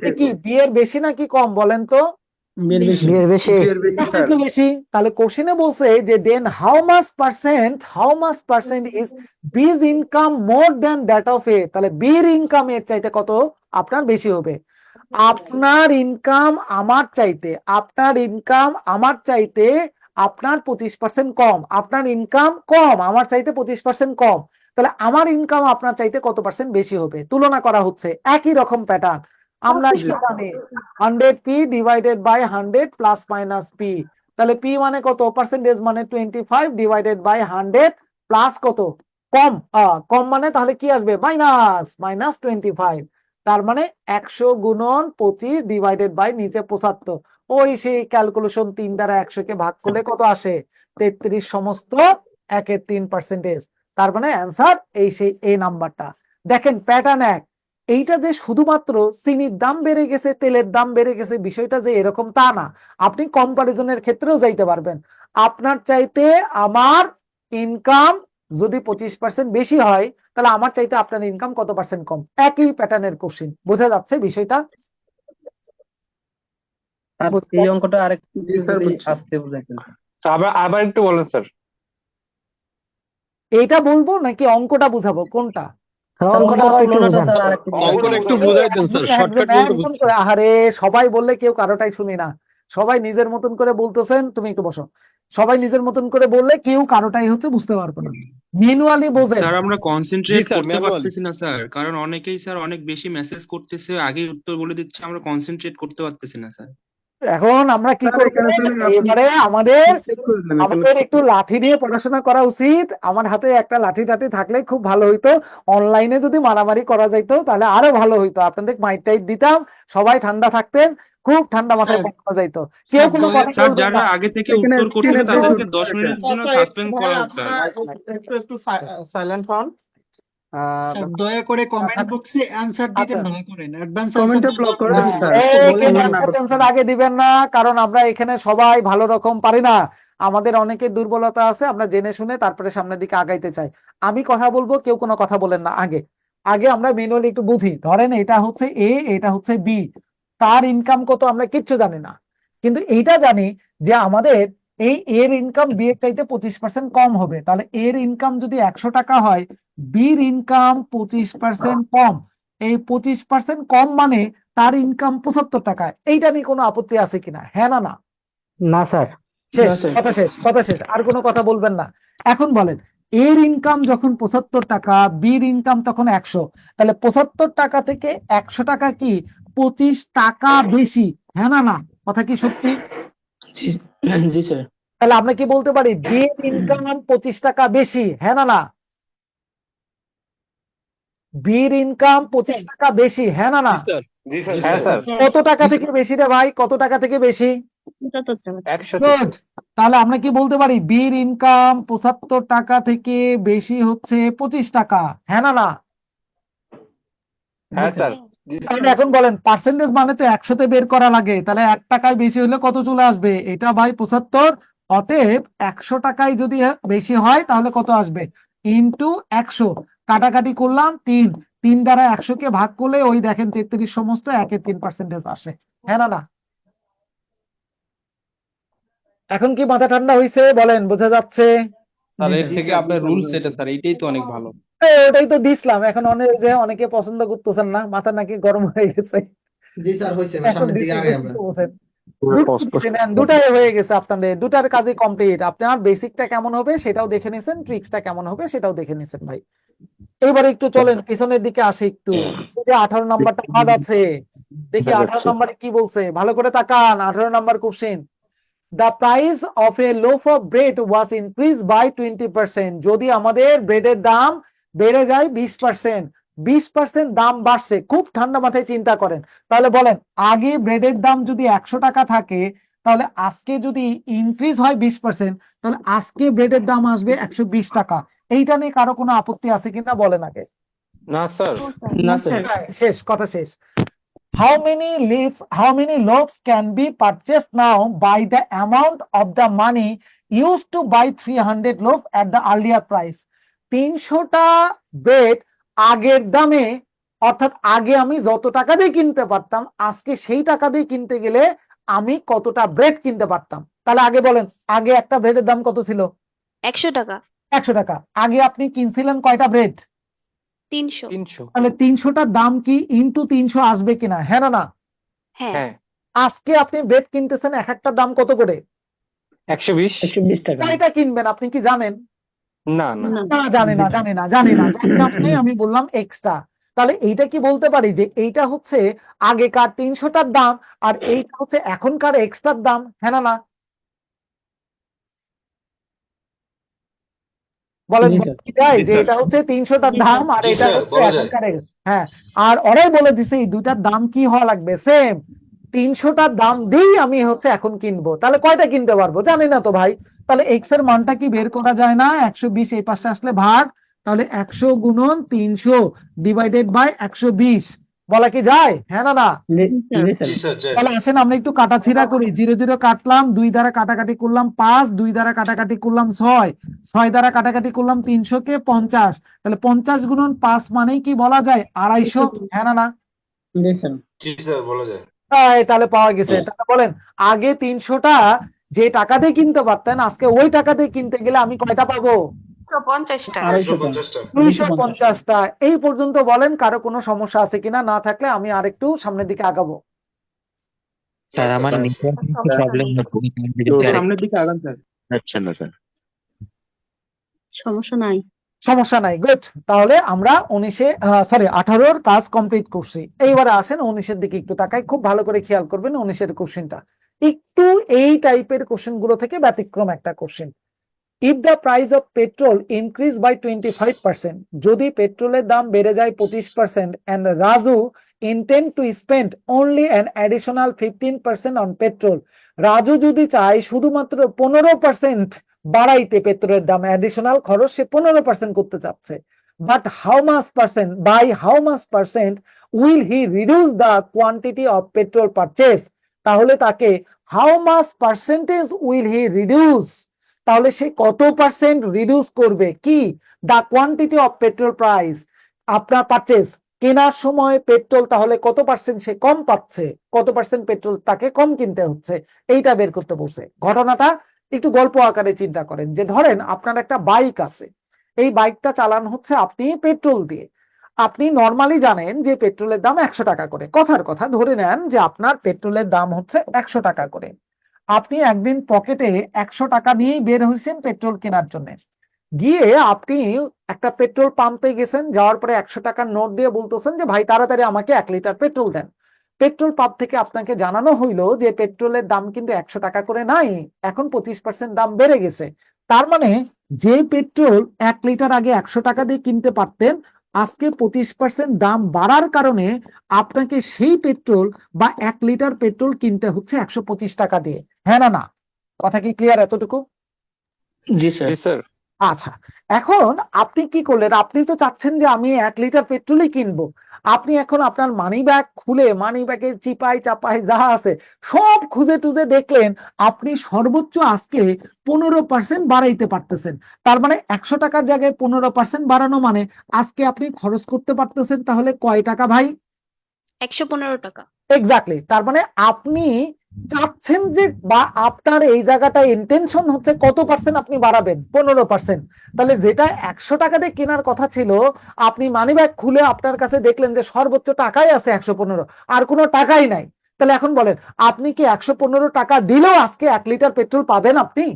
এ কি বি এর বেশি নাকি কম বলেন তো? একটু বেশি। তাহলে কোশ্চেনে বলছে যে then how much percent is B's income more than that of A. তাহলে বির ইনকাম এর চাইতে কত আপনার বেশি হবে? আপনার ইনকাম আমার চাইতে, আপনার 25% কম। আপনার ইনকাম কম, আমার চাইতে 25% কম। তাহলে আমার ইনকাম আপনার চাইতে কত পার্সেন্ট বেশি হবে? তুলনা করা হচ্ছে, একই রকম প্যাটার্ন। আমরা কি জানি 100p divided by 100 plus minus p. তাহলে পি মানে কত? পার্সেন্টেজ মানে 25 ডিভাইডেড বাই 100 প্লাস কত? কম। কম মানে তাহলে কি আসবে? মাইনাস 25। তার মানে 100 গুণন 25 ডিভাইডেড বাই নিচে 75। ওই সেই ক্যালকুলেশন 3 দ্বারা 100 কে ভাগ করলে কত আসে? 33 সমস্ত 1/3%। তার মানে অ্যান্সার এই সেই এই নাম্বারটা। দেখেন প্যাটার্ন এক। এইটা যে শুধুমাত্র চিনির দাম বেড়ে গেছে, তেলের দাম বেড়ে গেছে, বিষয়টা যে এরকম তা না। আপনি কম্পারিজনের ক্ষেত্রেও যাইতে পারবেন। আপনার চাইতে আমার ইনকাম যদি 25% বেশি হয়, তাহলে আমার চাইতে আপনার ইনকাম কত পার্সেন্ট কম? একই প্যাটার্নের কোশ্চেন। বোঝা যাচ্ছে বিষয়টা? আর এই অঙ্কটা আরেকটু যদি আস্তে বুঝাইতেন। আবার একটু বলেন স্যার। এইটা বলবো নাকি অঙ্কটা বুঝাবো? কোনটা? তুলনাটা স্যার আরেকটু অঙ্কটা একটু বুঝাই দেন স্যার, শর্টকাট বলতে বুঝছি। আহারে সবাই বললে কেউ কারোটাই শুনি না। সবাই নিজের মতন করে বলতেছেন। তুমি একটু বসো। সবাই নিজের মতন করে বললে কেউ কারোটাই হচ্ছে বুঝতে পারবে না। ম্যানুয়ালি বোঝেন। স্যার আমরা কনসেন্ট্রেট জি স্যার, করতে ম্যানুয়াল। পারতেছি না স্যার, কারণ অনেকেই স্যার অনেক বেশি মেসেজ করতেছে, আগেই উত্তর বলে দিচ্ছে, আমরা কনসেন্ট্রেট করতে পারতেছি না স্যার। এখন আমরা কি করব? এবারে আমাদের একটু লাঠি নিয়ে পড়াশোনা করা উচিত। আমার হাতে একটা লাঠি টাঠি থাকলে খুব ভালো হইতো। অনলাইনে যদি মারামারি করা যাইতো তাহলে আরো ভালো হইতো। আপনাদের মাইক টাইট দিতাম, সবাই ঠান্ডা থাকতেন, খুব ঠান্ডা মাথায় পড়ানো যাইতো। কেউ কোনো কথা স্যার বলবেন যারা না। আগে থেকে উত্তর করতেছে তাদেরকে 10 মিনিটের জন্য সাসপেন্ড করা হোক স্যার। একটু সাইলেন্ট হন। স্যার দয়া করে কমেন্ট বক্সে অ্যানসার দিবেন, আচ্ছা। দয়া করেন অ্যাডভান্স কমেন্টে অ্যানসার ব্লক করে দিবেন দিন স্যার। টেনশন আগে দিবেন না, কারণ আমরা এখানে সবাই ভালো রকম পারি না। আমাদের অনেকের দুর্বলতা আছে, আমরা জেনে শুনে তারপরে সামনের দিকে আগাইতে চাই। আমি কথা বলবো, কেউ কোনো কথা বলেন না। আগে আগে আমরা ম্যানুয়ালি একটু বুঝি। ধরেন এটা হচ্ছে এ, এটা হচ্ছে বি। তার ইনকাম কত আমরা কিচ্ছু জানি না, কিন্তু এইটা জানি যে আমাদের এই এর ইনকাম বি এর চাইতে 25% কম হবে। তাহলে এর ইনকাম যদি 100 টাকা হয়, বির ইনকাম 25% কম। এই 25% কম মানে তার ইনকাম 75 টাকা। এইটা নিয়ে কোনো আপত্তি আছে কিনা? হ্যাঁ না না? না স্যার। শেষ কথা, কথা শেষ। আর কোনো কথা বলবেন না। এখন বলেন, এর ইনকাম যখন 75 টাকা, বির ইনকাম তখন 100। তাহলে 75 টাকা থেকে 100 টাকা কি 25 টাকা বেশি? হ্যাঁ না না? কথা কি সত্যি? জি স্যার। তাহলে আমরা কি বলতে পারি বির ইনকাম 25 টাকা বেশি? হ্যাঁ না না? বির ইনকাম 25 টাকা বেশি? হ্যাঁ না না? হ্যাঁ স্যার। কত টাকা থেকে বেশি রে ভাই? কত টাকা থেকে বেশি? 100 Good. তাহলে আমরা কি বলতে পারি বির ইনকাম 75 টাকা থেকে বেশি হচ্ছে 25 টাকা? হ্যাঁ না না? হ্যাঁ স্যার। তাহলে এখন বলেন পার্সেন্টেজ মানে তো 100-তে বের করা লাগে। তাহলে 1 টাকায় বেশি হলে কত চলে আসবে? এটা ভাই 75। অতএব 100 টাকায় যদি বেশি হয় তাহলে কত আসবে? ইনটু 100। কাটাকাটি করলাম 3 দ্বারা 100 কে ভাগ করলে ওই দেখেন 33 সমস্ত 1/3% আসে। হ্যাঁ না না? এখন কি মাথা ঠান্ডা হয়েছে? বলেন, বোঝা যাচ্ছে? স্যার এর থেকে আপনার রুলস যেটা স্যার, এইটাই তো অনেক ভালো। ওটাই তো দিছিলাম। এখন অনেকে পছন্দ করতেছেন না, মাথা নাকি গরম হয়ে গেছে। জি স্যার, হইছে এখন দিছি, বুঝতে বলছেন। দুটাই হয়ে গেছে আপনাদের, দুটার কাজই কমপ্লিট। আপনার বেসিকটা কেমন হবে সেটাও দেখে নিছেন, ট্রিক্সটা কেমন হবে সেটাও দেখে নিছেন ভাই। এবারে একটু চলেন পিছনের দিকে আসি একটু। এই যে 18 নাম্বারটা ভাগ আছে, দেখি 18 নাম্বারে কি বলছে। ভালো করে তাকান, 18 number question. The price of a loaf of bread was increased by 20%. যদি আমাদের ব্রেডের দাম বেড়ে যায় 20%, 20% দাম বাড়ছে। খুব ঠান্ডা মাথায় চিন্তা করেন। তাহলে বলেন, আগে ব্রেডের দাম যদি 100 টাকা থাকে, তাহলে আজকে যদি ইনক্রিজ হয় 20%, তাহলে আজকে ব্রেডের দাম আসবে 120 টাকা। এইটা নিয়ে কারো কোনো আপত্তি আছে কিনা বলেন আগে। না স্যার। না স্যার। শেষ কথা শেষ। how many loaves can be purchased now by the amount of the money used to buy 300 loaf at the earlier price? 300টা ব্রেড আগের দামে, অর্থাৎ আগে আমি যত টাকা দিয়ে কিনতে পারতাম, আজকে সেই টাকা দিয়ে কিনতে গেলে আমি কতটা ব্রেড কিনতে পারতাম? তাহলে আগে বলেন, আগে একটা ব্রেডের দাম কত ছিল? 100 টাকা। 100 টাকা। আগে আপনি কিনছিলেন কয়টা ব্রেড? 300। 300। তাহলে 300টার দাম কি ইনটু 300 আসবে কিনা? হ্যাঁ না না? হ্যাঁ। হ্যাঁ। আজকে আপনি ব্রেড কিনতেছেন, এক একটা দাম কত করে? 120। 120 টাকা। কয়টা কিনবেন আপনি কি জানেন? না না। না, জানি না। আমি বললাম এক্সট্রা। তাহলে এইটা কি বলতে পারি যে এইটা হচ্ছে আগেকার 300টার দাম আর এইটা হচ্ছে এখনকার এক্সট্রার দাম? হ্যাঁ না না? বলেন, কি যায় যে এটা হচ্ছে 300টার দাম আর এটা হচ্ছে এখনকার হ্যাঁ, আর ওরাই বলে দিছে এই দুইটার দাম কি হওয়া লাগবে? সেম। 300টার দাম দিয়েই আমি হচ্ছে এখন কিনবো। তাহলে কয়টা কিনতে পারবো? জানি না তো ভাই। তাহলে এক্স এর মানটা কি বের করা যায় না? 120 এই পাশে আসলে ভাগ, তাহলে 100 গুণন 300 ডিভাইডেড বাই 120 বলা কি যায়? হ্যাঁ না না? তাহলে আসেন আমরা একটু কাটাছিড়া করি। 0 0 কাটলাম, 2 দ্বারা কাটাকাটি করলাম 5, 2 দ্বারা কাটাকাটি করলাম 6, 6 দ্বারা কাটাকাটি করলাম 300 কে 50। তাহলে 50 গুণন 5 মানেই কি বলা যায়? 250। হ্যাঁ না না? জি স্যার বলা যায়। তাহলে পাওয়া গেছে। তাহলে বলেন, আগে 300টা যে টাকা দিয়ে কিনতে পারতেন, আজকে ওই টাকা দিয়ে কিনতে গেলে আমি কয়টা পাবো? 250 টাকা। 250টা। এই পর্যন্ত বলেন কারো কোনো সমস্যা আছে কিনা? না থাকলে আমি আরেকটু সামনের দিকে আগাবো। স্যার আমার প্রবলেম সামনের দিকে আগান স্যার। আচ্ছা না স্যার। সমস্যা নাই। সমস্যা নাই, গুড। তাহলে আমরা 18-র কাজ কমপ্লিট করছি। এইবারে আসেন 19-এর দিকে একটু তাকাই, খুব ভালো করে খেয়াল করবেন 19-এর কোশ্চেনটা। একটু এই টাইপের কোশ্চেন গুলো থেকে ব্যতিক্রম একটা question. If the price of petrol increase by 25%, যদি পেট্রোলের দাম বেড়ে যায় 25% and Raju intend to spend only an additional 15% on petrol, Raju যদি চায় শুধুমাত্র 15% বাড়াইতে পেট্রোলের দাম, অ্যাডিশনাল খরচ সে 15% করতে চাচ্ছে, but by how much percent will he reduce the quantity of petrol purchase? তাহলে তাকে how much percentage will he reduce, তাহলে সে কত পার্সেন্ট রিডিউস করবে কি? দা কোয়ান্টিটি অফ পেট্রোল প্রাইস, আপনার পারচেজ কেনার সময় পেট্রোল তাহলে কত পার্সেন্ট সে কম পাচ্ছে, কত পার্সেন্ট পেট্রোল তাকে কম কিনতে হচ্ছে, এইটা বের করতে বলছে। ঘটনাটা একটু গল্প আকারে চিন্তা করেন যে ধরেন আপনার একটা বাইক আছে, এই বাইকটা চালানো হচ্ছে আপনি পেট্রোল দিয়ে। আপনি নর্মালি জানেন যে পেট্রোলের দাম 100 টাকা করে, কথার কথা ধরে নেন যে আপনার পেট্রোলের দাম হচ্ছে 100 টাকা করে। আপনি একদিন পকেটে 100 টাকা নিয়েই বের হয়েছেন পেট্রোল কেনার জন্য। গিয়ে আপনি একটা পেট্রোল পাম্পে গেছেন, যাওয়ার পরে 100 টাকার নোট দিয়ে বলতেছেন যে ভাই তাড়াতাড়ি আমাকে 1 লিটার পেট্রোল দেন। পেট্রোল পাম্প থেকে আপনাকে জানানো হইলো যে পেট্রোলের দাম কিন্তু 100 টাকা করে নাই, এখন 25% দাম বেড়ে গেছে। তার মানে যে পেট্রোল 1 লিটার আগে 100 টাকা দিয়ে কিনতে পারতেন, আজকে 25% দাম বাড়ার কারণে আপনাকে সেই পেট্রোল বা 1 লিটার পেট্রোল কিনতে হচ্ছে 125 টাকা দিয়ে। হ্যাঁ না না? কথা কি ক্লিয়ার এতটুকু? জি স্যার। জি স্যার। আচ্ছা, এখন আপনি কি করলেন? আপনি তো চাচ্ছেন যে আমি 1 লিটার পেট্রোলই কিনবো। আপনি এখন আপনার মানি ব্যাগ খুলে মানি ব্যাগের চিপাই চাপাই যা আছে সব খুঁজে টুজে দেখলেন আপনি সর্বোচ্চ আজকে 15% বাড়াইতে পারতেছেন। তার মানে 100 টাকার জায়গায় 15% বাড়ানো মানে আজকে আপনি খরচ করতে পারতেছেন তাহলে কয় টাকা ভাই? 115 টাকা। এক্স্যাক্টলি। তার মানে আপনি চাচ্ছেন যে, বা আপনার এই জায়গাটা ইন্টেনশন হচ্ছে কত পার্সেন্ট আপনি বাড়াবেন? 15%। তাহলে যেটা 100 টাকা দিয়ে কেনার কথা ছিল, আপনি মানি ব্যাগ খুলে আপনার কাছে দেখলেন যে সর্বোচ্চ টাকাই আছে 115, আর কোনো টাকাই নাই। তাহলে এখন বলেন, আপনি কি 115 টাকা দিলেও আজকে 1 লিটার পেট্রোল পাবেন আপনি?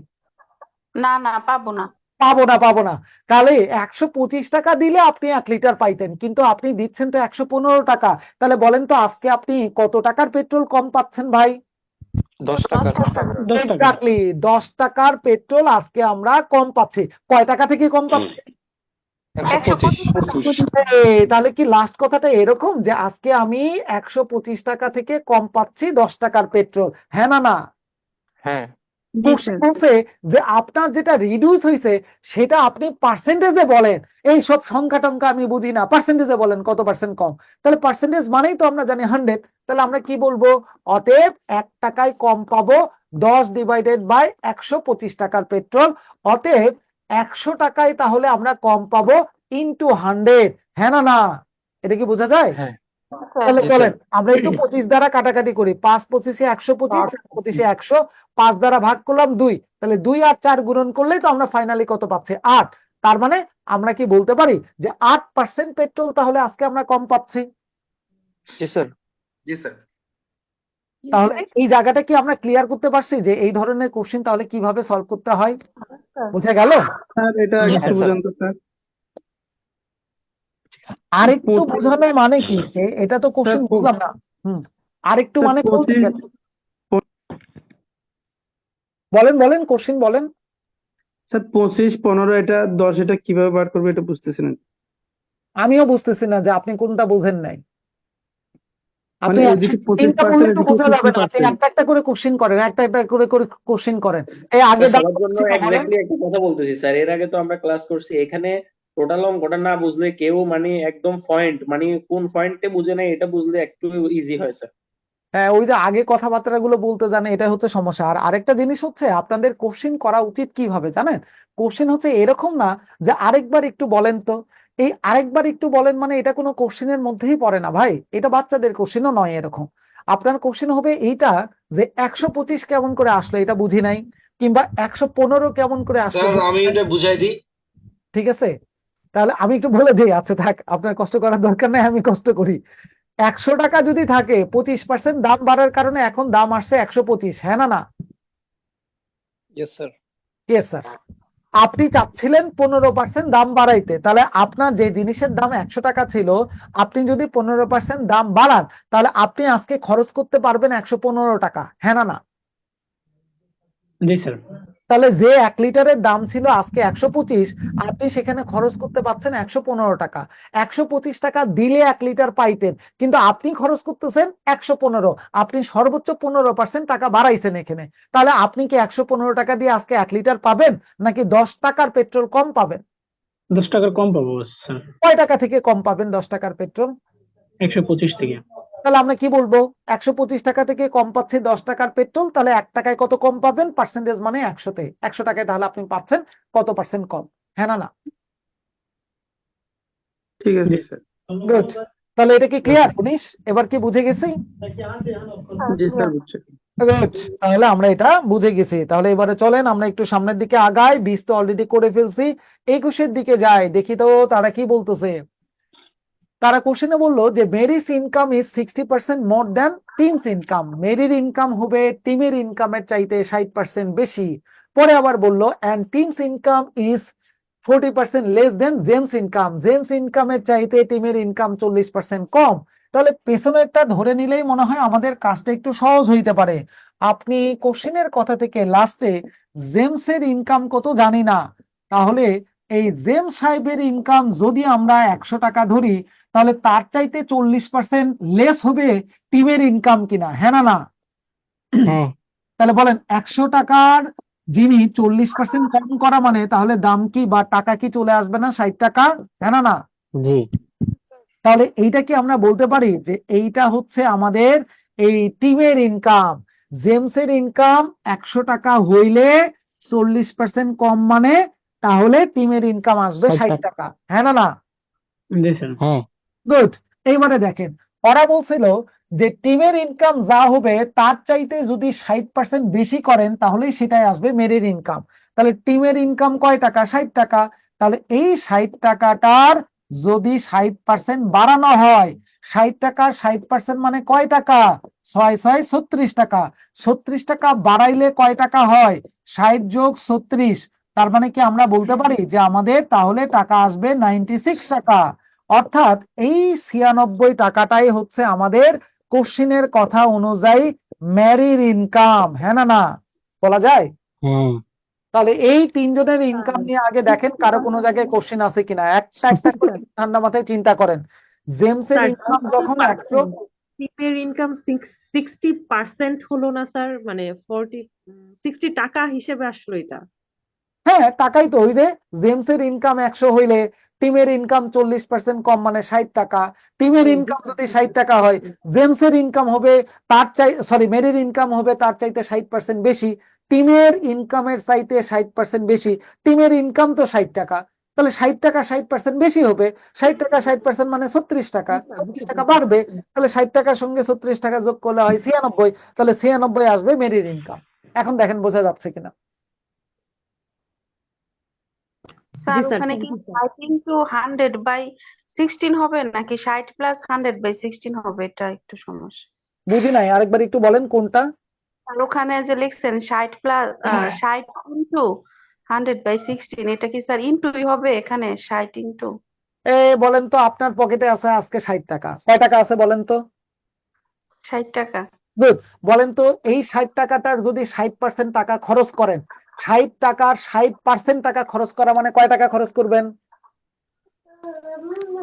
না না, পাবো না। পাবো না। তাহলে 125 টাকা দিলে আপনি 1 লিটার পাইতেন, কিন্তু আপনি দিচ্ছেন তো 115 টাকা। তাহলে বলেন তো আজকে আপনি কত টাকার পেট্রোল কম পাচ্ছেন ভাই? 10 টাকা। এক্স্যাক্টলি 10 টাকার পেট্রোল আজকে আমরা কম পাচ্ছি। কয় টাকা থেকে কম পাচ্ছি? 125। তাহলে কি লাস্ট কথাটা এরকম যে আজকে আমি 125 টাকা থেকে কম পাচ্ছি 10 টাকার পেট্রোল? হ্যাঁ না না? হ্যাঁ। কোশ্চেন বলছে যে আপনার যেটা রিডিউস হয়েছে সেটা আপনি পার্সেন্টেজে বলেন। এই সব সংখ্যা টংখ্যা আমি বুঝি না, পার্সেন্টেজে বলেন কত পার্সেন্ট কম। তাহলে পার্সেন্টেজ মানেই তো আমরা জানি 100। তাহলে আমরা কি বলবো? অতএব 1 টাকায় কম পাবো 10 ডিভাইডেড বাই 125 টাকার পেট্রোল। অতএব 100 টাকায় তাহলে আমরা কম পাবো ইনটু 100। হ্যাঁ না না? এটা কি বোঝা যায়? হ্যাঁ তাহলে জি চলেন স্যার আমরা একটু 25 দ্বারা কাটাকাটি করি। 5 25 125, 4 25 100, 5 দ্বারা ভাগ করলাম 2। তাহলে 2 আর 4 গুণন করলেই তো আমরা ফাইনালি কত পাচ্ছি? 8। তার মানে আমরা কি বলতে পারি যে 8% পেট্রোল তাহলে আজকে আমরা কম পাচ্ছি? জি স্যার জি স্যার। তাহলে এই জায়গাটা কি আমরা ক্লিয়ার করতে পারছি যে এই ধরনের কোশ্চেন তাহলে কিভাবে সলভ করতে হয়? বুঝে গেল? স্যার এটা হ্যাঁ একটু স্যার বুঝান তো স্যার। আরেকটু বোঝানোর মানে কি? এটা তো কোশ্চেন স্যার, বুঝলাম না। আরেকটু স্যার, মানে কোন 25 দিকে? বলেন বলেন কোশ্চেন বলেন। স্যার 25 15 এটা 10 এটা কিভাবে বার করবে এটা বুঝতেছি না। আমিও বুঝতেছি না যে আপনি কোনটা বোঝেন নাই। আপনি মানে এদিকে 3টা 25% বললে তো এদিকে বোঝা যাবে না। আপনি 50%। একটা একটা করে কোশ্চেন করেন, একটা একটা করে করে কোশ্চেন করেন। এই আগে স্যার সবার জন্য ছিল, বলেন। এক্স্যাক্টলি একটা কথা বলতেছি স্যার, এর আগে তো আমরা ক্লাস করছি, এখানে টোটাল অঙ্কটা না বুঝলে কেউ মানে একদম পয়েন্ট মানে কোন পয়েন্টে বুঝে নাই এটা বুঝলে একটু ইজি হয় স্যার। হ্যাঁ, ওই যে আগে কথাবার্তা গুলো বলতে জানে, এটা হচ্ছে সমস্যা। আর আরেকটা জিনিস হচ্ছে আপনাদের কোশ্চেন করা উচিত কিভাবে জানেন? কোশ্চেন হচ্ছে এরকম না যে আরেকবার একটু বলেন তো। এই আরেকবার একটু বলেন মানে এটা কোনো কোশ্চেনের মধ্যেই পড়ে না ভাই, এটা বাচ্চাদের কোশ্চেনও নয় এরকম। আপনার কোশ্চেন হবে এইটা যে 125 কেমন করে আসলো এটা বুঝি নাই, কিংবা 115 কেমন করে আসলো স্যার বুঝি আমি নাই। এটা বুঝাই দিই। ঠিক আছে, তাহলে আমি একটু বলে দিই। আচ্ছা থাক, আপনার কষ্ট করার দরকার নাই, আমি কষ্ট করি। 100 টাকা যদি থাকে, 25% দাম বাড়ার কারণে এখন দাম আসছে 125। হ্যাঁ না না? Yes sir. Yes sir. আপনি চাচ্ছিলেন 15% দাম বাড়াইতে, তাহলে আপনার যে জিনিসের দাম 100 টাকা ছিল, আপনি যদি 15% দাম বাড়ান তাহলে আপনি আজকে খরচ করতে পারবেন 115 টাকা। হ্যাঁ না না? জি স্যার তাহলে যে 1 লিটারের দাম ছিল আজকে 125, আপনি সেখানে খরচ করতে পারছেন 115 টাকা। 125 টাকা দিলে 1 লিটার পাইতেন, কিন্তু আপনি খরচ করতেছেন 115। আপনি সর্বোচ্চ 15% টাকা বাড়াইছেন এখানে। তাহলে আপনি কি 115 টাকা দিয়ে আজকে 1 লিটার পাবেন, নাকি 10 টাকার পেট্রোল কম পাবেন? 10 টাকার কম পাবো স্যার। কয় টাকা থেকে কম পাবেন 10 টাকার পেট্রোল? 125 থেকে। তাহলে আমরা কি বলবো? 125 টাকা থেকে কম পাচ্ছি 10 টাকার পেট্রোল, তাহলে 1 টাকায় কত কম পাবেন? পার্সেন্টেজ মানে 100-তে 100 টাকায় তাহলে আপনি পাচ্ছেন কত পার্সেন্ট কম? হ্যাঁ না না? ঠিক আছে স্যার। গুড। তাহলে এটা কি ক্লিয়ার 19? এবার কি বুঝে গেছি? জি স্যার বুঝছি। গুড। তাহলে আমরা এটা বুঝে গেছি। তাহলে এবারে চলেন আমরা একটু সামনের দিকে আগাই। 20 তো অলরেডি করে ফেলছি, 21-এর দিকে যাই, দেখি তো তারা কি বলতেছে। তারা কোশ্চেনে বললো যে Mary's income is 60% more than Tim's income. মেরির ইনকাম হবে টিমের ইনকামের চাইতে 60% বেশি। পরে আবার বললো and Tim's income is 40% less than James income. James ইনকামের চাইতে টিমের ইনকাম 40% কম। তাহলে পেছনেরটা ধরে নিলেই মনে হয় আমাদের কাজটা একটু সহজ হইতে পারে। আপনি কোশ্চেনের কথা থেকে লাস্টে জেমসের ইনকাম কত জানি না, তাহলে এই জেমস সাহেবের ইনকাম যদি আমরা 100 টাকা ধরি, তাহলে তার চাইতে 40% লেস হবে টিমের ইনকাম কিনা? হ্যাঁ না না? হ্যাঁ তাহলে বলেন 100 টাকার যিনি 40% কম করা মানে তাহলে দাম কি বা টাকা কি চলে আসবে না 60 টাকা? হ্যাঁ না না? জি তাহলে এইটা কি আমরা বলতে পারি যে এইটা হচ্ছে আমাদের এই টিমের ইনকাম? জেমসের ইনকাম 100 টাকা হইলে 40% কম মানে তাহলে টিমের ইনকাম আসবে 60 টাকা। হ্যাঁ না না? জি স্যার হ্যাঁ গুড। এইবারে দেখেন, ওরা বলছিল যে টিমের ইনকাম যা হবে তার চাইতে যদি 60% বেশি করেন তাহলেই সেটাই আসবে মেরির ইনকাম। তাহলে টিমের ইনকাম কয় টাকা? 60 টাকা। তাহলে এই 60 টাকাটার যদি 60% বাড়ানো হয়, 60 টাকা 60% মানে কয় টাকা? 6 6 36 টাকা। 36 টাকা বাড়াইলে কয় টাকা হয়? 60 যোগ 36। তার মানে কি আমরা বলতে পারি যে আমাদের তাহলে টাকা আসবে 96 টাকা। অর্থাৎ এই 96 টাকাটাই হচ্ছে আমাদের কোশ্চিনের কথা অনুযায়ী ম্যারির ইনকাম। হ্যাঁ না না? বলা যায়? হ্যাঁ তাহলে এই 3 জনের ইনকাম নিয়ে আগে দেখেন কারো কোনো জায়গায় কোশ্চিন আছে কিনা। একটা একটা করে ঠান্ডা মাথায় চিন্তা করেন। জেমসের ইনকাম যখন 100, টিপের ইনকাম 60% হলো না স্যার, মানে 60 টাকা হিসেবে আসলো এটা। হ্যাঁ, টাকাই তো। ওই যে জেমসের ইনকাম 100 হইলে টিমের ইনকাম 40% কম, মানে 60 টাকা। টিমের ইনকাম যদি 60 টাকা হয়, জেমসের ইনকাম হবে মেরির ইনকাম হবে তার চাইতে 60% বেশি। টিমের ইনকামের চাইতে 60% বেশি। টিমের ইনকাম তো 60 টাকা, তাহলে 60 টাকা 60% বেশি হবে। 60 টাকা 60% মানে 36 টাকা, 36 টাকা বাড়বে। তাহলে 60 টাকার সঙ্গে 36 টাকা যোগ করলে হয় 96, তাহলে 96 আসবে মেরির ইনকাম। এখন দেখেন বোঝা যাচ্ছে কিনা। জি স্যার স্যার, ওখানে কি 60/100/16 হবে নাকি 60+100/16 হবে? এটা একটু সমস্যা। বুঝি নাই, আরেকবার একটু বলেন কোনটা। আর ওখানে যে লিখছেন 60+100/16, এটা কি স্যার ইন্টুই হবে এখানে 60 ইন্টু? বলেন তো, আপনার পকেটে আছে আজকে 60 টাকা, কয় টাকা আছে বলেন তো। 60 টাকা। গুড। বলেন তো, এই 60 টাকাটার যদি 60% টাকা খরচ করেন, 60 টাকার 60% টাকা খরচ করা মানে কয় টাকা খরচ করবেন?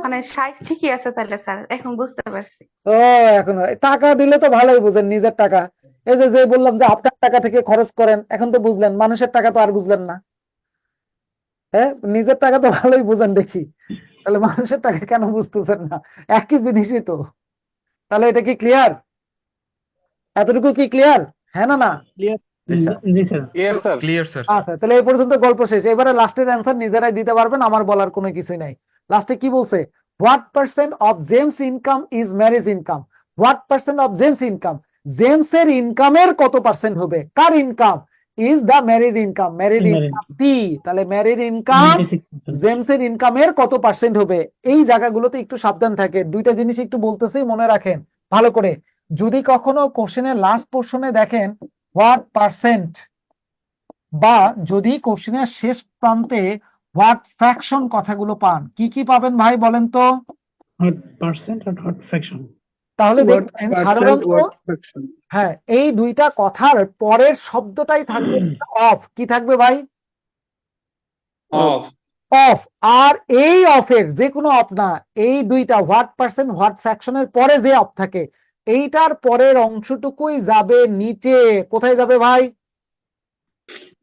মানে 60 ঠিকই আছে তাহলে স্যার, এখন বুঝতে পারছি। ও, এখন টাকা দিলে তো ভালোই বুঝেন, নিজের টাকা। এই যে যে বললাম যে আপনার টাকা থেকে খরচ করেন, এখন তো বুঝলেন। মানুষের টাকা তো আর বুঝলেন না। হ্যাঁ, নিজের টাকা তো ভালোই বুঝেন দেখি, তাহলে মানুষের টাকা কেন বুঝতেছেন না? একই জিনিসই তো। তাহলে এটা কি ক্লিয়ার? এতটুকু কি ক্লিয়ার? হ্যাঁ না না? জি স্যার। Clear sir. আচ্ছা, তাহলে এই পর্যন্ত গল্প শেষ। এবারে লাস্টের অ্যান্সার নিজেরাই দিতে পারবেন, আমার বলার কোনো কিছুই নাই। লাস্টে কি বলছে? What percent of James income is Mary's income? What percent of James income, জেমসের ইনকামের কত পার্সেন্ট হবে? কার income? Is the Mary's income. Mary's income টি, তাহলে ম্যারিড ইনকাম 96%। জেমসের ইনকামের কত পার্সেন্ট হবে? এই জায়গাগুলোতে একটু সাবধান থাকে। দুইটা জিনিস একটু বলতেছি, মনে রাখেন ভালো করে। যদি কখনো কোশ্চেনের লাস্ট পোর্শনে দেখেন হোয়াট পার্সেন্ট, বা যদি কোশ্চেনের শেষ প্রান্তে হোয়াট ফ্র্যাকশন কথাগুলো পান, কি কি পাবেন ভাই বলেন তো? হট পার্সেন্ট আর হট ফ্র্যাকশন। তাহলে দেখবেন সাধারণত, হ্যাঁ, এই দুইটা কথার পরের শব্দটাই থাকবে অফ। কি থাকবে ভাই? অফ। অফ। আর এই অফের যে কোনো অফ না, এই দুইটা হোয়াট পার্সেন্ট হোয়াট ফ্র্যাকশনের পরে যে অফ থাকে, এইটার পরের অংশটুকুই যাবে নিচে। কোথায় যাবে ভাই?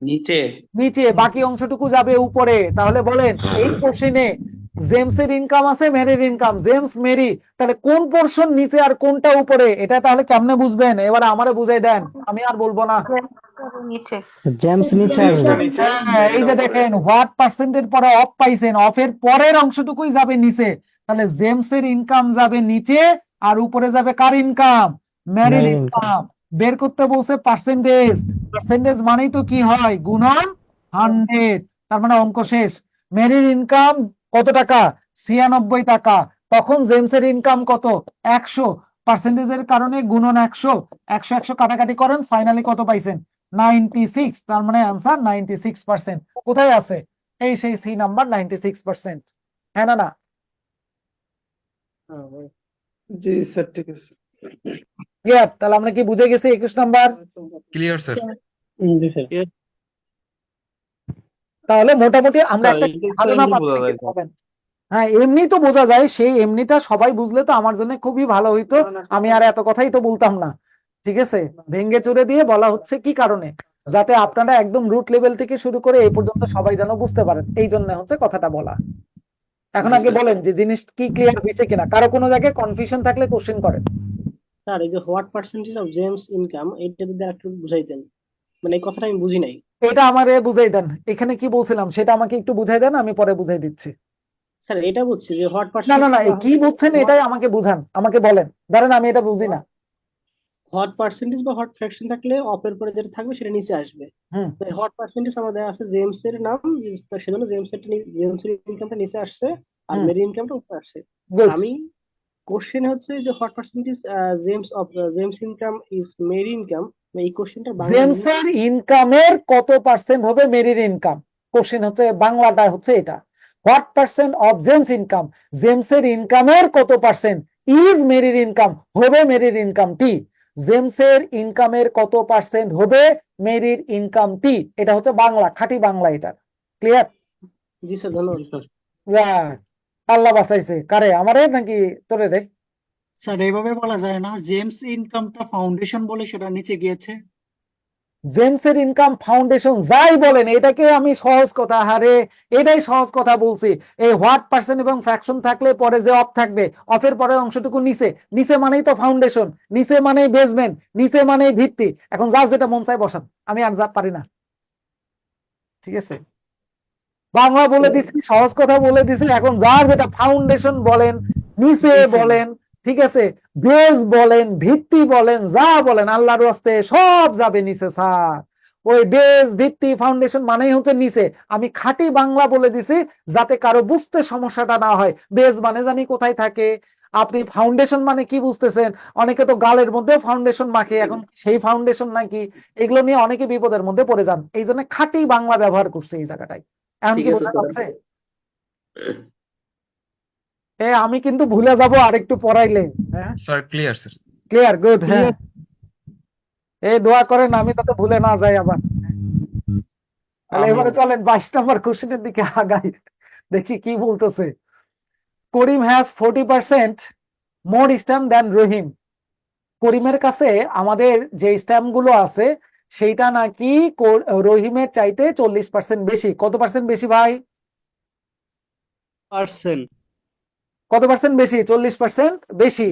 নিচে। নিচে। বাকি অংশটুকু যাবে উপরে। তাহলে বলেন, এই কোশ্চেনে জেমসের ইনকাম আছে, মেরির ইনকাম, জেমস মেরি, তাহলে কোন পোর্শন নিচে আর কোনটা উপরে? এটা তাহলে কেমনে বুঝবেন? এবার আমারে বুঝাই দেন, আমি আর বলবো না। নিচে। জেমস নিচে আসবে। হ্যাঁ, এই যে দেখেন হোয়াট পার্সেন্টের পরে অফ পাইছেন, অফের পরের অংশটুকুই যাবে নিচে। তাহলে জেমসের ইনকাম যাবে নিচে, আর উপরে যাবে কার ইনকাম? Married Married income. বের করতে বলছে পার্সেন্টেজ। পার্সেন্টেজ মানেই তো কি হয়? গুণন 100। তার মানে অঙ্ক শেষ। ম্যারিড ইনকাম কত টাকা? 96 টাকা। তখন জেমসের ইনকাম কত? 100। পার্সেন্টেজের কারণে গুণন 100, 100 100 কাটাকাটি করেন, ফাইনালি কত পাইছেন? 96। তার মানে আনসার 96%। কোথায় আছে? এই সেই সি নাম্বার 96%। হ্যাঁ না না? জি স্যার, ঠিক আছে। ক্লিয়ার? তাহলে আমরা কি বুঝে গেছি 21 নাম্বার? Clear sir. জি স্যার। তাহলে মোটামুটি আমরা স্যার, একটা এটা তো ধারণা এমনি পাচ্ছি বোঝা যায় কি স্যার। পাবেন। হ্যাঁ, এমনি তো বোঝা যায়। সেই এমনিটা সবাই বুঝলে তো আমার জন্য খুবই ভালো হইতো, আমি আর এত কথাই তো বলতাম না। ঠিক আছে, ভেঙ্গে চুরে দিয়ে বলা হচ্ছে কি কারণে, যাতে আপনারা একদম রুট লেভেল থেকে শুরু করে এই পর্যন্ত সবাই যেন বুঝতে পারেন, এই জন্য হচ্ছে কথাটা বলা। এখন আগে বলেন যে জিনিস কি ক্লিয়ার হয়েছে কিনা, কারো কোনো জায়গায় কনফিউশন থাকলে কোশ্চেন করেন। স্যার, এই যে what percentage of James income, এটা যদি একটু বুঝাইতেন, মানে এই কথাটা আমি বুঝি নাই। এটা আমারে বুঝাই দেন, এখানে কি বলছিলাম সেটা আমাকে একটু বুঝাই দেন, আমি পরে বুঝাই দিচ্ছি। স্যার, এটা বুঝছি যে হোয়াট না না না, পার্সেন্টেজ কি বুঝছেন এটাই আমাকে বুঝান, আমাকে বলেন। ধরেন আমি এটা বুঝি না। হট পার্সেন্টেজ বা হট ফ্র্যাকশন থাকলে অপের পরে যেটা থাকবে সেটা নিচে আসবে। হুম। তো হট পার্সেন্টেজ আমাদের আছে জেমস এর নাম, সেজন্য জেমস এর ইনকামটা নিচে আসছে আর হুম। মেরি ইনকামটা উপরে আসছে। গুড। আমি কোশ্চেন হচ্ছে যে what percentage James income is Mary income, এই কোশ্চেনটা বাংলা জেমসের ইনকামের কত পার্সেন্ট হবে মেরির ইনকাম? কোশ্চেন হচ্ছে, বাংলাটা হচ্ছে এটা। What percent of James income, জেমসের ইনকামের কত পার্সেন্ট ইজ মেরির ইনকাম, হবে মেরির ইনকাম টি। জেমসের ইনকামের কত পার্সেন্ট হবে মেরির ইনকাম টি। এটা হচ্ছে বাংলা, খাঁটি বাংলা এটা। ক্লিয়ার? জি স্যার, ধন্যবাদ স্যার। আল্লাহ বাঁচাইছে। কারে? আমারে নাকি তোরে রে? স্যার এভাবে বলা যায় না, জেমস ইনকামটা ফাউন্ডেশন বলে সেটা নিচে গিয়েছে। জেমসের ইনকাম ফাউন্ডেশন যাই বলেন, এটাকে আমি সহজ কথা, হারে এটাই সহজ কথা বলছি। এই হোয়াট পার্সেন্ট এবং ফ্র্যাকশন থাকলে পরে যে অফ থাকবে, অফের পরের অংশটুকু নিচে, নিচে মানেই তো ফাউন্ডেশন, নিচে মানেই বেসমেন্ট, নিচে মানেই ভিত্তি। এখন যার যেটা মন চায় বসান, আমি আর যা পারি না। ঠিক আছে, বাংলা বলে দিছি, সহজ কথা বলে দিছি। এখন যার যেটা ফাউন্ডেশন বলেন, নিচে বলেন, ঠিক আছে, বেস বলেন, ভিত্তি বলেন, যা বলেন, আল্লাহর রাস্তে সব যাবে নিচে স্যার। ওই বেস, ভিত্তি, ফাউন্ডেশন মানেই হচ্ছে নিচে। আমি খাঁটি বাংলা বলে দিছি যাতে কারো বুঝতে সমস্যাটা না হয়। বেস মানে জানি কোথায় থাকে, আপনি ফাউন্ডেশন মানে কি বুঝতেছেন? অনেকে তো গালের মধ্যে ফাউন্ডেশন মাখে, এখন সেই ফাউন্ডেশন নাকি, এগুলো নিয়ে অনেকে বিপদের মধ্যে পড়ে যান। এই জন্য খাঁটি বাংলা ব্যবহার করছে এই জায়গাটায়। এখন ঠিক কি আছে বোঝা স্যার। যাচ্ছে? আমি কিন্তু ভুলে যাব আরেকটু পড়াইলে। হ্যাঁ sir clear sir. Clear, good. হ্যাঁ, দোয়া করেন আমি যাতে ভুলে না যাই আবার। তাহলে এবারে চলেন 22 নম্বর কোশ্চেনের দিকে আগাই, দেখি কি বলতেছে। করিম হ্যাজ 40% মোর স্ট্যাম্প দেন রহিম। করিমের কাছে আমাদের যে স্ট্যাম্প গুলো আছে সেইটা নাকি রহিমের চাইতে 40% বেশি। কত পার্সেন্ট বেশি ভাই? কত পার্সেন্ট বেশি? 40% বেশি।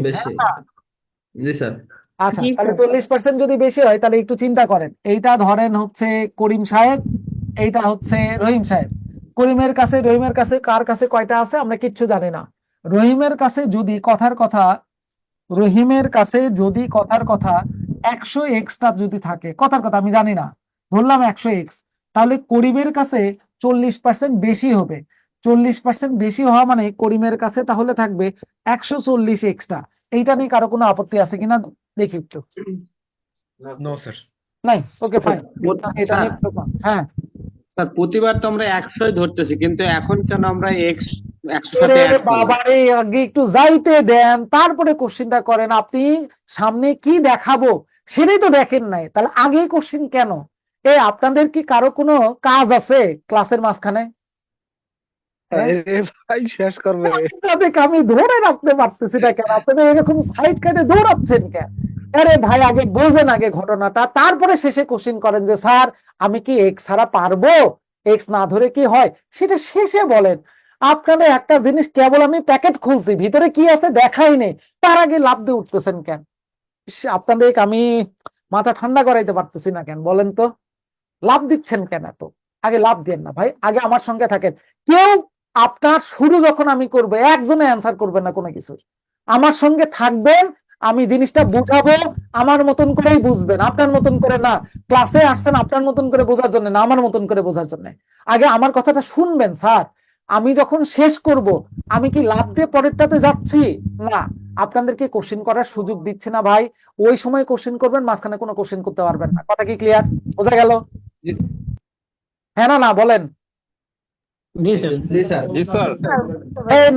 জি স্যার। আচ্ছা, তাহলে 40% যদি বেশি হয় তাহলে একটু চিন্তা করেন। এইটা ধরেন হচ্ছে করিম সাহেব, এইটা হচ্ছে রহিম সাহেব। রহিমের কাছে কার কাছে কয়টা আছে আমরা কিচ্ছু জানি না। রহিমের কাছে যদি কথার কথা 100 এক্সট্রা যদি থাকে, কথার কথা আমি জানি না, ধরলাম 100 এক্স, তাহলে করিমের কাছে 40% বেশি হবে। 40% বেশি হওয়া মানে করিমের কাছে তাহলে থাকবে 140 এক্সট্রা। এইটা নিয়ে কারো কোনো আপত্তি আছে কিনা দেখি একটু। No sir. নাই, ওকে ফাইন। এটা স্যার, নিয়ে হ্যাঁ, স্যার প্রতিবার তো আমরা 100 ধরতেছি, কিন্তু এখন কেন আমরা এক্স 100 এরে সাথে অ্যাড করলাম? বাবারে, আগে একটু যাইতে দেন, তারপরে কোশ্চিনটা করেন। আপনি সামনে কি দেখাবো সেটাই তো দেখেন নাই, তাহলে আগে কোশ্চিন কেন? আপনাদের কি কারো কোনো কাজ আছে ক্লাসের মাঝখানে? ভাই শেষ করবে। আমি ধরে রাখতে পারতেছি না কেন? আপনারা এরকম সাইড কাটে দৌড়াচ্ছেন কেন? আরে ভাই, আগে বোঝেন আগে ঘটনাটা, তারপরে শেষে কোশ্চিন করেন যে স্যার আমি কি এক্স ছাড়া পারবো, এক্স না ধরে কি হয়, সেটা শেষে বলেন। আপনাদের একটা জিনিস, কেবল আমি প্যাকেট খুলছি, ভিতরে কি আছে দেখাই নেই, তার আগে লাফ দিয়ে উঠতেছেন কেন? আপনাদের আমি মাথা ঠান্ডা করাইতে পারতেছি না কেন বলেন তো? লাভ দিচ্ছেন কেন? এত আগে লাভ দেন না ভাই, আগে আমার সঙ্গে থাকেন। কেউ আপনার শুরু যখন আমি করবো, একজনে অ্যান্সার করবেন না কোনো কিছু, আমার সঙ্গে থাকবেন, আমি জিনিসটা বুঝাবো, আমার মতন করেই বুঝবেন, আপনার মতন করে না। ক্লাসে আসছেন আপনার মতন করে বোঝার জন্য না, আমার মতন করে বোঝার জন্য। আগে আমার কথাটা শুনবেন স্যার। আমি যখন শেষ করব, আমি কি লাভ দিয়ে পরেরটাতে যাচ্ছি? না, আপনাদেরকে কোশ্চেন করার সুযোগ দিচ্ছে না ভাই। ওই সময় কোশ্চেন করবেন, মাঝখানে কোনো কোশ্চেন করতে পারবেন না। কথা কি ক্লিয়ার? বোঝা গেল? হ্যাঁ না বলেন? জি স্যার।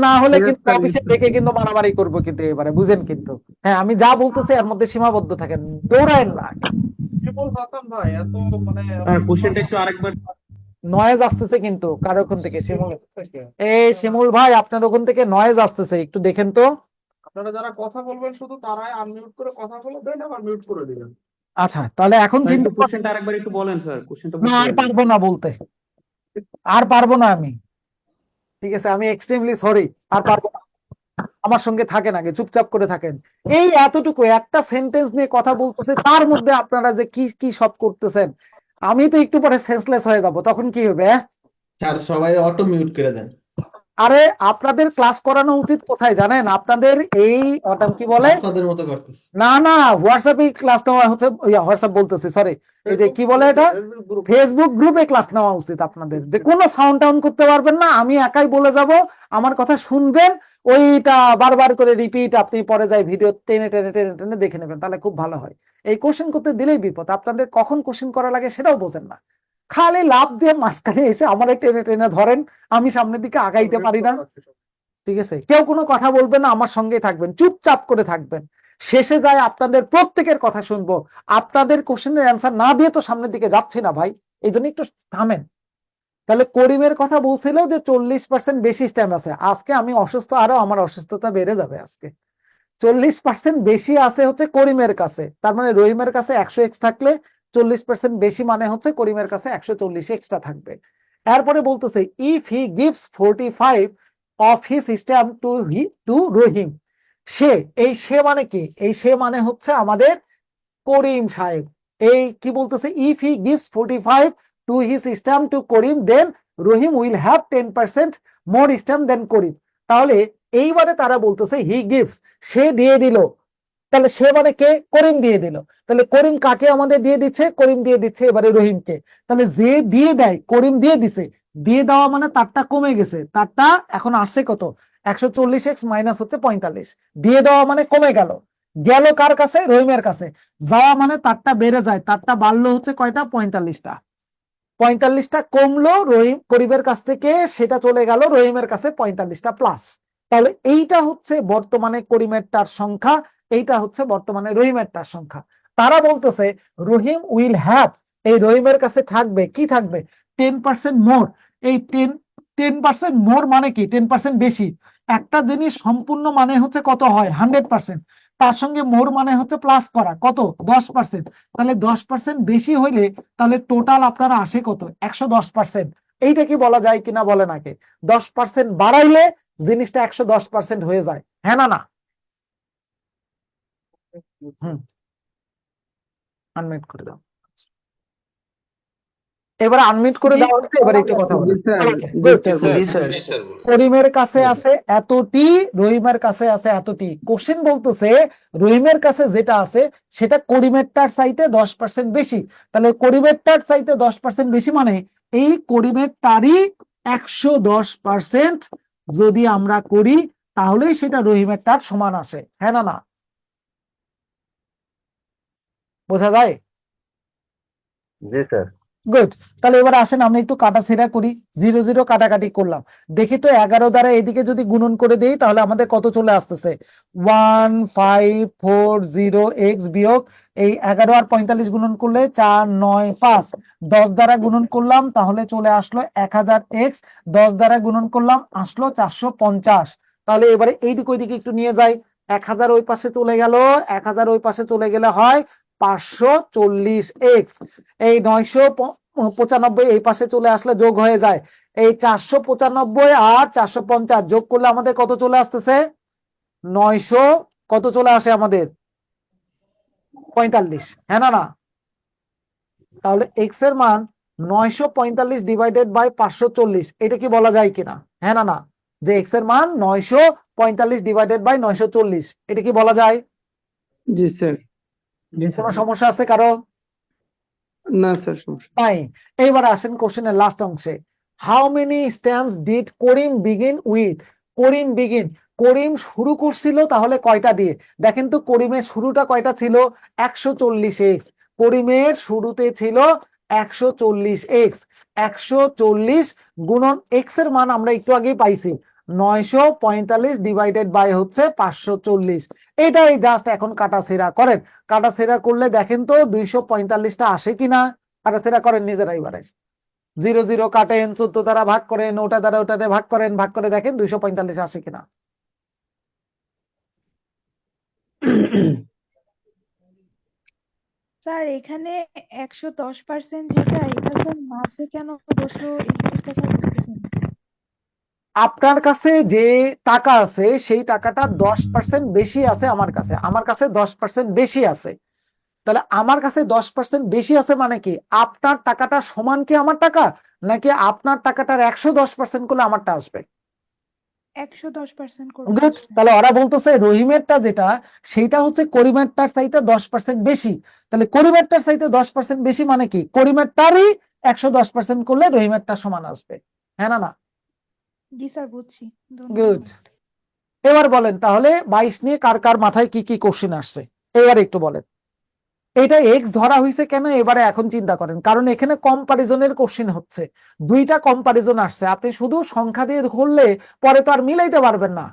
না হলে কিন্তু অফিসে ডেকে কিন্তু মারামারি করবো কিন্তু এবারে, বুঝেন কিন্তু। হ্যাঁ, আমি যা বলতেছি এর মধ্যে সীমাবদ্ধ থাকেন, দৌড়ায়েন না। কোশ্চেনটা একটু আরেকবার। নয়েজ আসতেছে কিন্তু কারো ওখান থেকে। শিমুল ভাই, আপনার ওখান থেকে নয়েজ আসতেছে, একটু দেখেন তো। আপনারা যারা কথা বলবেন শুধু তারাই আনমিউট করে কথা বলবেন, আবার মিউট করে দিবেন। আচ্ছা, তাহলে এখন চিন্তা কোশ্চেনটা আরেকবার একটু বলেন স্যার, কোশ্চেনটা না, আর পারবো না বলতে, আর পারবো না আমি। ঠিক আছে, আমি এক্সট্রিমলি সরি, আর পারবো না। আমার সঙ্গে থাকেন, আগে চুপচাপ করে থাকেন। এই এতটুকু একটা সেন্টেন্স নিয়ে কথা বলতেছে, তার মধ্যে আপনারা যে কি কি সব করতেছেন, আমি তো একটু পরে সেন্সলেস হয়ে যাব, তখন কি হবে? স্যার সবাই অটো মিউট করে দেন। আরে আপনাদের ক্লাস করানো উচিত কোথায় জানেন? আপনাদের এই কি বলে, বাচ্চাদের মতো করতেছে। না হোয়াটসঅ্যাপে ক্লাস নেওয়া হচ্ছে, হোয়াটসঅ্যাপ বলতেছি, সরি, এই যে কি বলে এটা, ফেসবুক গ্রুপে ক্লাস নেওয়া উচিত আপনাদের। যে কোনো সাউন্ড টাউন করতে পারবেন না, আমি একাই বলে যাব, আমার কথা শুনবেন, ওইটা বারবার করে রিপিট, আপনি পরে যাই ভিডিও টেনে টেনে টেনে টেনে দেখে নেবেন, তাহলে খুব ভালো হয়। এই কোশ্চেন করতে দিলেই বিপদ, আপনাদের কখন কোশ্চেন করা লাগে সেটাও বোঝেন না, খালি লাভ দিয়ে মাঝখানে এসে আমার টেনে টেনে ধরেন, আমি সামনের দিকে আগাইতে পারি না। ঠিক আছে, কেউ কোনো কথা বলবেন না, আমার সঙ্গে থাকবেন, চুপচাপ করে থাকবেন। শেষে যায় আপনাদের প্রত্যেকের কথা শুনবো। আপনাদের কোশ্চেনের অ্যান্সার না দিয়ে তো সামনের দিকে যাচ্ছি না ভাই, এই জন্য একটু থামেন। তাহলে করিমের কথা বলছিল যে 40% বেশি স্ট্যাম্প আছে। আজকে আমি অসুস্থ, আরো আমার অসুস্থতা বেড়ে যাবে আজকে। 40% বেশি আছে হচ্ছে করিমের কাছে, তার মানে রহিমের কাছে 100x থাকলে 40% বেশি মানে হচ্ছে করিমের কাছে 140 এক্সট্রা থাকবে। এরপরে বলতেছে if he gives 45 of his stamp to Rahim, সে মানে কি, এই সে মানে হচ্ছে আমাদের করিম সাহেব। এই কি বলতেছে, if he gives 45 to his stamp to Karim then Rahim will have 10% more stamp than Karim. তাহলে এইবারে তারা বলতেছে হি গিভস, সে দিয়ে দিল, তাহলে সে মানে কে, করিম দিয়ে দিল। তাহলে করিম কাকে আমাদের দিয়ে দিচ্ছে, করিম দিয়ে দিচ্ছে এবারে রহিমকে। তাহলে যে দিয়ে দেয়, করিম দিয়ে দিছে, দিয়ে দেওয়া মানে তারটা কমে গেছে, তারটা এখন আসছে কত, 140x মাইনাস হচ্ছে 45, দিয়ে দেওয়া মানে কমে গেল, গেল কার কাছে, রহিমের কাছে। যাওয়া মানে তারটা বেড়ে যায়, তারটা বাড়লো হচ্ছে কয়টা, 45টা। 45টা কমলো করিমের কাছ থেকে, সেটা চলে গেল রহিমের কাছে 45টা প্লাস। তাহলে এইটা হচ্ছে বর্তমানে করিমের টার সংখ্যা, এইটা হচ্ছে বর্তমানে রহিমের টার সংখ্যা। তারা বলতেছে রহিম উইল হ্যাভ, এই রহিমের কাছে থাকবে কি, থাকবে 10% মোর। এই 10% মোর মানে কি, 10% বেশি। একটা জিনিস সম্পূর্ণ মানে হচ্ছে কত হয়, 100%, তার সঙ্গে মোর মানে হচ্ছে প্লাস করা, কত 10%। তাহলে 10% বেশি হইলে তাহলে টোটাল আপনারা আসে কত, 110%। এইটা কি বলা যায় কিনা বলেন আগে, 10% বাড়াইলে জিনিসটা 110% হয়ে যায়, হ্যাঁ না না? আনমিউট করে দাও, এবার আনমিউট করে জি দাও, এবার একটু কথা বলো। জি স্যার করিমের কাছে আছে এতটি, রহিমের কাছে আছে এতটি। কোশ্চেন বলতেছে রহিমের কাছে যেটা আছে সেটা করিমেরটার চাইতে 10% বেশি। তাহলে করিমেরটার চাইতে 10% বেশি মানে এই করিমেরটারই 110% যদি আমরা করি তাহলে সেটা রহিমেরটার সমান আসে, হ্যাঁ না না? বোঝা যায়? জি স্যার। গুড। তাহলে এবার আসেন আমরা একটু কাটাছেড়া করি, 0 0 কাটাকাটি করলাম। দেখি তো 11 দ্বারা এদিকে যদি গুণন করে দেই তাহলে আমাদের কত চলে আসতেছে, 1540x বিয়োগ এই 11 আর 45 গুণন করলে 4 9 5, 10 দ্বারা গুণন করলাম তাহলে চলে আসলো 1000x, 10 দ্বারা গুণন করলাম আসলো 450। তাহলে এবারে এইদিকে ওইদিকে একটু নিয়ে যাই, 1000 ওই পাশে চলে গেল, 1000 ওই পাশে চলে গেলে হয় 540x, এই 995 এই পাশে চলে আসলে যোগ হয়ে যায়, এই 495 আর 450 যোগ করলে আমাদের কত চলে আসতেছে, 900, কত চলে আসে আমাদের 45, হ্যাঁ না না? তাহলে x এর মান 945 ডিভাইডেড বাই 540, এটা কি বলা যায় কিনা, হ্যাঁ না না? যে x এর মান 945 ডিভাইডেড বাই 940, এটা কি বলা যায়? জি স্যার। কোনো সমস্যা আছে কারো? না স্যার, সমস্যা নাই। এইবার আসেন কোশ্চেনের লাস্ট অংশে, how many stamps did Karim begin with, Karim begin, Karim শুরু করছিল তাহলে কয়টা দিয়ে, দেখেন তো করিমের শুরুটা কয়টা ছিল, 140x, করিমের শুরুতে ছিল 140x, 140 গুণন x এর মান আমরা একটু আগেই পাইছি 945 ডিভাইডেড বাই হচ্ছে 540, এটাই জাস্ট এখন কাটাছেড়া করেন। কাটাছেড়া করলে দেখেন তো 245টা আসে কিনা, কাটাছেড়া করেন নিজেরাই। এবারে 0 0 কাটেন, 14 দ্বারা ভাগ করেন, ওটা দ্বারা ওটাতে ভাগ করেন, ভাগ করে দেখেন 245 আসে কিনা। স্যার এখানে 110% যেটা, এটা স্যার মাঝে কেন বসলো এই জিনিসটা স্যার বুঝতেছি না। আপনার কাছে যে টাকা আছে সেই টাকাটা 10% বেশি আছে আমার কাছে, আমার কাছে 10% বেশি আছে। তাহলে আমার কাছে 10% বেশি আছে মানে কি, আপনার টাকাটা সমান কি আমার টাকা, নাকি আপনার টাকাটার 110% করলে আমারটা আসবে? 110% করলে গুড। আসবে। তাহলে ওরা বলতেছে রহিমেরটা যেটা সেইটা হচ্ছে করিমেরটার চাইতে 10% বেশি। তাহলে করিমেরটার চাইতে 10% বেশি মানে কি, করিমেরটারই 110% করলে রহিমেরটা সমান আসবে, হ্যাঁ না না? জি স্যার, বুঝছি, গুড। ধন্যবাদ। এবার বলেন তাহলে 22 নিয়ে কার কার মাথায় কি কি কোশ্চেন আসছে, এবার একটু বলেন। এটা এক্স ধরা হয়েছে কেন, এবারে এখন চিন্তা করেন, কারণ এখানে কম্পারিজনের কোশ্চেন হচ্ছে, দুইটা কম্পারিজন আসছে, আপনি শুধু সংখ্যা দিয়ে ধরলে পরে তো আর মিলাইতে পারবেন না,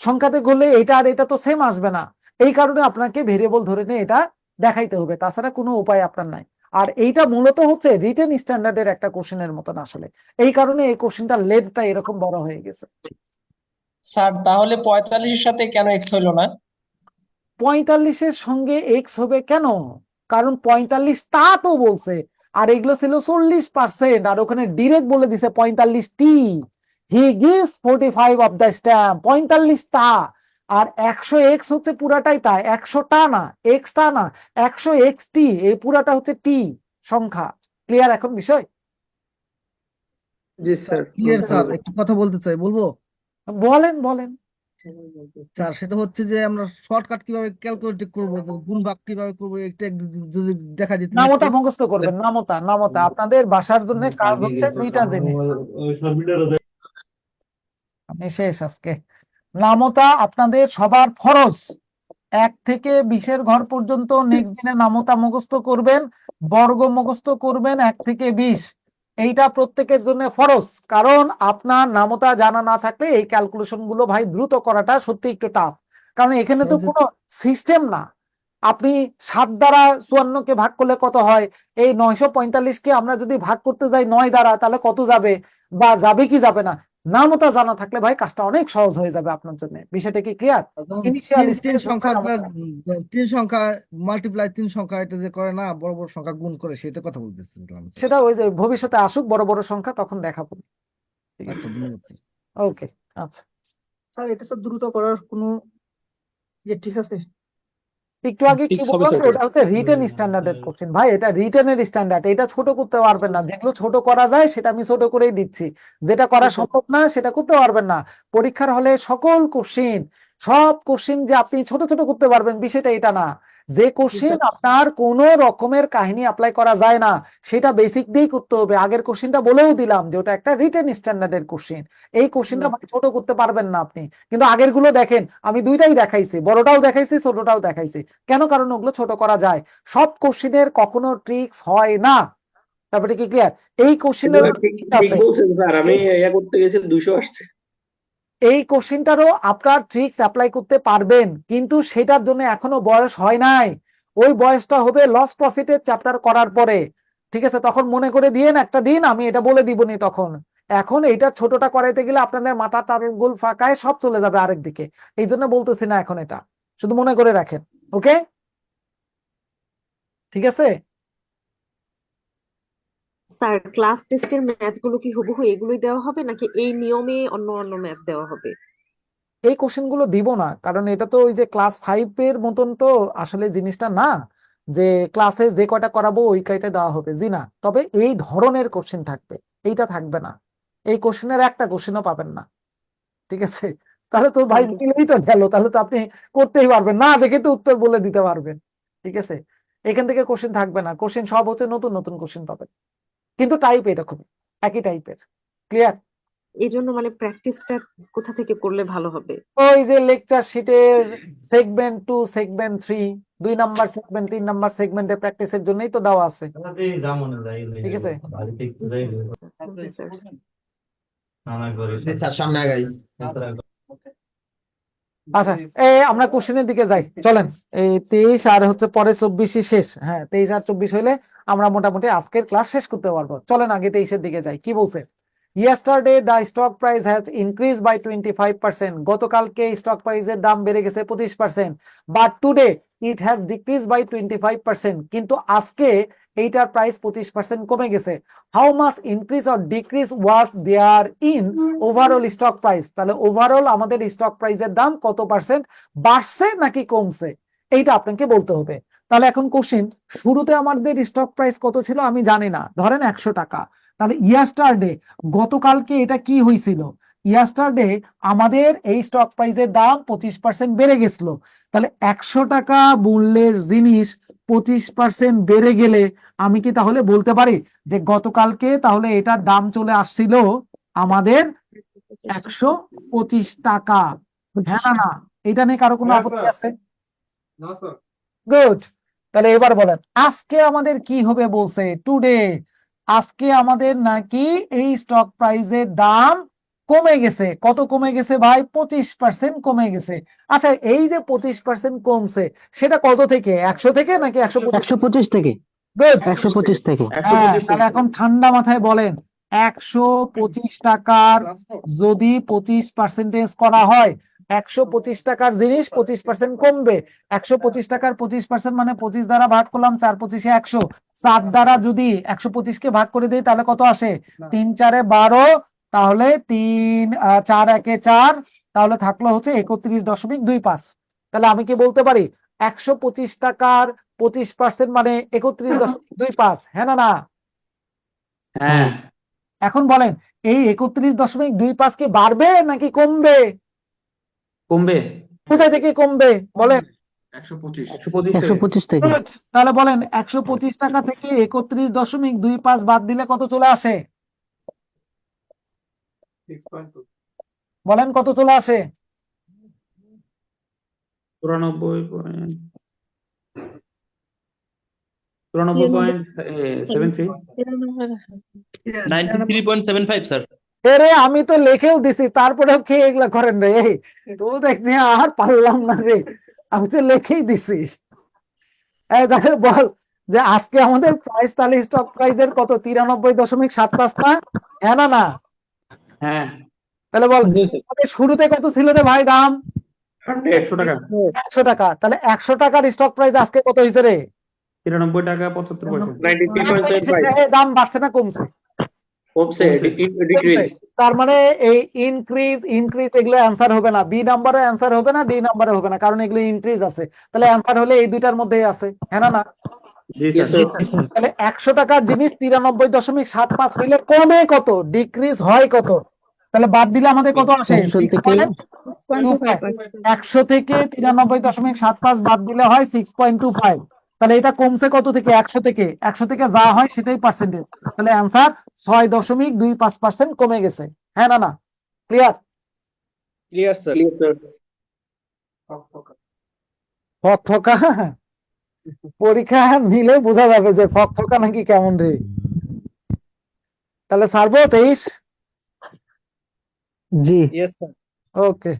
সংখ্যাতে ধরলে এটা আর এটা তো সেম আসবে না, এই কারণে আপনাকে ভেরিয়েবল ধরে নিয়ে এটা দেখাইতে হবে, তাছাড়া কোনো উপায় আপনার নাই। আর এইটা মূলত হচ্ছে রিটেন স্ট্যান্ডার্ডের একটা কোশ্চেনের মতন আসলে, এই কারণে এই কোশ্চেনটা লেন্থটা এরকম বড় হয়ে গেছে। স্যার তাহলে 45 এর সাথে কেন এক্স হইলো না? 45-এর সঙ্গে এক্স হবে কেন? কারণ 45টা তো বলছে, আর এগুলো ছিল 40%, আর ওখানে ডিরেক্ট বলে দিছে 45টি। He gives 45 of the stamp, 45টা। আর 100 এক্স হচ্ছে পুরাটাই তা, 100টা না, এক্সটা না, 100 এক্স টি, এই পুরাটা হচ্ছে টি সংখ্যা। ক্লিয়ার এখন বিষয়? জি স্যার। ক্লিয়ার স্যার, একটু কথা বলতে চাই, বলবো বলেন বলেন। স্যার? সেটা হচ্ছে যে আমরা শর্টকাট কিভাবে ক্যালকুলেট করবো, গুণ ভাগ কিভাবে করবো, একটা যদি দেখা দিতেন নামতা একটু। মুখস্থ করবেন, নামতা নামতা আপনাদের বাসার জন্য কাজ হচ্ছে 2টা দিনে। আমি শেষ আজকে। নামতা আপনাদের সবার ফরজ, 1 থেকে 20-এর ঘর পর্যন্ত নেক্সট দিনে নামতা মুখস্থ করবেন, বর্গ মুখস্থ করবেন 1 থেকে 20। এইটা প্রত্যেকের জন্য ফরজ, কারণ আপনার নামতা জানা না থাকলে এই ক্যালকুলেশন গুলো ভাই দ্রুত করাটা সত্যি একটু টাফ, কারণ এখানে তো কোনো সিস্টেম না। আপনি 7 দ্বারা 54-কে ভাগ করলে কত হয়, এই 945-কে আমরা যদি ভাগ করতে যাই 9 দ্বারা, তাহলে কত যাবে, বা যাবে কি যাবে না। নামতা জানা থাকলে ভাই কাজটা অনেক সহজ হয়ে যাবে আপনার জন্য। বিষয়টা কি ক্লিয়ার? ইনিশিয়াল তিন স্টেজ সংখ্যা, 3 সংখ্যা মাল্টিপ্লাই 3 সংখ্যা, এটা যে করে না, বড় বড় সংখ্যা গুণ করে, সেটা কথা বলতেছিলাম। সেটা ওই যে ভবিষ্যতে আসুক বড় বড় সংখ্যা, তখন দেখাবো। ঠিক আছে, আচ্ছা, ধন্যবাদ স্যার। ওকে, আচ্ছা। স্যার এটা স্যার দ্রুত করার কোনো ঠিক আছে? একটু আগে কি বললাম, ওটা হচ্ছে রিটেন স্ট্যান্ডার্ডের কোশ্চেন ভাই, এটা রিটেনের স্ট্যান্ডার্ড, এটা ছোট করতে পারবেন না। যেগুলো ছোট করা যায় সেটা আমি ছোট করেই দিচ্ছি, যেটা করা সম্ভব না সেটা করতে পারবেন না। পরীক্ষার হলে সকল কোশ্চেন, সব কোশ্চেন যে আপনি ছোট ছোট করতে পারবেন বিষয়টা এটা না। যে কোশ্চেন আপনার কোন রকমের কাহিনী অ্যাপ্লাই করা যায় না, সেটা বেসিক দিয়েই করতে হবে। আগের কোশ্চেনটা বলেও দিলাম যে ওটা একটা রিটেন স্ট্যান্ডার্ডের কোশ্চেন, এই কোশ্চেনটা ছোট করতে পারবেন না আপনি। কিন্তু আগের গুলো দেখেন, আমি দুইটাই দেখাইছি, বড়টাও দেখাইছি ছোটটাও দেখাইছি। কেন? কারণ ওগুলো ছোট করা যায়। সব কোশ্চেনের কখনো ট্রিক্স হয় না। তারপরে কি ক্লিয়ার? এই কোশ্চেনের ঠিক বলছেন স্যার, আমি ইয়া করতে গেছি 200 আসছে। এই কোশ্চেনটারও আপনার ট্রিক্স অ্যাপ্লাই করতে পারবেন, কিন্তু সেটার জন্য এখনো বয়স হয় নাই। ওই বয়সটা হবে লস প্রফিটের চ্যাপ্টার করার পরে। ঠিক আছে, তখন মনে করে দিয়েন একটা দিন, আমি এটা বলে দিবনি তখন। এখন এইটা ছোটটা করাইতে গেলে আপনাদের মাথা টারগুল ফাঁকায় সব চলে যাবে আরেক দিকে। এই জন্য বলতেছি না এখন, এটা শুধু মনে করে রাখেন। ওকে, ঠিক আছে। স্যার ক্লাস টেস্টের ম্যাথ গুলো কি হুবহু এগুলোই দেওয়া হবে নাকি এই নিয়মে অন্য অন্য ম্যাথ দেওয়া হবে? এই কোশ্চেন গুলো দিব না, কারণ এটা তো ওই যে ক্লাস 5-এর মতন তো আসলে জিনিসটা না, যে ক্লাসে যে কয়টা করাবো ওই কয়টা দেওয়া হবে। জি না, তবে এই ধরনের কোশ্চেন থাকবে, এইটা থাকবে না। এই কোশ্চেনের একটা কোশ্চেনও পাবেন না। ঠিক আছে, তাহলে তো ভাই মিলেই তো গেল, তাহলে তো আপনি করতেই পারবেন না, দেখে তো উত্তর বলে দিতে পারবেন। ঠিক আছে, এখান থেকে কোশ্চেন থাকবে না, কোশ্চেন সব হচ্ছে নতুন নতুন কোশ্চেন পাবেন, কিন্তু টাইপ এরকম একই টাইপের। ক্লিয়ার? এই জন্য মানে প্র্যাকটিসটা কোথা থেকে করলে ভালো হবে? ওই যে লেকচার শিটের segment 2, segment 3, 2 number segment, 3 number সেগমেন্টের প্র্যাকটিসের জন্যই তো দেওয়া আছে। ঠিক আছে, স্যার সামনে আগাই। আচ্ছা এই আমরা কোশ্চেনের দিকে যাই, চলেন। এই 23 আর হচ্ছে পরে 24 শেষ। হ্যাঁ, 23 আর 24 হইলে আমরা মোটামুটি আজকের ক্লাস শেষ করতে পারবো। চলেন আগে 23-এর দিকে যাই। কি বলছে? Yesterday the stock price has increased by 25%. গতকালকে স্টক প্রাইসের দাম বেড়ে গেছে 25%, but today it has decreased by 25%. কিন্তু আজকে এইটার প্রাইস 25% কমে গেছে। How much increase or decrease was there in overall stock price? তাহলে ওভারঅল আমাদের স্টক প্রাইসের দাম কত পার্সেন্ট বাড়ছে নাকি কমছে, এইটা আপনাকে বলতে হবে। তাহলে এখন কোশ্চেন, শুরুতে আমাদের স্টক প্রাইস কত ছিল আমি জানি না, ধরেন 100 টাকা। তাহলে ইয়াস্টারডে, গতকালকে এটা কি হয়েছিল? ইয়াস্টারডে আমাদের এই স্টক প্রাইসের দাম 25% বেড়ে গেছিল। তাহলে 100 টাকা মূল্যের জিনিস 25% বেড়ে গেলে আমি কি তাহলে বলতে পারি যে গতকালকে তাহলে এটার দাম চলে আসছিল আমাদের 125 টাকা? হ্যাঁ না না, এটা নিয়ে কারো কোনো আপত্তি আছে? গুড। তাহলে এবার বলেন আজকে আমাদের কি হবে বলছে, টুডে। আজকে আমাদের নাকি এই স্টক প্রাইসের দাম কমে গেছে। কত কমে গেছে ভাই? 25% কমে গেছে। আচ্ছা, এই যে 25% কমছে সেটা কত থেকে? 100 থেকে নাকি 125 থেকে। গুড, 125 থেকে। হ্যাঁ, তাহলে এখন ঠান্ডা মাথায় বলেন 125 টাকার যদি 25% করা হয়, 125 টাকার জিনিস 25% কমবে। 125 টাকার 25% মানে 25 দ্বারা ভাগ করলাম, 4 25 100, 7 দ্বারা যদি 125 কে ভাগ করে দিই তাহলে কত আসে? 3 4 12, তাহলে 3 4 1 4, তাহলে থাকলো হচ্ছে 31.25। তাহলে আমি কি বলতে পারি 125 টাকার 25% মানে 31.25? হ্যাঁ না না? হ্যাঁ। এখন বলেন এই 31.25 কি বাড়বে নাকি কমবে? কমবে। কোথায় থেকে কমবে বলেন? 125 125 থেকে। Good. তাহলে বলেন 125 টাকা থেকে 31.25 বাদ দিলে কত চলে আসে? বলেন কত চলে আসে? 93.73। 93.75 স্যার। এরে আমি তো লিখেও দিছি, তারপরেও কি এগুলা করেন রে? তো দেখনি আর পারলাম না রে, আমি তো লিখেই দিছি। তাহলে বল যে আজকে আমাদের প্রাইস, তাহলে স্টক প্রাইসের কত? 93.75 না? হ্যাঁ না না? হ্যাঁ। তাহলে বল আমাদের শুরুতে কত ছিল রে ভাই দাম? 100 টাকা। 100 টাকা। তাহলে 100 টাকার স্টক প্রাইস আজকে কত হয়েছে রে? 93 টাকা 75 পয়সা। 93.75। দাম বাড়ছে না কমছে? কমছে, ডিক্রিজ। তার মানে এই ইনক্রিজ এগুলো অ্যান্সার হবে না, বি নাম্বারে অ্যান্সার হবে না, ডি নাম্বারে হবে না, কারণ এগুলো ইনক্রিজ আছে। তাহলে অ্যান্সার হলে এই দুইটার মধ্যেই আছে। হ্যাঁ না না? তাহলে 100 টাকার জিনিস 93.75 হইলে কমে কত, ডিক্রিজ হয় কত? তাহলে বাদ দিলে আমাদের কত আসে? 100 থেকে 93.75 বাদ দিলে হয় 6.25। তাহলে এটা কমছে কত থেকে? 100 থেকে। 100 থেকে যা হয় সেটাই পার্সেন্টেজ। তাহলে অ্যান্সার 6.25% কমে গেছে। হ্যাঁ না না? ক্লিয়ার? Clear sir. ফকফকা পরীক্ষা নিলে বোঝা যাবে যে ফকফকা নাকি কেমন রে। তাহলে ছাড়বো 23? জি। Yes sir. Okay,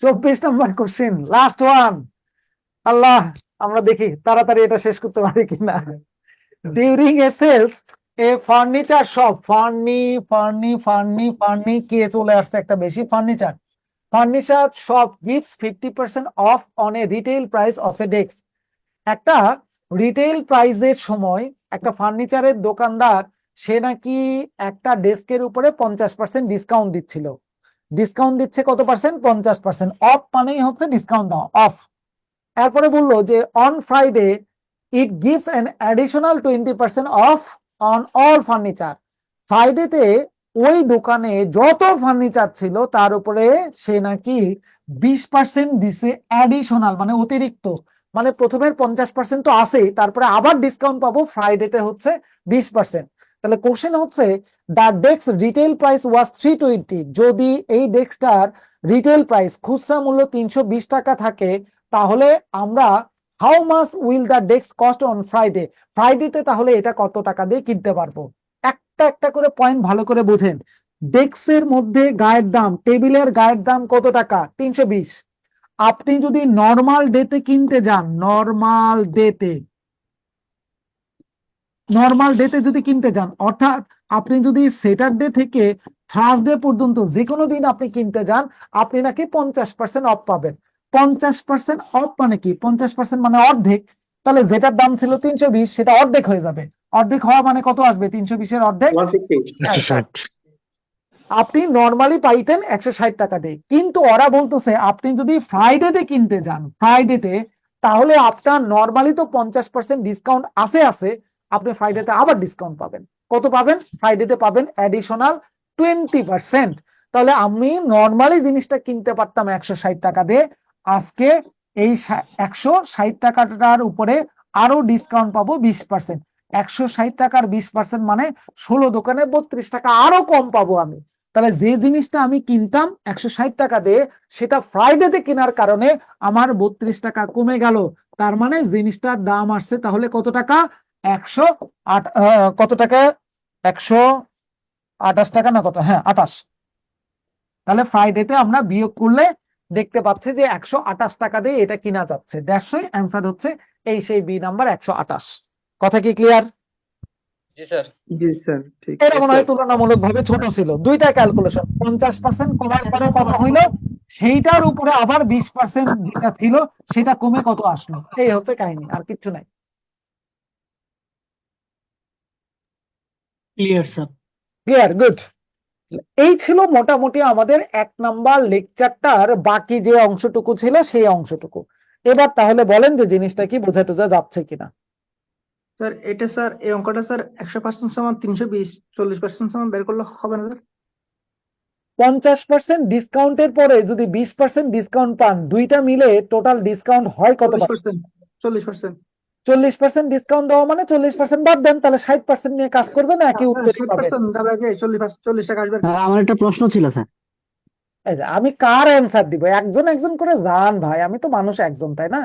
24 number question, last one. Allah, আমরা দেখি তাড়াতাড়ি এটা শেষ করতে পারি কিনা। During a sales a furniture shop, ফার্নি কে চলে আসছে একটা বেশি, furniture shop gives 50% off on a retail price of a desk. একটা রিটেল প্রাইসের সময় একটা ফার্নিচারের দোকানদার সে নাকি একটা ডেস্কের উপরে 50% ডিসকাউন্ট দিচ্ছিল। ডিসকাউন্ট দিচ্ছে কত পার্সেন্ট? 50%। অফ মানেই হচ্ছে ডিসকাউন্ট দেওয়া, অফ। এরপরে বললো যে on Friday it gives an additional 20% off on all furniture. ফ্রাইডেতে ওই দোকানে যত ফার্নিচার ছিল তার উপরে সে নাকি 20% দিছে অ্যাডিশনাল, মানে অতিরিক্ত। মানে প্রথমের 50% তো আছেই, তারপরে আবার ডিসকাউন্ট পাবো, ফ্রাইডেতে হচ্ছে 20%। তাহলে কোশ্চেন হচ্ছে দ্য ডেস্ক রিটেল প্রাইস ওয়াজ 320। যদি এই ডেস্কটার রিটেল প্রাইস খুচরা মূল্য 320 টাকা থাকে, তাহলে আমরা how much will the desk cost on Friday, ফ্রাইডেতে তাহলে এটা কত টাকা দিয়ে কিনতে পারবো। একটা একটা করে পয়েন্ট ভালো করে বুঝেন। ডেস্কের মধ্যে গায়ের দাম, টেবিলের গায়ের দাম কত টাকা? 320। আপনি যদি নর্মাল ডেতে কিনতে যান, নর্মাল ডেতে যদি কিনতে যান, অর্থাৎ আপনি যদি স্যাটারডে থেকে থার্সডে পর্যন্ত যে কোনো দিন আপনি কিনতে যান, আপনি নাকি 50% অফ পাবেন। 50% অফ মানে কি? 50% মানে অর্ধেক। তাহলে যেটার দাম ছিল 320 সেটা অর্ধেক হয়ে যাবে। অর্ধেক হওয়া মানে কত আসবে? 320-এর অর্ধেক 160। আপনি নর্মালি পাইতেন 160 টাকা দিয়ে, কিন্তু ওরা বলতেছে আপনি যদি ফ্রাইডেতে কিনতে যান, ফ্রাইডেতে, তাহলে আপনার নর্মালি তো 50% ডিসকাউন্ট আছে, আপনি ফ্রাইডেতে আবার ডিসকাউন্ট পাবেন। কত পাবেন? ফ্রাইডেতে পাবেন অ্যাডিশনাল 20%। তাহলে আমি নর্মালি জিনিসটা কিনতে পারতাম 160 টাকা দিয়ে, আজকে এই 160 টাকাটার উপরে আরো ডিসকাউন্ট পাবো 20%। 160 টাকার 20% মানে 16 দোকানে 32 টাকা আরো কম পাবো আমি। তাহলে যে জিনিসটা আমি কিনতাম 160 টাকা দিয়ে, সেটা ফ্রাইডেতে কেনার কারণে আমার 32 টাকা কমে গেল। তার মানে জিনিসটার দাম আসছে তাহলে কত টাকা? 108, কত টাকা? 128 টাকা না কত? হ্যাঁ 28। তাহলে ফ্রাইডেতে আমরা বিয়োগ করলে দেখতে পাচ্ছি যে 128 টাকা দিয়ে এটা কিনা যাচ্ছে। দ্যাটস ওয়াই অ্যান্সার হচ্ছে এই সেই বি নাম্বার 128। কথা কি ক্লিয়ার? জি স্যার। জি স্যার ঠিক এটা মনে হয় তুলনামূলকভাবে ছোট ছিল। দুইটা ক্যালকুলেশন, 50% কমার পরে কত হইলো, সেইটার উপরে আবার 20% যেটা ছিল সেটা কমে কত আসলো, এই হচ্ছে কাহিনী, আর কিচ্ছু নাই। Clear sir. Clear, good. এই ছিল মোটামুটি আমাদের 1 নাম্বার লেকচারটার বাকি যে অংশটুকু ছিল সেই অংশটুকু। এবার তাহলে বলেন যে জিনিসটা কি বোঝা টোঝা যাচ্ছে কিনা। স্যার এটা স্যার এই অঙ্কটা স্যার 100% সমান 320, 40% সমান বের করলে হবে না স্যার? 50% ডিসকাউন্টের পরে যদি 20% ডিসকাউন্ট পান, দুইটা মিলে টোটাল ডিসকাউন্ট হয় কত? 40%, 40%। 40% ডিসকাউন্ট দেওয়া মানে 40% বাদ দেন, তাহলে 60% নিয়ে কাজ করবেন, একই উত্তরই পাবেন। 60% যাবে আগে, 40 টাকা আসবে। আমার একটা প্রশ্ন ছিল স্যার। এই যে আমি কার অ্যান্সার দিব, একজন একজন করে যান ভাই, আমি তো মানুষ একজন, তাই না?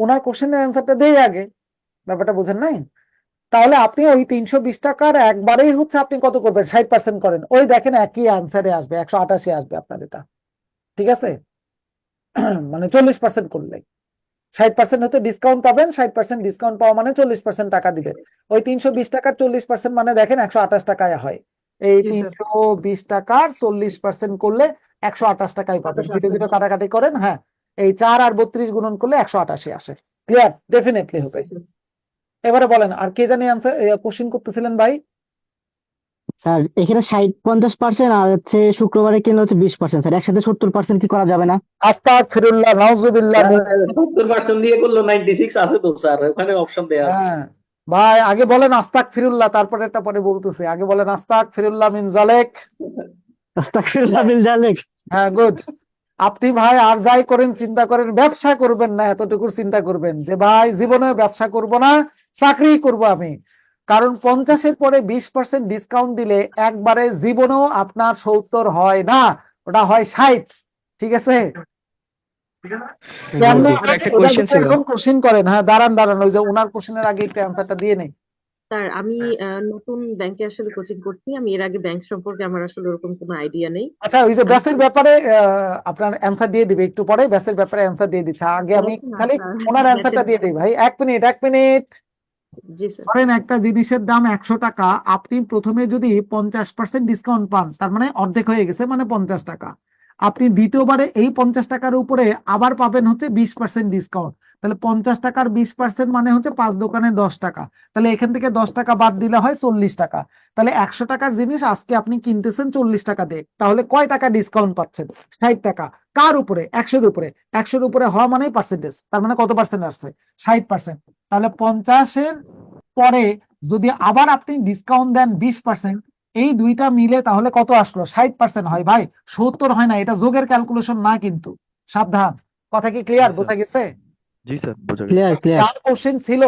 ওনার কোশ্চেনের অ্যান্সারটা দেই আগে, ব্যাপারটা বুঝেন নাই? তাহলে আপনি ওই 320 টাকার একবারেই হচ্ছে আপনি কত করবেন, 60% করেন, ওই দেখেন একই অ্যান্সারে আসবে, 188 আসবে আপনার এটা, ঠিক আছে? মানে 40% করলে 60% হচ্ছে ডিসকাউন্ট পাবেন, 60% ডিসকাউন্ট পাওয়া মানে 40% টাকা দিবেন। ওই 320 টাকার 40% মানে দেখেন 128 টাকায় হয়। এই জি স্যার। 320 টাকার 40% করলে 128 টাকায় পাবেন। যেটা যেটা কাটাকাটি করেন, হ্যাঁ, এই 4 আর 32 গুণন করলে 188 আসে। ক্লিয়ার? ডেফিনেটলি হবে। এবারে বলেন, আর কে জানি আনসার কোশ্চেন করতেছিলেন ভাই? স্যার এখানে 50% আর হচ্ছে শুক্রবারে কিনলে হচ্ছে 20%, স্যার একসাথে 70% কি করা যাবে না? আস্তাগফিরুল্লাহ, নাউজুবিল্লাহ। 70% দিয়ে করলো 96 আছে তো স্যার, ওখানে অপশন দেয়া আছে। হ্যাঁ ভাই, আগে বলেন আস্তাগফিরুল্লাহ, তারপরে একটা পরে বলতেছি, আগে বলেন আস্তাগফিরুল্লাহ মিন জালেক। আস্তাগফিরুল্লাহ বিল জালিক। হ্যাঁ, গুড। আপনি ভাই আর যাই করেন চিন্তা করেন, ব্যবসা করবেন না, এতটুকু চিন্তা করবেন যে ভাই জীবনে ব্যবসা করব না, চাকরি করব আমি। কারণ 50-এর পরে 20% ডিসকাউন্ট দিলে একবারে জীবনেও আপনার 70 হয় না, ওটা হয় 60। ঠিক আছে? কেমনে একটা কোশ্চেন ছিল। কোশ্চেন করেন? হ্যাঁ, দাঁড়ান দাঁড়ান, ওই যে ওনার কোশ্চেনের আগে একটু অ্যান্সারটা দিয়ে নেই। স্যার আমি নতুন ব্যাংকে আসলে কোচিং করছি, আমি এর আগে ব্যাংক সম্পর্কে আমার আসলে ওরকম কোনো আইডিয়া নেই। আচ্ছা, ওই যে ব্যাসের ব্যাপারে আপনার অ্যান্সার দিয়ে দিবে একটু পরে, ব্যাসের ব্যাপারে অ্যান্সার দিয়ে দিচ্ছে, আগে আমি খালি ওনার অ্যান্সারটা দিয়ে দিই ভাই। 1 মিনিট 1 মিনিট। জি স্যার। ধরেন একটা জিনিসের দাম 100 টাকা, আপনি প্রথমে যদি 50% ডিসকাউন্ট পান, তার মানে অর্ধেক হয়ে গেছে, মানে 50 টাকা। আপনি দ্বিতীয়বারে এই 50 টাকার উপরে আবার পাবেন হচ্ছে 20% ডিসকাউন্ট, তাহলে 50 টাকার 20% মানে হচ্ছে 5 দোকানে 10 টাকা, তাহলে এখান থেকে 10 টাকা বাদ দিলে হয় 40 টাকা। তাহলে 100 টাকার জিনিস আজকে আপনি কিনতেছেন 40 টাকা দিয়ে, তাহলে কয় টাকা ডিসকাউন্ট পাচ্ছেন? 60 টাকা। কার উপরে? 100-এর উপরে। 100-এর উপরে হওয়া মানে পার্সেন্টেজ, তার মানে কত পার্সেন্ট আসছে? 60%। তাহলে 50-এর পরে যদি আবার আপনি ডিসকাউন্ট দেন 20%, এই দুইটা মিলে তাহলে কত আসলো? 60% হয় ভাই, 70 হয় না। এটা যোগের ক্যালকুলেশন না কিন্তু, সাবধান। কথা কি ক্লিয়ার? বোঝা গেছে? জি স্যার, বোঝা গেছে। Clear clear. যার কোশ্চেন ছিল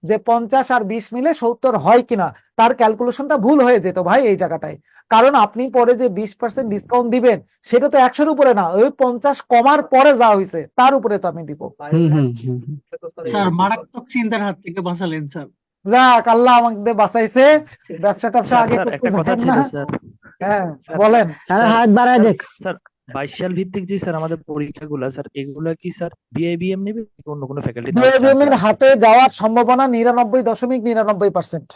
যে 50 আর 20 মিলে 70 হয় কিনা, তার ক্যালকুলেশনটা ভুল হয়ে যেত ভাই এই জায়গাটায়। কারণ আপনি পরে যে 20% ডিসকাউন্ট দিবেন, সেটা তো 100-এর উপরে না, ওই 50 কমার পরে যা হয়েছে তার উপরে তো আমি দিব। স্যার মারাত্মক চিন্তার হাত থেকে বাঁচালেন স্যার। যাক, আল্লাহ আমাদের বাঁচাইছে। ব্যবসা ট্যাবসা আগে স্যার, করতে একটা কথা চান ছিল না? স্যার। হ্যাঁ, বলেন। স্যার হাত বাড়ায় দেখ। স্যার 22 সাল ভিত্তিক যে স্যার আমাদের পরীক্ষাগুলো, স্যার এগুলা কি স্যার বিআইবিএম নেবে নাকি অন্য কোনো ফ্যাকাল্টি বিএবিএম এর হাতে যাওয়ার সম্ভাবনা 99.99%।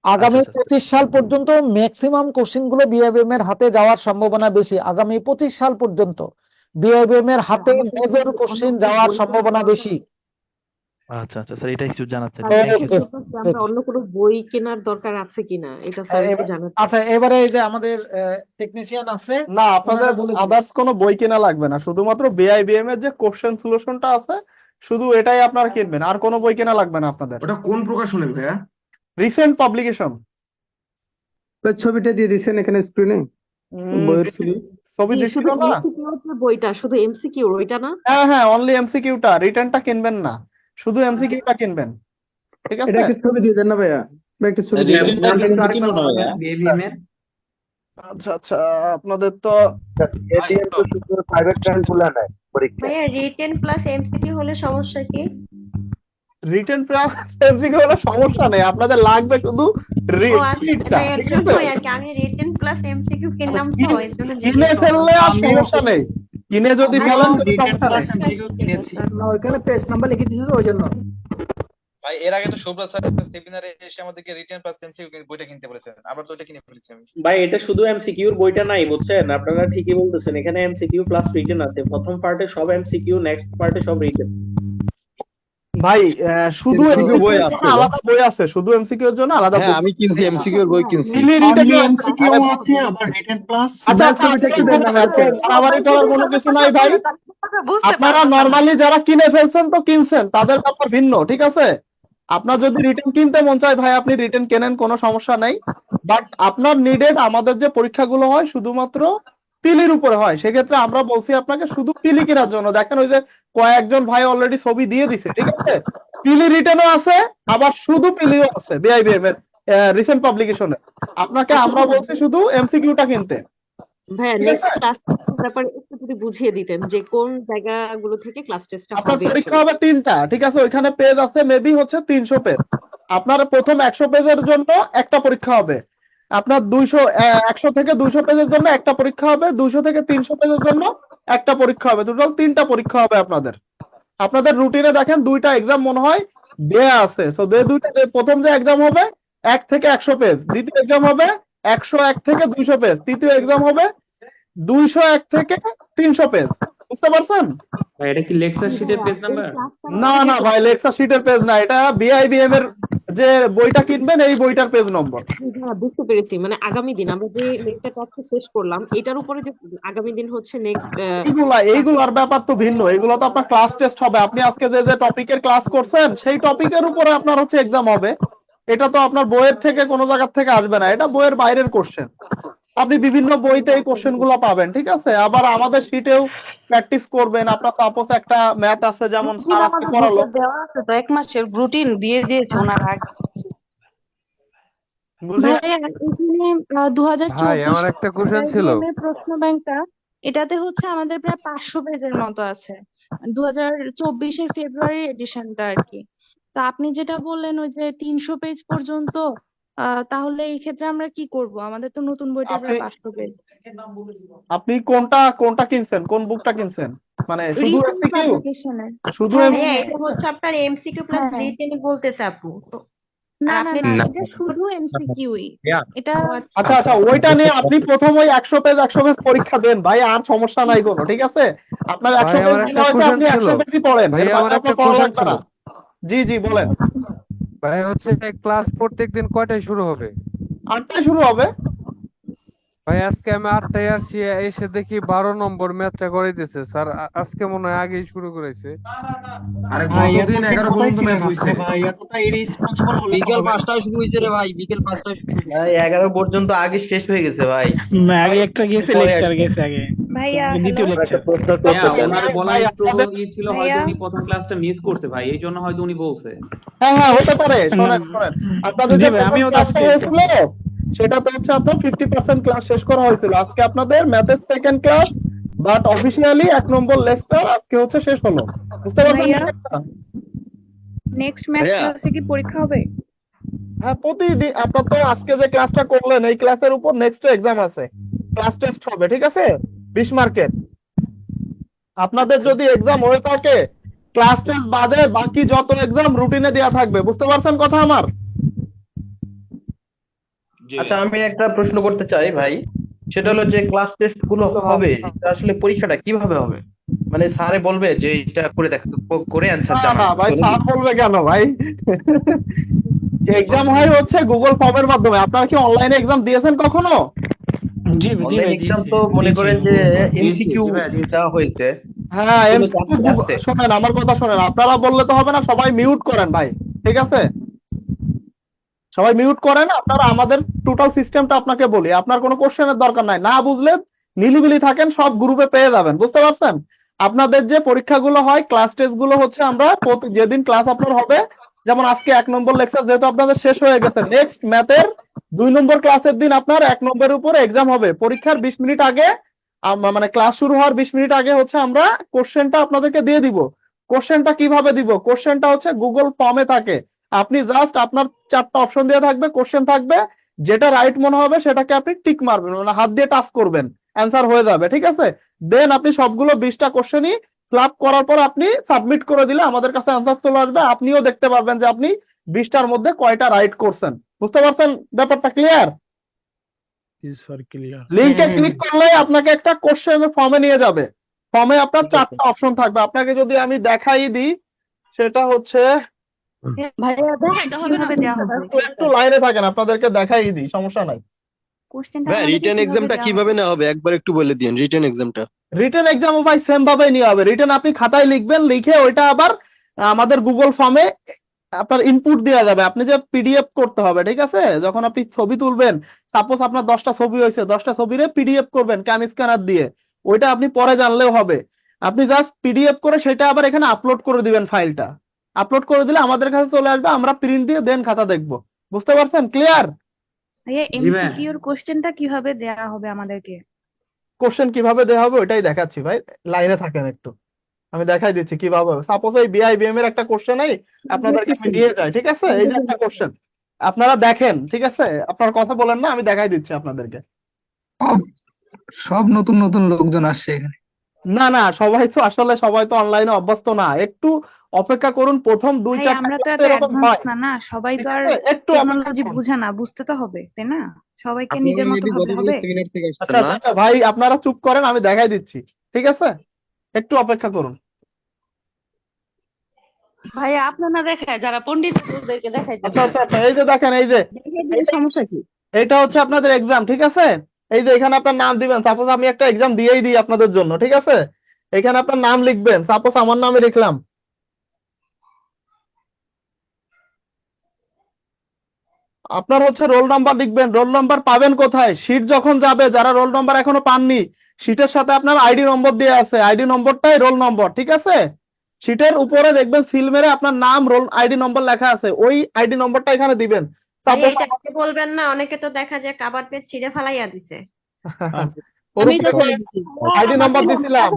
আগামী 25 সাল পর্যন্ত ম্যাক্সিমাম কোশ্চেন গুলো বিএবিএম এর হাতে যাওয়ার সম্ভাবনা বেশি। আগামী 25 সাল পর্যন্ত বিএবিএম এর হাতে মেজর কোশ্চেন যাওয়ার সম্ভাবনা বেশি। আচ্ছা আচ্ছা স্যার, এটা একটু জানার ছিল। Okay, thank you sir. আমরা অন্য কোনো বই কেনার দরকার আছে কিনা এটা স্যার একটু জানাতে। আচ্ছা, এবারে এই যে আমাদের টেকনিশিয়ান আছে, না, আপনাদের আদার্স কোনো বই কেনা লাগবে না, শুধুমাত্র বিআইবিএম এর যে কোশ্চেন সলিউশনটা আছে শুধু এটাই আপনারা কিনবেন, আর কোনো বই কেনা লাগবে না আপনাদের। ওটা কোন প্রকাশনের ভাইয়া? Recent publication. ছবিটা দিয়ে দিচ্ছেন এখানে স্ক্রিনে, বইয়ের ছবি। ছবি দিছিল না? বইটা শুধু এমসিকিউ ওইটা না? হ্যাঁ হ্যাঁ, অনলি এমসিকিউটা, রিটার্নটা কিনবেন না, শুধু এমসিকিউটা কিনবেন, ঠিক আছে? এটা একটা ছবি দিয়ে দেন না ভাইয়া, একটা ছবি দিয়ে দেন। আচ্ছা আচ্ছা, আপনাদের তো এটিএম তো শুধু প্রাইভেট ব্যাংক গুলা নেয় পরীক্ষা। ভাইয়া রিটেন প্লাস এমসিকিউ হলে সমস্যা কি? রিটেন প্লাস এমসিকিউ হলে সমস্যা নেই, আপনাদের লাগবে শুধু ও আচ্ছা, না এর জন্যই আর কি, আমি রিটেন প্লাস এমসিকিউ কিনলাম তো এর জন্য কিনে ফেললে আর সমস্যা নেই, কিনে যদি ফেলেন রিটেন প্লাস এমসিকিউ কিনেছি। ওইখানে পেজ নাম্বার লিখে দিয়েছে তো ওই জন্য। ভাই এর আগে তো সুব্রত স্যার সেমিনারে এসে আমাদেরকে রিটেন প্লাস এমসিকিউ বইটা কিনতে বলেছেন, আমরা তো ওটা কিনে ফেলেছি আমি। ভাই এটা শুধু এমসিকিউর বইটা নাই বুঝছেন, আপনারা ঠিকই বলতেছেন, এখানে এমসিকিউ প্লাস রিটেন আছে, প্রথম পার্টে সব এমসিকিউ, নেক্সট পার্টে সব রিটেন। ভাই শুধু MCQ বই এমসিকিউ এর জন্য আছে আলাদা বই আছে, শুধু এমসিকিউ এর জন্য আলাদা হ্যাঁ বই। আমি কিনছি এমসিকিউ এর বই কিনছি। Fully written অনলি আছে। এমসিকিউ আছে আবার রিটেন প্লাস আচ্ছা আচ্ছা মারামারি করার কোনো কিছু নাই ভাই, আপনারা নরমালি যারা কিনে ফেলছেন তো কিনছেন, তাদের ব্যাপার ভিন্ন, ঠিক আছে? আপনার যদি রিটেন কিনতে মন চায় ভাই আপনি রিটেন কেনেন, কোনো সমস্যা নাই। বাট আপনার নিডেড আমাদের যে পরীক্ষাগুলো হয় শুধুমাত্র পিলির উপরে হয়, সেক্ষেত্রে আমরা বলছি আপনাকে শুধু পিলি কেনার জন্য। দেখেন ওই যে কয়েকজন ভাই অলরেডি ছবি দিয়ে দিছে, ঠিক আছে? পিলি রিটেনও আছে, আবার শুধু পিলিও আছে বিআইবিএম এর রিসেন্ট পাবলিকেশনে। আপনাকে আমরা বলছি শুধু এমসিকিউটা কিনতে। ভাইয়া ঠিক নেক্সট আছে? ক্লাস ব্যাপারে একটু যদি বুঝিয়ে দিতেন যে কোন জায়গাগুলো থেকে ক্লাস টেস্টটা আপনার হবে পরীক্ষা আসলে। হবে 3টা, ঠিক আছে? ওইখানে পেজ আছে মেবি হচ্ছে 300 পেজ। আপনার প্রথম 100 পেজের জন্য একটা পরীক্ষা হবে, আপনার 100 থেকে 200 পেজের জন্য একটা পরীক্ষা হবে, 200 থেকে 300 পেজের জন্য একটা পরীক্ষা হবে, টোটাল 3টা পরীক্ষা হবে আপনাদের। আপনাদের রুটিনে দেখেন 2টা এক্সাম মনে হয় দেয়া আছে, সো প্রথম যে এক্সাম হবে 1 থেকে 100 পেজ, দ্বিতীয় এক্সাম হবে 101 থেকে 200 পেজ, তৃতীয় এক্সাম হবে 201 থেকে 300 পেজ। বুঝতে পারছেন? ভাই এটা কি লেকচার শিটের পেজ নাম্বার? না না ভাই লেকচার শিটের পেজ না, এটা বিআইবিএম এর যে বইটা কিনবেন এই বইটার পেজ নম্বর। হ্যাঁ বুঝতে পেরেছি, মানে আগামী দিন আমরা যে লেকচারটা আজকে শেষ করলাম এটার উপরে যে আগামী দিন হচ্ছে নেক্সট এইগুলার ব্যাপার তো ভিন্ন, এগুলো তো আপনার ক্লাস টেস্ট হবে। আপনি আজকে যে টপিকের ক্লাস করছেন সেই টপিকের উপরে আপনার হচ্ছে এক্সাম হবে। এটা তো আপনার বইয়ের থেকে কোনো জায়গা থেকে আসবে না, এটা বইয়ের বাইরের কোশ্চেন। আপনি বিভিন্ন বইতে এই কোশ্চেন গুলো পাবেন, ঠিক আছে? আবার আমাদের শিটেও প্র্যাকটিস করবেন। আপনার সাপোজ একটা ম্যাথ আছে, যেমন স্যার আজকে পড়ালো, দেওয়া আছে তো 1 মাসের রুটিন দিয়ে দিয়েছে ওনার আগে। বুঝি ভাইয়া এখানে ভাই আমার একটা কোশ্চেন ছিল। এর প্রশ্ন ব্যাংকটা এটাতে হচ্ছে আমাদের প্রায় 500 পেজের মতো আছে, 2024 ফেব্রুয়ারি এডিশনটা আর কি। তো আপনি যেটা বললেন ওই যে 300 পেজ পর্যন্ত, তাহলে এই ক্ষেত্রে আমরা কি করব? আমাদের তো নতুন বইটা প্রায় 500 পেজ। আপনি কোনটা কিনছেন, কোন বুকটা কিনছেন? মানে শুধু রিসেন্ট এমসিকিউ, পাবলিকেশনে। শুধু ভাইয়া এমসিকিউ? এটা হচ্ছে আপনার এমসিকিউ প্লাস হ্যাঁ। রিটেন বলতেছে আপু তো। না আর না আপনি না, এটা শুধু এমসিকিউই। এটা আচ্ছা আচ্ছা, ওইটা নিয়ে আপনি প্রথম ওই 100 পেজ পরীক্ষা দেন ভাই, আর সমস্যা নাই কোনো, ঠিক আছে? আপনার 100 ভাই পেজ আমার দিলে একটা হয়তো কোশ্চেন আপনি ছিল। 100 পেজই পড়েন, ভাই এর বাইরে আমার একটা আপনার পড়া কোশ্চেন লাগবে ছিল। না। জি জি বলেন। ভাই হচ্ছে ক্লাস প্রত্যেকদিন কয়টায় শুরু হবে? 8টায় শুরু হবে। ভাই আজকে আমি 8টায় আসছি, এসে দেখি 12 নম্বর ম্যাথটা করাইতেছে স্যার। আজকে মনে হয় আগেই শুরু করেছে। আরে গতদিন 11 পর্যন্ত ম্যাচ হইছে ভাই, এতটা ইরেসপন্সিবল হলে বিকেল হবে না। 5টায় শুরু হয়েছে রে ভাই, বিকেল 5টায় শুরু হয়েছে। ভাই 11 পর্যন্ত আগে শেষ হয়ে গেছে ভাই। না আগে একটা গেছে, লেকচার গেছে আগে, ভাইয়া দ্বিতীয় হ্যালো লেকচার। প্রশ্ন হ্যাঁ করতে চান? ওনার বলার ভাই, একটু আপনাদের- ই ছিল, হয়তো ভাইয়া উনি প্রথম ক্লাসটা মিস করছে ভাই, এই জন্য হয়তো উনি বলছে। হ্যাঁ হ্যাঁ হতে পারে। শোনেন আপনাদের জি যে ভাই, প্রথম আমিও তো ক্লাসটা আজকে হয়েছিল সেটাতে হচ্ছে আপনার 50% ক্লাস শেষ করা হয়েছিল। আজকে আপনাদের ম্যাথের second class, but officially 1 number lecture আজকে হচ্ছে শেষ হলো। বুঝতে পারছেন ভাইয়া ব্যাপারটা? নেক্সট ম্যাথ ক্লাসে কি পরীক্ষা হবে? হ্যাঁ প্রতিদিন আপনার তো আজকে যে ক্লাসটা করলেন এই ক্লাসের উপর নেক্সট এক্সাম আছে, ক্লাস টেস্ট হবে, ঠিক আছে? 20 মার্কের। আপনাদের যদি এক্সাম হয়ে থাকে ক্লাস টেস্ট বাদে বাকি যত এক্সাম রুটিনে দেয়া থাকবে। বুঝতে পারছেন কথা আমার? আচ্ছা আমি একটা প্রশ্ন করতে চাই ভাই, সেটা হলো যে ক্লাস টেস্ট গুলো হবে এটা আসলে পরীক্ষাটা কিভাবে হবে? মানে স্যারে বলবে যে এটা করে দেখ, করে অ্যানসার না জানা। না ভাই, স্যার বলবে কেন ভাই? এক্সাম হয় হচ্ছে গুগল ফর্মের মাধ্যমে। আপনারা কি অনলাইনে এক্সাম দিয়েছেন কখনো? জি জি অনলাইন ভাই, এক্সাম তো মনে করেন যে এমসিকিউ দেওয়া হয়েছে। হ্যাঁ এগুলো এমসিকিউ জানতে শোনেন আমার কথা শোনেন, আপনারা বললে তো হবে না, সবাই মিউট করেন ভাই, ঠিক আছে? সবাই মিউট করেন। আপনারা আমাদের টোটাল সিস্টেমটা আপনাকে বলি, আপনার কোনো কোশ্চেনের দরকার নাই, না বুঝলে নিলিবিলি থাকেন, সব গ্রুপে পেয়ে যাবেন। বুঝতে পারছেন? আপনাদের যে পরীক্ষাগুলো হয় ক্লাস টেস্ট গুলো হচ্ছে আমরা যেদিন ক্লাস আপনার হবে, যেমন আজকে 1 নম্বর লেকচার যেহেতু আপনাদের শেষ হয়ে গেছে, নেক্সট ম্যাথের 2 নম্বর ক্লাসের দিন আপনার 1 নম্বরের উপরে এক্সাম হবে। পরীক্ষার 20 মিনিট আগে মানে ক্লাস শুরু হওয়ার 20 মিনিট আগে হচ্ছে আমরা কোশ্চেনটা আপনাদেরকে দিয়ে দিব। কোশ্চেনটা কিভাবে দিব? কোশ্চেনটা হচ্ছে গুগল ফর্মে থাকে। আপনি জাস্ট আপনার 4টা অপশন দেওয়া থাকবে, কোশ্চেন থাকবে, যেটা রাইট মনে হবে সেটাকে আপনি টিক মারবেন, মানে হাত দিয়ে টাচ করবেন, অ্যান্সার হয়ে যাবে, ঠিক আছে? দেন আপনি সবগুলো 20টা কোশ্চেনই ফিল আপ করার পর আপনি সাবমিট করে দিলে আমাদের কাছে আনসার চলে আসবে, আপনিও দেখতে পারবেন যে আপনি 20টার মধ্যে কয়টা রাইট করছেন। বুঝতে পারছেন ব্যাপারটা? ক্লিয়ার? Sir clear. লিংকে ক্লিক করলে আপনাকে একটা কোশ্চেনের ফর্মে নিয়ে যাবে। ফর্মে আপনার 4টা অপশন থাকবে। আপনাকে যদি আমি দেখাই দিই, সেটা হচ্ছে ভাইয়া দেখাইতে হবে না, দেওয়া হবে। একটু লাইনে থাকেন, আপনাদেরকে দেখাই দিই, সমস্যা নাই। কোশ্চেনটা ভাই আমাদেরকে রিটেন কিভাবে এক্সামটা দেওয়া কিভাবে হবে? নেওয়া হবে একবার একটু বলে দিন, রিটেন এক্সামটা। রিটেন এক্সামও ভাই সেম ভাবেই নেওয়া হবে। রিটেন আপনি খাতায় লিখবেন, লিখে ওইটা আবার আমাদের গুগল ফর্মে আপনার ইনপুট দেওয়া যাবে। আপনি যে পিডিএফ করতে হবে, ঠিক আছে? যখন আপনি ছবি তুলবেন, সাপোজ আপনার 10টা ছবি হয়েছে, 10টা ছবিরে পিডিএফ করবেন ক্যাম স্ক্যানার দিয়ে, ওইটা আপনি পরে জানলেও হবে। আপনি জাস্ট পিডিএফ করে সেটা আবার এখানে আপলোড করে দিবেন। ফাইলটা আপলোড করে দিলে আমাদের কাছে চলে আসবে, আমরা প্রিন্ট দিয়ে দেন খাতা দেখবো। বুঝতে পারছেন? ক্লিয়ার? ভাইয়া এমসিকিউর কোশ্চেনটা কিভাবে দেওয়া হবে আমাদেরকে? কোশ্চেন কিভাবে দেওয়া হবে ওইটাই দেখাচ্ছি ভাই, লাইনে থাকেন একটু, আমি দেখাই দিচ্ছি কিভাবে হবে। সাপোজ এই বিআইবিএম এর একটা কোশ্চেন আপনাদেরকে আমি নিয়ে যাই, ঠিক আছে? এই যে একটা কোশ্চেন আপনারা দেখেন, ঠিক আছে? আপনারা কথা বলেন না, আমি দেখাই দিচ্ছি আপনাদেরকে। সব নতুন নতুন লোকজন আসছে এখানে। না না, সবাই তো অনলাইনে অভ্যস্ত না, একটু অপেক্ষা করুন। প্রথম ভাই 2-4টা আমরা তো ক্লাসে এত এরকম অ্যাডভান্স হয়, না, না সবাই ঠিক তো আর আছে? একটু অপেক্ষা টেকনোলজি করুন। বুঝে না, বুঝতে তো হবে তাই না? সবাইকে আপনারা নিজের মতো মেবি ভাবলে কতগুলো হবে? সেমিনার থেকে আসছেন আচ্ছা না? আচ্ছা ভাই, আপনারা চুপ করেন, আমি দেখাই দিচ্ছি, ঠিক আছে? একটু অপেক্ষা করুন। ভাইয়া আপনার না দেখায়, যারা পণ্ডিত ওদেরকে দেখাইতে আচ্ছা আচ্ছা আচ্ছা, এই যে দেখেন, এই যে সমস্যা কি? এইটা হচ্ছে আপনাদের এক্সাম, ঠিক আছে? এই যে এখানে আপনার নাম দিবেন। সাপোজ আমি একটা এক্সাম দিয়েই দিই আপনাদের জন্য, ঠিক আছে? এখানে আপনার নাম লিখবেন। সাপোজ আমার নামে লিখলাম। আপনার হচ্ছে রোল নাম্বার লিখবেন। রোল নাম্বার পাবেন কোথায়? শিট যখন যাবে, যারা রোল নাম্বার এখনো পাননি, শিটের সাথে আপনার আইডি নম্বর দিয়ে আছে, আইডি নম্বরটাই রোল নম্বর, ঠিক আছে? শিটের উপরে দেখবেন সিল মেরে আপনার নাম, রোল, আইডি নম্বর লেখা আছে, ওই আইডি নম্বরটা এখানে দিবেন। ভাইয়া সাপোজ এটা আগে বলবেন না, অনেকে তো দেখা যায় কাবার পেজ ছিঁড়ে ফালাইয়া দিছে। ওর আমি তো উপরে আইডি নম্বর দিছিলাম।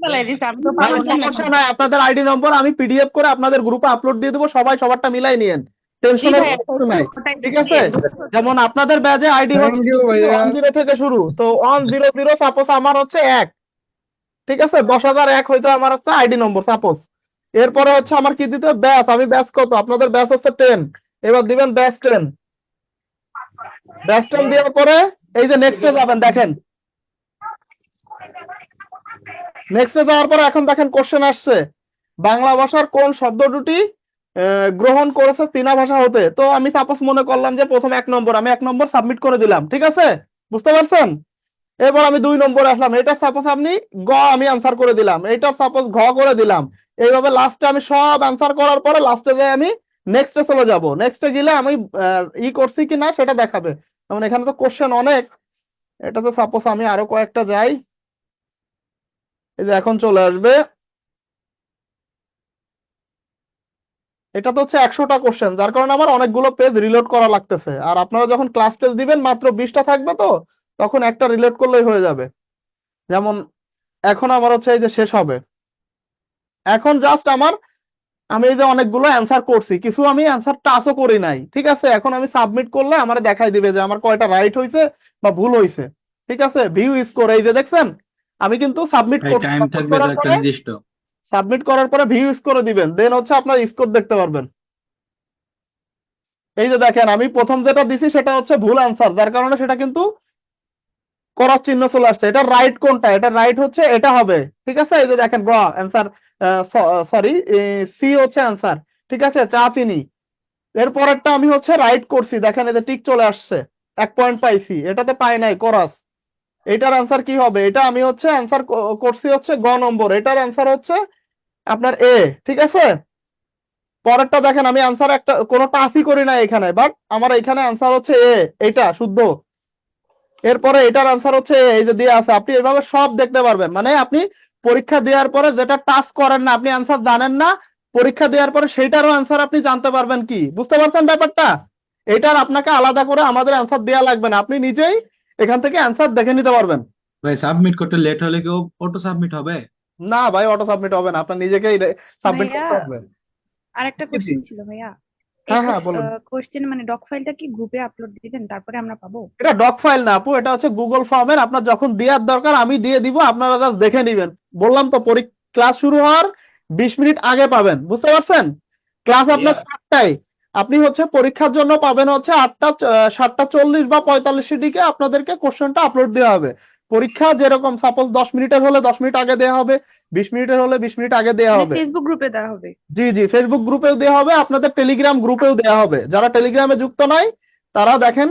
ফেলাই দিছি, আমি তো পারবো না। সমস্যা নাই, আপনাদের আইডি নম্বর আমি পিডিএফ করে আপনাদের গ্রুপে আপলোড দিয়ে দেবো, সবাই সবারটা মিলাই নিয়েন, জি টেনশনের ভাইয়া, কিছু নাই, ওটাই ঠিক আছে? দিচ্ছি। যেমন আপনাদের ব্যাচে আইডি হচ্ছে 10 থেকে শুরু, তো 100, সাপোজ আমার হচ্ছে 1, ঠিক আছে? 10,001 হয়তো আমার হচ্ছে আইডি নম্বর সাপোজ। এরপরে হচ্ছে আমার কি দিতে হবে? ব্যাচ। আমি ব্যাচ কত? আপনাদের ব্যাচ হচ্ছে 10, এবার দিবেন ব্যাচ 10। ব্যাচ 10 দেওয়ার পরে এই যে নেক্সটে যাবেন, দেখেন নেক্সটে যাওয়ার পরে এখন দেখেন কোশ্চেন আসছে, বাংলা ভাষার কোন শব্দ দুটি গ্রহণ করেছে চীনা ভাষা হতে। তো আমি সাপোজ মনে করলাম যে প্রথম 1 নম্বর, আমি 1 নম্বর সাবমিট করে দিলাম, ঠিক আছে? বুঝতে পারছেন? এবার আমি 2 নম্বরে আসলাম, এটা সাপোজ আপনি গ আমি আনসার করে দিলাম, এটা সাপোজ ঘ করে দিলাম। এইভাবে লাস্টে আমি সব আনসার করার পরে লাস্টে যাই আমি নেক্সটে চলে যাব। নেক্সটে গেলে আমি করছি কি না সেটা দেখাবে। যেমন এখানে তো কোশ্চেন অনেক, এটাতে সাপোজ আমি আরো কয়েকটা যাই, এই যে এখন চলে আসবে। এটা তো হচ্ছে 100টা কোশ্চেন, যার কারণে আমার অনেকগুলো পেজ রিলোড করা লাগতেছে। আর আপনারা যখন ক্লাস টেস্ট দিবেন মাত্র 20টা থাকবে, তো তখন একটা রিলোড করলেই হয়ে যাবে। যেমন এখন আমার হচ্ছে এই যে শেষ হবে, এখন জাস্ট আমি এই যে অনেকগুলো অ্যান্সার করছি, কিছু আমি অ্যান্সার টাচও করি নাই, ঠিক আছে? এখন আমি সাবমিট করলে আমার দেখাই দিবে যে আমার কয়টা রাইট হয়েছে বা ভুল হয়েছে, ঠিক আছে? ভিউ স্কোর, এই যে দেখছেন আমি কিন্তু সাবমিট করছি, সাবমিট করার পরে ভিউ স্কোর দিবেন, দেন হচ্ছে আপনার স্কোর দেখতে পারবেন। এই যে দেখেন আমি প্রথম যেটা দিছি সেটা হচ্ছে ভুল আনসার, যার কারণে সেটা কিন্তু করার চিহ্ন চলে আসছে। এটা রাইট কোনটা? এটা রাইট হচ্ছে এটা হবে, ঠিক আছে? এই যে দেখেন গ অ্যান্সার, সরি সি হচ্ছে অ্যান্সার, ঠিক আছে? চা চিনি। এরপরেরটা আমি হচ্ছে রাইট করছি, দেখেন এই যে টিক চলে আসছে, 1 পয়েন্ট পাইছি, এটাতে পাই নাই কোরাস। এটার অ্যান্সার কি হবে? এটা আমি হচ্ছে অ্যান্সার করছি হচ্ছে গ নম্বর, এটার অ্যান্সার হচ্ছে আপনার এ, ঠিক আছে? পরেরটা দেখেন আমি অ্যান্সার একটা কোনো টাচই করি না এখানে, বাট আমার এখানে অ্যান্সার হচ্ছে এ, এটা শুদ্ধ। এরপরে এটার অ্যান্সার হচ্ছে এই যে দিয়ে আছে, আপনি এভাবে সব দেখতে পারবেন। মানে আপনি পরীক্ষা দেওয়ার পরে যেটা টাচ করেন না, আপনি অ্যান্সার জানেন না, পরীক্ষা দেওয়ার পরে সেইটারও অ্যান্সার আপনি জানতে পারবেন। কি বুঝতে পারছেন ব্যাপারটা? এটার আপনাকে আলাদা করে আমাদের অ্যান্সার দেওয়া লাগবে না, আপনি নিজেই এখান থেকে অ্যান্সার দেখে নিতে পারবেন। ভাই সাবমিট করতে লেট হলে কি অটো সাবমিট হবে? না ভাই, অটো সাবমিট হবে না, আপনার নিজেকেই সাবমিট ভাইয়া করতে হবে। আরেকটা জি জি, কোশ্চেন ছিল ভাইয়া, এই হ্যাঁ হ্যাঁ বলুন। কোশ্চেন মানে ডক ফাইলটা কি গ্রুপে আপলোড দিবেন তারপরে আমরা পাবো? এটা ডক ফাইল না আপু, এটা হচ্ছে গুগল ফর্মের, আপনার যখন দেওয়ার দরকার আমি দিয়ে দিব, আপনারা জাস্ট দেখে নিবেন। বললাম তো ক্লাস শুরু হওয়ার 20 মিনিট আগে পাবেন, বুঝতে পারছেন? ক্লাস আপনার 8টায়, আপনি হচ্ছে পরীক্ষার জন্য পাবেন হচ্ছে 7:40 বা 45 দিকে আপনাদেরকে কোশ্চেনটা আপলোড দেওয়া হবে। পরীক্ষা যেরকম সাপোজ 10 মিনিটের হলে 10 মিনিট আগে দেওয়া হবে, 20 মিনিটের হলে 20 মিনিট আগে দেওয়া হবে। ফেসবুক গ্রুপে দেওয়া হবে। জি জি, ফেসবুক গ্রুপেও দেওয়া হবে, আপনাদের টেলিগ্রাম গ্রুপেও দেওয়া হবে। যারা টেলিগ্রামে যুক্ত নাই তারা দেখেন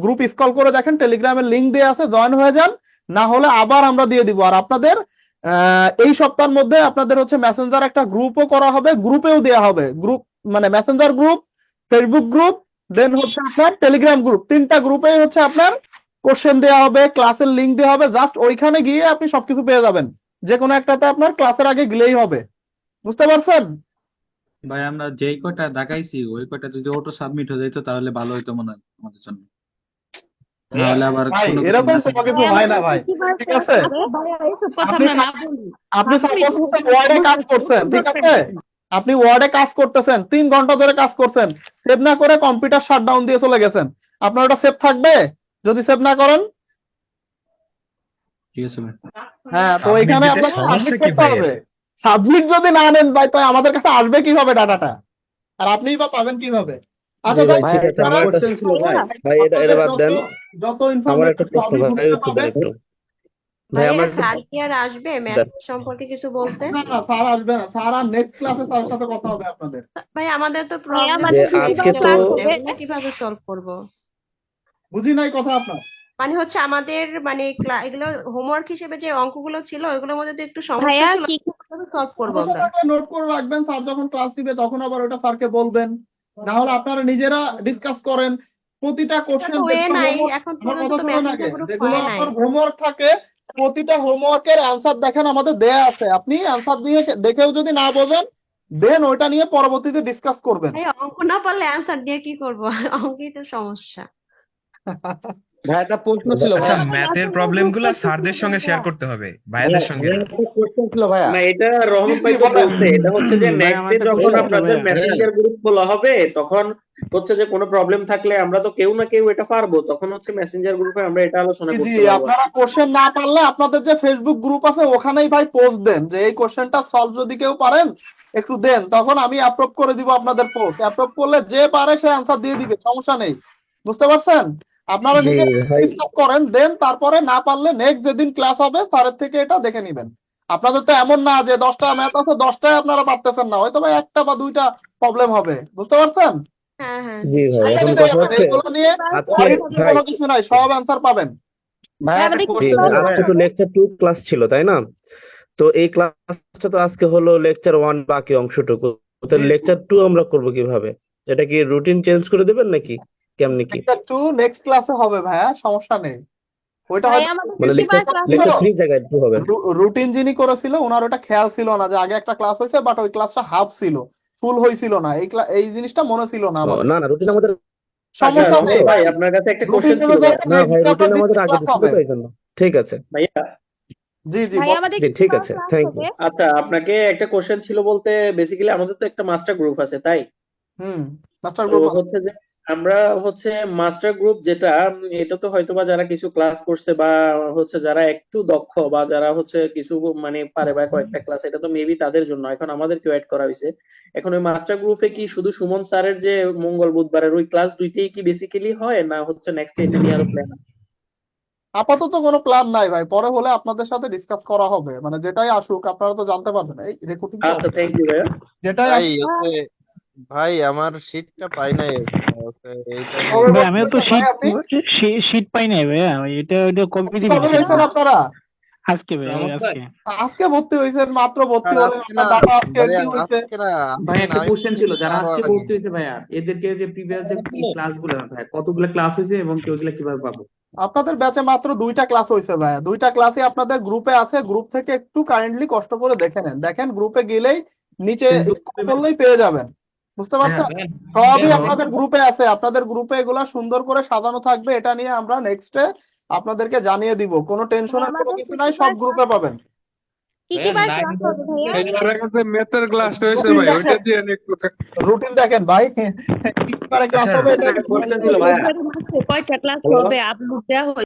গ্রুপ স্ক্রল করে দেখেন, টেলিগ্রামের লিংক দেওয়া আছে, জয়েন হয়ে যান, না হলে আবার আমরা দিয়ে দিব। আর আপনাদের এই সপ্তাহের মধ্যে আপনাদের হচ্ছে মেসেঞ্জার একটা গ্রুপও করা হবে, গ্রুপেও দেওয়া হবে। গ্রুপ মানে মেসেঞ্জার গ্রুপ, ফেসবুক গ্রুপ, দেন হচ্ছে আপনার টেলিগ্রাম গ্রুপ, 3টা গ্রুপেই হচ্ছে আপনার কোশ্চেন দেওয়া হবে, ক্লাসের লিংক দেওয়া হবে। জাস্ট ওইখানে গিয়ে আপনি সবকিছু পেয়ে যাবেন, যে কোনো একটাতে আপনার ক্লাসের আগে গেলেই হবে, বুঝতে পারছেন? ভাই আমরা যেই কটা দেখাইছি ওই কটা যদি অটো সাবমিট হয়ে যেত তাহলে ভালো হইতো মনে হয় আমাদের জন্য, নাহলে আবার ভাই কোনো এরকম message- কোনো কিছু হয় না ভাই, ঠিক আছে? আপনি সাপোজ ওয়ার্ডে কাজ করছেন, ঠিক আছে? আপনি ওয়ার্ডে কাজ করতেছেন, 3 ঘন্টা ধরে কাজ করছেন, সেভ না করে কম্পিউটার শাটডাউন দিয়ে চলে গেছেন, আপনার ওটা সেভ থাকবে যদি সেভ না করেন? ঠিক আছে ভাই। হ্যাঁ, তো Submit এখানে দিতে আপনাকে সমস্যা সাবমিট কি করতে ভাই এর? হবে। সাবমিট যদি না নেন ভাই, তো আমাদের কাছে আসবে কিভাবে ডাটাটা, আর আপনিই বা পাবেন কিভাবে? আচ্ছা, ভাই যাই ঠিক আছে, আমার একটা ছিল ভাই, ভাই এটা বাদ দেন, যত আমার একটা ইনফরমেশন প্রশ্ন সবই ভাই, গ্রুপে উত্তর দেন পাবেন। একটু। ভাই আমার ভাইয়া স্যার কি আর আসবে ম্যাথ সম্পর্কে কিছু বলতে? না না, স্যার আসবে না, স্যার আর নেক্সট ক্লাসে স্যারের সাথে কথা হবে আপনাদের। ভাই আমাদের তো ভাইয়া প্রবলেম আমাদের যে আজকে তো ক্লাস হবে। এগুলো কিভাবে সলভ করব? বুঝি নাই কথা আপনার। মানে হচ্ছে আমাদের মানে এগুলো হোমওয়ার্ক হিসেবে যে অঙ্কগুলো ছিল ওইগুলোর মধ্যে তো একটু সমস্যা ভাইয়া ছিল, কি কিভাবে সলভ করব সমস্যা আমরা? থাকলে নোট করে রাখবেন, স্যার যখন ক্লাস দিবে তখন আবার ওটা স্যারকে বলবেন, না হলে আপনারা নিজেরা ডিসকাস করেন। প্রতিটা কোশ্চেন তো ওয়ে যেগুলো নাই, হোমওয়ার্ক, এখন আমার পর্যন্ত কথা তো শুনুন মেসেঞ্জার আগে, গ্রুপ যেগুলো হয় নাই। আপনার হোমওয়ার্ক থাকে, প্রতিটা হোমওয়ার্কের অ্যান্সার দেখেন আমাদের দেয়া আছে, আপনি অ্যান্সার দিয়ে দেখেও যদি না বোঝেন দেন ওইটা নিয়ে পরবর্তীতে ডিসকাস করবেন। ভাই অঙ্ক না পারলে অ্যান্সার দিয়ে কি করব? অঙ্কেই তো সমস্যা। ভাই একটা প্রশ্ন ছিল আচ্ছা, ভাইয়া। ম্যাথের প্রবলেম গুলা স্যারদের সঙ্গে শেয়ার করতে হবে, ভাইয়াদের সঙ্গে না। একটা কোশ্চেন ছিল ভাইয়া। না, এটা রহমান ভাই তো বলছে, এটা হচ্ছে যে নেক্সট ডে যখন আপনাদের মেসেঞ্জার গ্রুপ খোলা হবে তখন হচ্ছে যে কোনো প্রবলেম থাকলে আমরা তো কেউ না কেউ এটা পারবো, তখন হচ্ছে মেসেঞ্জার গ্রুপে আমরা এটা আলোচনা জি, করতে পারবো। আপনারা কোশ্চেন না পারলে আপনাদের যে ফেসবুক গ্রুপ আছে ওখানেই ভাই পোস্ট দেন যে এই কোশ্চেনটা সলভ যদি কেউ পারেন একটু দেন, তখন আমি অ্যাপ্রুভ করে দিব আপনাদের পোস্ট। অ্যাপ্রুভ করলে যে পারে সে আনসার দিয়ে দিবে, সমস্যা নেই, বুঝতে পারছেন? আপনারা জি নিজে ভাই, ডিসকাস করেন, দেন তারপরে না পারলে নেক্সট যেদিন ক্লাস হবে স্যারের থেকে এটা দেখে নেবেন। আপনাদের তো এমন না যে 10টা ম্যাথ আছে 10টায় আপনারা পারতেছেন না, হয়তো ভাই 1টা বা 2টা প্রবলেম হবে, বুঝতে পারছেন? হ্যাঁ হ্যাঁ জি ভাই, এটা এখন নিতে কথা যাবেন, হচ্ছে এগুলো নিয়ে আজকে ওয়ারি করার ভাই, কোনো কিছু নাই, সব অ্যান্সার পাবেন। ভাইয়া একটা আমাদের জি কোশ্চেন ভাই, ছিল আজকে ভাইয়া। তো লেকচার 2 ক্লাস ছিল তাই না? তো এই ক্লাসটা তো আজকে হলো লেকচার 1 বাকি অংশটুকু, তো জি, লেকচার 2 আমরা করব কিভাবে? এটা কি রুটিন চেঞ্জ করে দিবেন নাকি কেমনি কি? লেকচার 2 নেক্সট ক্লাসে হবে ভাইয়া, সমস্যা নেই। ওইটা ভাইয়া হয়তো আমাদের মানে বেশিরভাগ লেকচার ক্লাস লেকচার হবে। 3 জায়গায় 2 হবে। রুটিন যিনি করেছিল ওনার ওটা খেয়াল ছিল না যে আগে একটা ক্লাস হয়েছে, বাট ওই ক্লাসটা হাফ ছিল, ফুল হয়েছিল না, এই জিনিসটা মনে ছিল না ও, আমার। না না, রুটিন আমাদের আচ্ছা সমস্যা রহমান নেই ভাই, ভাই, আপনার কাছে একটা রুটিন কোশ্চেন ছিল অনুযায়ী ভাইয়া। না নেক্সট ভাই, দিন রুটিন আপনার আমাদের আগে ক্লাস দিছিল হবে। তো এই জন্য। ঠিক আছে, ভাইয়া জি জি, ভাইয়া আমাদের জি ঠিক বেশিরভাগ আছে, ক্লাস থ্যাংক ইউ। হবে। আচ্ছা, আপনাকে একটা কোশ্চেন ছিল বলতে, বেসিক্যালি আমাদের তো একটা মাস্টার গ্রুপ আছে তাই মাস্টার তো গ্রুপ আছে। হচ্ছে যে আমরা হচ্ছে মাস্টার গ্রুপ যেটা এটা তো হয়তোবা যারা কিছু ক্লাস করছে বা হচ্ছে যারা একটু দক্ষ বা যারা হচ্ছে কিছু মানে পারে বা কয়েকটা ক্লাস, এটা তো মেবি তাদের জন্য, এখন আমাদেরকে অ্যাড করা হয়েছে। এখন ওই মাস্টার গ্রুপে কি শুধু সুমন স্যারের যে মঙ্গল বুধবারের ওই ক্লাস দুইটাই কি বেসিক্যালি হয়, না হচ্ছে নেক্সট এটা নিয়ে আরো প্ল্যান? আপাতত কোনো প্ল্যান নাই ভাই, পরে হলে আপনাদের সাথে ডিসকাস করা হবে, মানে যেটাই আসুক আপনারা তো জানতে পারবেন। এই রেকর্ডিং তো আচ্ছা, থ্যাংক ইউ ভাইয়া। যেটাই ভাই আসুক ওকে, ভাই আমার সিটটা পাই নাই, এইটা নিয়ে কবে একটু ভর্তি আমিও তো হয়েছেন ভাই আপনি? শীট পাই নাই ভাইয়া, এটা কবে ভর্তি দিবেন কবে শীট? হয়েছেন আপনারা? আজকে ভাইয়া, আজকে। আজকে ভর্তি হয়েছেন, মাত্র ভর্তি আর হলেন, আজকে আপনার না ডাটা আজকে ভাইয়া, এন্ট্রি হয়েছে। আজকে না, ভাই আজকে না, একটা আমি কোশ্চেন ছিল, যারা আরো আজকে আগে। ভর্তি হয়েছে ভাইয়া এদেরকে যে প্রিভিয়াস যে ক্লাসগুলো ভাই কতগুলো ক্লাস হয়েছে এবং ওগুলো কিভাবে পাবো? আপনাদের ব্যাচে মাত্র 2টা ক্লাস হয়েছে ভাইয়া, 2টা ক্লাসই আপনাদের গ্রুপে আছে, গ্রুপ থেকে একটু কাইন্ডলি কষ্ট করে দেখে নেন, দেখেন গ্রুপে গেলেই নিচে scroll করলেই পেয়ে যাবেন, বুঝতে পারছেন? সবই আপনাদের গ্রুপে আছে, আপনাদের গ্রুপে এগুলা সুন্দর করে সাজানো থাকবে, এটা নিয়ে আমরা নেক্সটে আপনাদেরকে জানিয়ে দিব, কোনো টেনশনের কোনো আমাদের কিছু নাই, সব গ্রুপে পাবেন। কি কি বার ক্লাস হবে ভাইয়া? ম্যাথের ক্লাসটা হয়েছে ভাই, ওইটা দিয়ে একটু রুটিন দেখেন ভাই, কি করে ক্লাস আচ্ছা হবে এটা একটা কোশ্চেন ছিল ভাইয়া। কয়টা ক্লাস হবে আপলোড দেওয়া